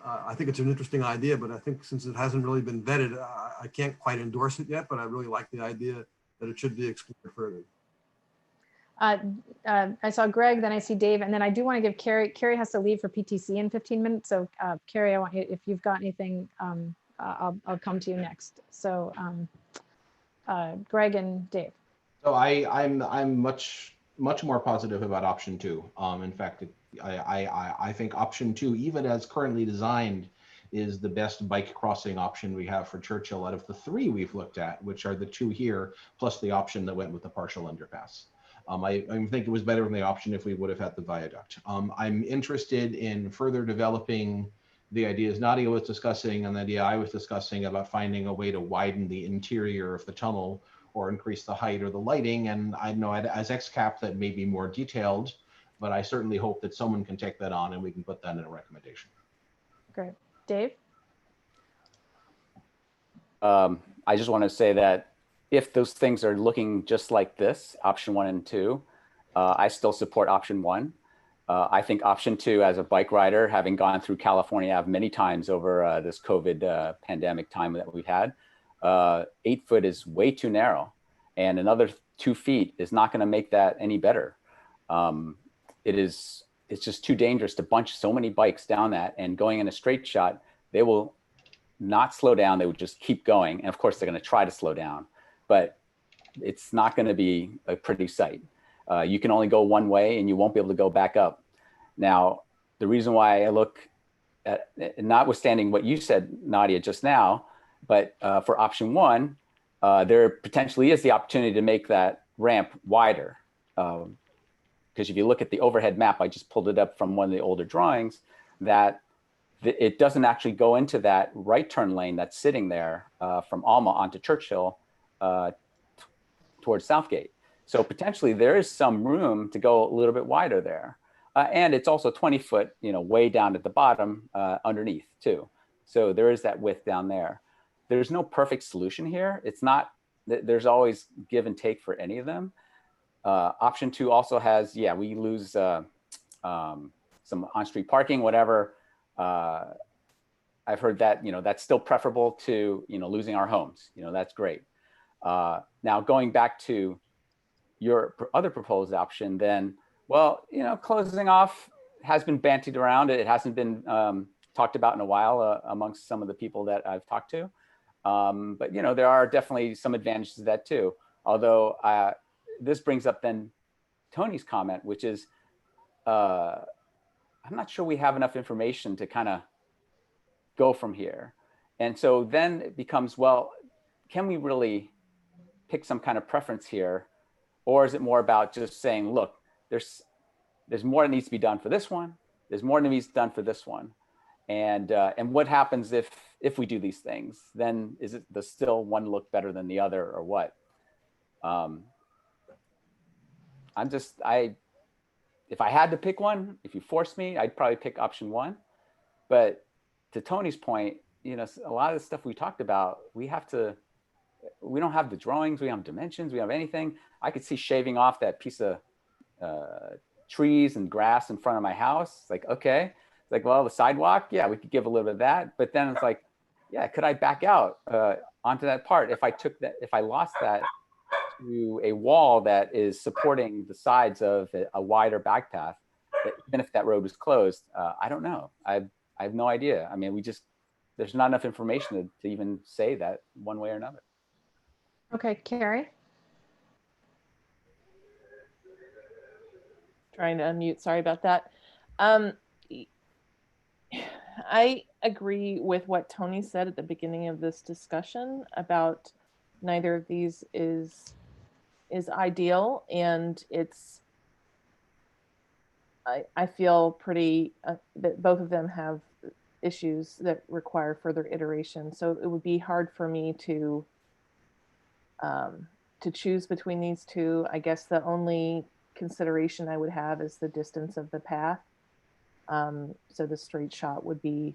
I think it's an interesting idea, but I think since it hasn't really been vetted, I can't quite endorse it yet, but I really like the idea that it should be explored further. I saw Greg, then I see Dave, and then I do want to give Carrie. Carrie has to leave for PTC in 15 minutes. So Carrie, I want you, if you've got anything, I'll come to you next. So Greg and Dave. So I'm much more positive about option 2. In fact, I think option 2, even as currently designed, is the best bike crossing option we have for Churchill out of the 3 we've looked at, which are the 2 here, plus the option that went with the partial underpass. I think it was better than the option if we would have had the viaduct. I'm interested in further developing the ideas Nadia was discussing and the idea I was discussing about finding a way to widen the interior of the tunnel or increase the height or the lighting. And I know as XCAP that may be more detailed, but I certainly hope that someone can take that on and we can put that in a recommendation. Great. Dave? I just want to say that if those things are looking just like this, option 1 and 2, I still support option 1. I think option 2, as a bike rider, having gone through California Ave many times over this COVID pandemic time that we've had, 8 foot is way too narrow, and another 2 feet is not going to make that any better. It's just too dangerous to bunch so many bikes down that, and going in a straight shot, they will not slow down. They would just keep going. And of course, they're going to try to slow down, but it's not going to be a pretty sight. You can only go one way and you won't be able to go back up. Now, the reason why I look at, notwithstanding what you said, Nadia, just now, but for option 1, there potentially is the opportunity to make that ramp wider. if you look at the overhead map, I just pulled it up from one of the older drawings, that it doesn't actually go into that right turn lane that's sitting there from Alma onto Churchill towards Southgate. So potentially there is some room to go a little bit wider there. And it's also 20 foot, way down at the bottom underneath too. So there is that width down there. There's no perfect solution here. It's not, there's always give and take for any of them. Option 2 also has, we lose some on-street parking, whatever. I've heard that, that's still preferable to, losing our homes. That's great. Now going back to your other proposed option, then, well, closing off has been bantied around. It hasn't been talked about in a while amongst some of the people that I've talked to. But, there are definitely some advantages to that too. Although this brings up then Tony's comment, which is, I'm not sure we have enough information to kind of go from here. And so then it becomes, well, can we really pick some kind of preference here? Or is it more about just saying, look, there's more that needs to be done for this one. There's more that needs to be done for this one. And what happens if we do these things? Then does still one look better than the other, or what? If I had to pick one, if you forced me, I'd probably pick option 1. But to Tony's point, a lot of the stuff we talked about, we don't have the drawings, we don't have dimensions, we don't have anything. I could see shaving off that piece of trees and grass in front of my house. It's like, okay. It's like, well, the sidewalk, we could give a little bit of that. But then it's like, could I back out onto that part if I lost that to a wall that is supporting the sides of a wider bike path, even if that road was closed? I don't know. I have no idea. I mean, there's not enough information to even say that one way or another. Okay, Carrie. Trying to unmute, sorry about that. I agree with what Tony said at the beginning of this discussion about neither of these is ideal, and I feel pretty that both of them have issues that require further iteration. So it would be hard for me to choose between these two. I guess the only consideration I would have is the distance of the path. So the straight shot would be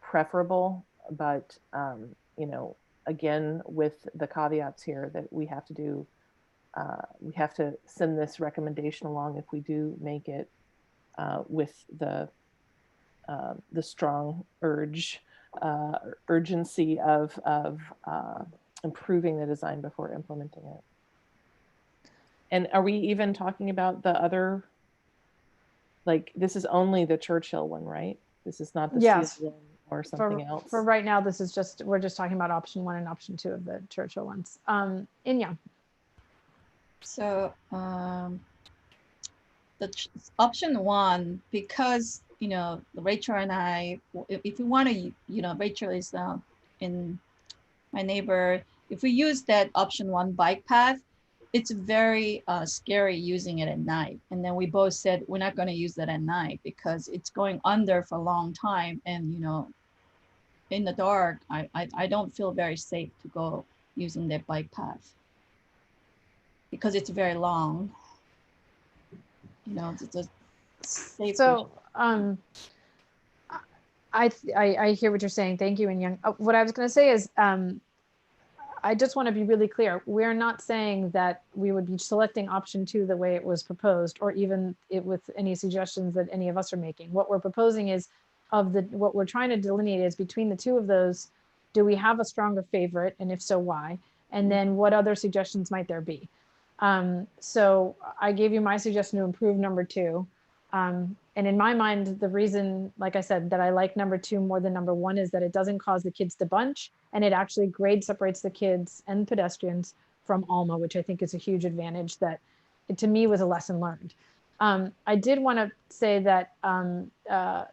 preferable, but again, with the caveats here that we have to send this recommendation along if we do make it with the strong urgency of improving the design before implementing it. And are we even talking about the other, like, this is only the Churchill one, right? This is not the Seal or something else. For right now, we're just talking about option 1 and option 2 of the Churchill ones. Inya. So option 1, because Rachel and I, if we want to, Rachel is in my neighbor. If we use that option 1 bike path, it's very scary using it at night. And then we both said we're not going to use that at night because it's going under for a long time. And, in the dark, I don't feel very safe to go using that bike path because it's very long. It's a safe. So I hear what you're saying. Thank you, Inyang. What I was going to say is, I just want to be really clear. We're not saying that we would be selecting option 2 the way it was proposed, or even with any suggestions that any of us are making. What we're proposing is what we're trying to delineate is between the two of those, do we have a stronger favorite? And if so, why? And then what other suggestions might there be? So I gave you my suggestion to improve number 2. And in my mind, the reason, like I said, that I like number 2 more than number 1 is that it doesn't cause the kids to bunch, and it actually grade separates the kids and pedestrians from Alma, which I think is a huge advantage that to me was a lesson learned. I did want to say that I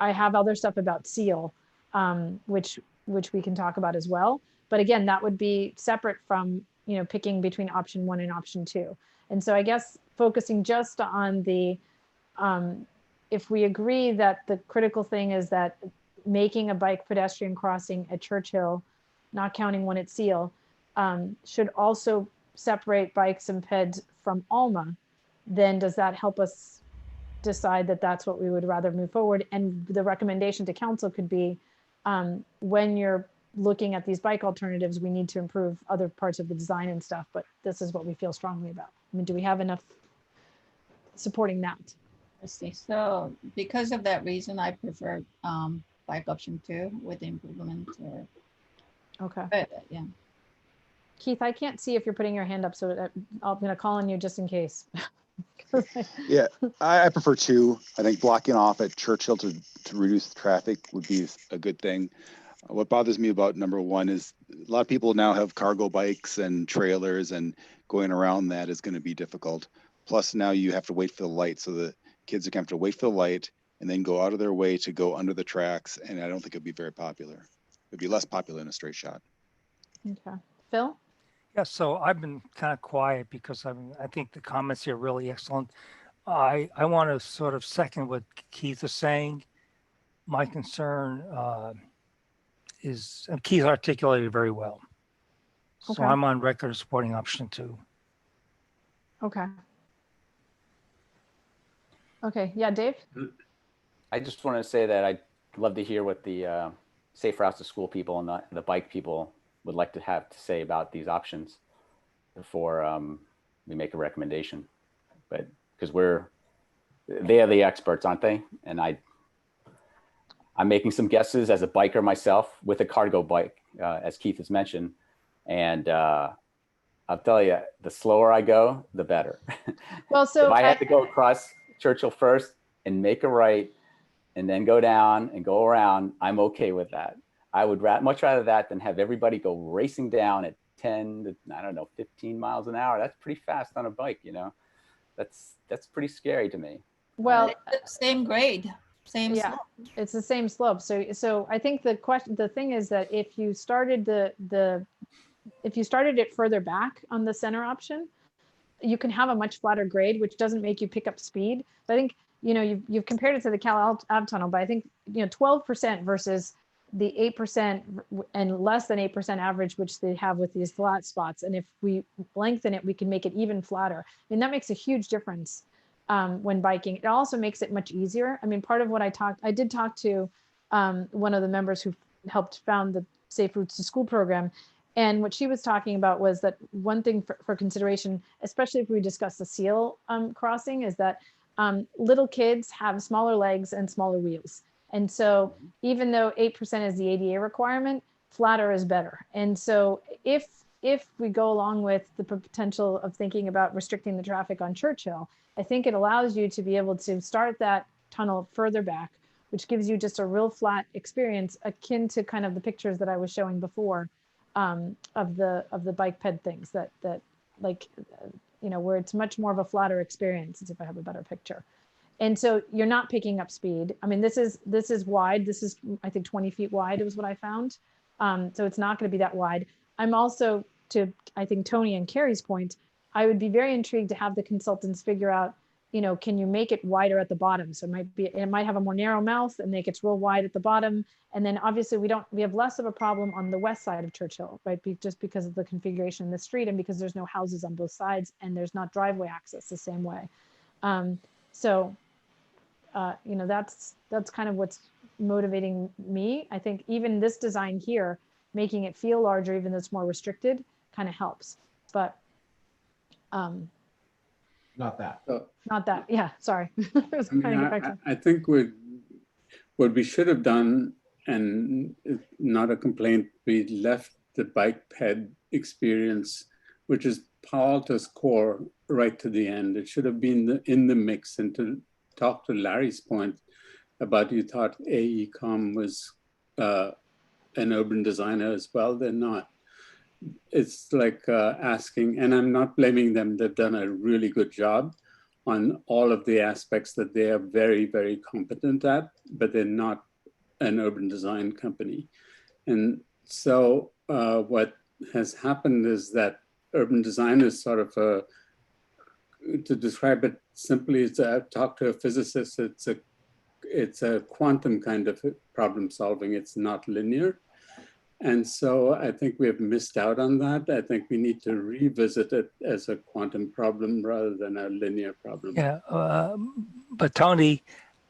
have other stuff about Seal, which we can talk about as well. But again, that would be separate from picking between option 1 and option 2. And so I guess focusing just on the, if we agree that the critical thing is that making a bike pedestrian crossing at Churchill, not counting one at Seal, should also separate bikes and peds from Alma, then does that help us decide that that's what we would rather move forward? And the recommendation to council could be, when you're looking at these bike alternatives, we need to improve other parts of the design and stuff, but this is what we feel strongly about. I mean, do we have enough supporting that? I see. So because of that reason, I prefer bike option 2 with improvement. Okay. But, yeah. Keith, I can't see if you're putting your hand up, so that I'm going to call on you just in case. Yeah, I prefer 2. I think blocking off at Churchill to reduce the traffic would be a good thing. What bothers me about number 1 is a lot of people now have cargo bikes and trailers, and going around that is going to be difficult. Plus now you have to wait for the light, so the kids are going to have to wait for the light and then go out of their way to go under the tracks, and I don't think it'd be very popular. It'd be less popular in a straight shot. Okay. Phil? Yeah, so I've been kind of quiet because I think the comments here are really excellent. I want to sort of second what Keith is saying. My concern is, and Keith articulated very well. So Okay. I'm on record supporting option 2. Okay. Okay. Yeah, Dave? I just want to say that I'd love to hear what the Safe Routes to School people and the bike people would like to have to say about these options before we make a recommendation. But because they are the experts, aren't they? And I'm making some guesses as a biker myself with a cargo bike, as Keith has mentioned. And I'll tell you, the slower I go, the better. Well, so if I had to go across Churchill first and make a right and then go down and go around, I'm okay with that. I would much rather that than have everybody go racing down at 10 to, I don't know, 15 miles an hour. That's pretty fast on a bike, you know. That's pretty scary to me. Well, same grade, same yeah, slope. it's the same slope. So I think the thing is that if you started if you started it further back on the center option, you can have a much flatter grade, which doesn't make you pick up speed. So I think, you know, you've compared it to the Cal Ave tunnel, but I think, you know, 12% versus the 8% and less than 8% average, which they have with these flat spots. And if we lengthen it, we can make it even flatter. I mean, that makes a huge difference when biking. It also makes it much easier. I mean, part of what I did talk to one of the members who helped found the Safe Routes to School program. And what she was talking about was that one thing for consideration, especially if we discuss the Seal crossing, is that little kids have smaller legs and smaller wheels. And so even though 8% is the ADA requirement, flatter is better. And so if we go along with the potential of thinking about restricting the traffic on Churchill, I think it allows you to be able to start that tunnel further back, which gives you just a real flat experience akin to kind of the pictures that I was showing before of the bike ped things that like, you know, where it's much more of a flatter experience, as if I have a better picture. And so you're not picking up speed. I mean, this is wide. This is, I think, 20 feet wide is what I found. So it's not going to be that wide. I'm also, to, I think, Tony and Carrie's point, I would be very intrigued to have the consultants figure out, you know, can you make it wider at the bottom? So it might have a more narrow mouth and make it real wide at the bottom. And then obviously we have less of a problem on the west side of Churchill, right? Just because of the configuration in the street and because there's no houses on both sides and there's not driveway access the same way. You know, that's kind of what's motivating me. I think even this design here, making it feel larger, even though it's more restricted, kind of helps. But not that. Not that. Yeah, sorry. I think what we should have done, and not a complaint, we left the bike ped experience, which is Palo Alto's core, right to the end. It should have been in the mix. And to talk to Larry's point about you thought AECOM was an urban designer as well, they're not. It's like asking, and I'm not blaming them, they've done a really good job on all of the aspects that they are very, very competent at, but they're not an urban design company. And so what has happened is that urban design is sort of to describe it simply, it's I've talked to a physicist. It's a quantum kind of problem solving. It's not linear. And so I think we have missed out on that. I think we need to revisit it as a quantum problem rather than a linear problem. Yeah, but Tony,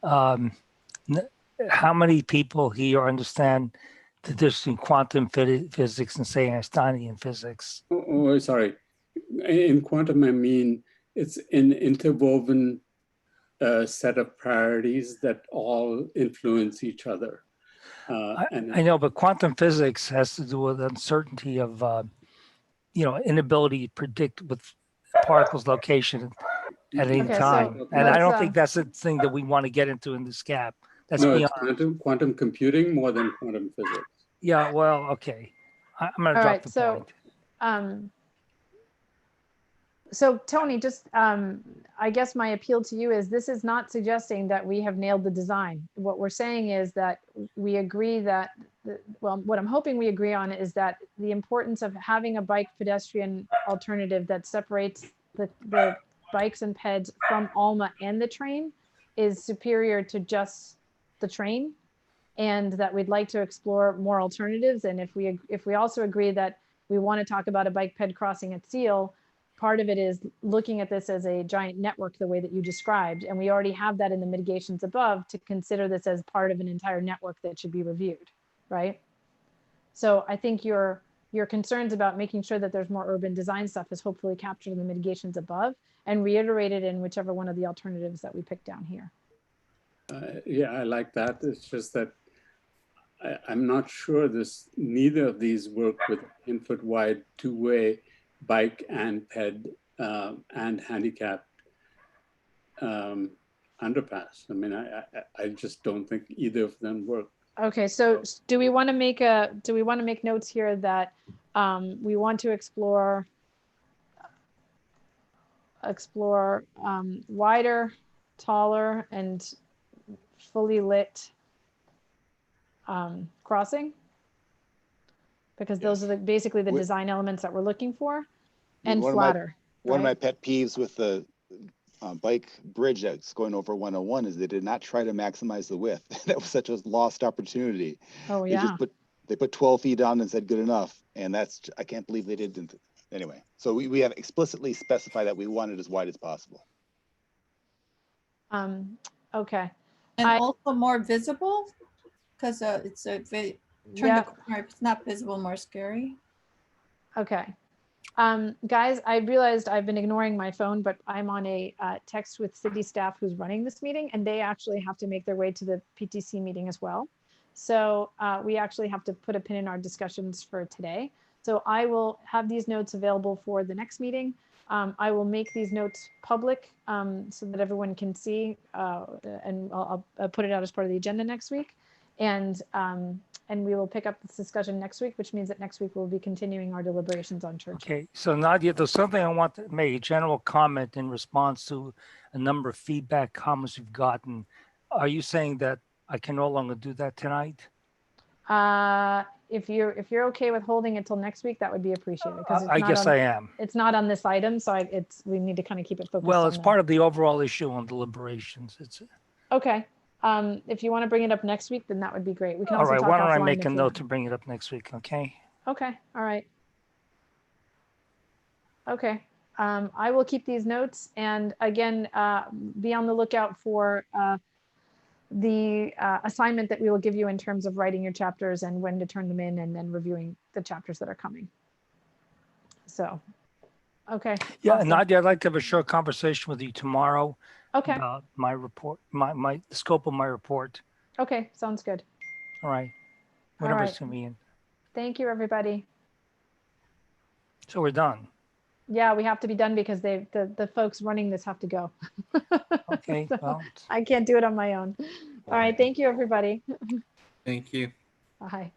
how many people here understand the difference between quantum physics and, say, Einsteinian physics? Oh, sorry. In quantum, I mean, it's an interwoven set of priorities that all influence each other. I know, but quantum physics has to do with uncertainty of, inability to predict with particles' location at any time. And I don't think that's the thing that we want to get into in this gap. That's no, beyond. it's quantum computing more than quantum physics. Yeah, well, okay. I'm going to drop the point. So Tony, just I guess my appeal to you is this is not suggesting that we have nailed the design. What we're saying is that we agree that, what I'm hoping we agree on is that the importance of having a bike pedestrian alternative that separates the bikes and peds from Alma and the train is superior to just the train, and that we'd like to explore more alternatives. And if we also agree that we want to talk about a bike ped crossing at Seal, part of it is looking at this as a giant network the way that you described, and we already have that in the mitigations above to consider this as part of an entire network that should be reviewed, right? So I think your concerns about making sure that there's more urban design stuff is hopefully captured in the mitigations above and reiterated in whichever one of the alternatives that we pick down here. Yeah, I like that. It's just that I'm not sure neither of these work with 10-foot wide two-way bike and ped and handicapped underpass. I mean, I just don't think either of them work. Okay, so do we want to make notes here that we want to explore wider, taller, and fully lit crossing? Because those are basically the design elements that we're looking for, and flatter. One of my pet peeves with the bike bridge that's going over 101 is they did not try to maximize the width. That was such a lost opportunity. Oh yeah. They put 12 feet down and said good enough, and I can't believe they didn't. Anyway, so we have explicitly specified that we want it as wide as possible. Okay. And also more visible, because it's a very turn the corner. If it's not visible, more scary. Okay. Guys, I realized I've been ignoring my phone, but I'm on a text with city staff who's running this meeting, and they actually have to make their way to the PTC meeting as well. So we actually have to put a pin in our discussions for today. So I will have these notes available for the next meeting. I will make these notes public so that everyone can see, and I'll put it out as part of the agenda next week. And we will pick up this discussion next week, which means that next week we'll be continuing our deliberations on church. Okay, so Nadia, there's something I want to make a general comment in response to a number of feedback comments we've gotten. Are you saying that I can no longer do that tonight? If you're okay with holding it till next week, that would be appreciated. Because I guess I am. It's not on this item, so we need to kind of keep it focused. Well, it's part of the overall issue on deliberations. It's okay. If you want to bring it up next week, then that would be great. We can all also right. talk Why don't I offline make if a you note want. to bring it up next week? Okay. Okay. All right. Okay. I will keep these notes, and again, be on the lookout for the assignment that we will give you in terms of writing your chapters and when to turn them in, and then reviewing the chapters that are coming. So, okay. Yeah, awesome. Nadia, I'd like to have a short conversation with you tomorrow. Okay. About my report, the scope of my report. Okay, sounds good. All right. All Whatever right. it's convenient. Thank you, everybody. So we're done. Yeah, we have to be done because the folks running this have to go. Okay. So well, I can't do it on my own. All right. Thank you, everybody. Thank you. Bye.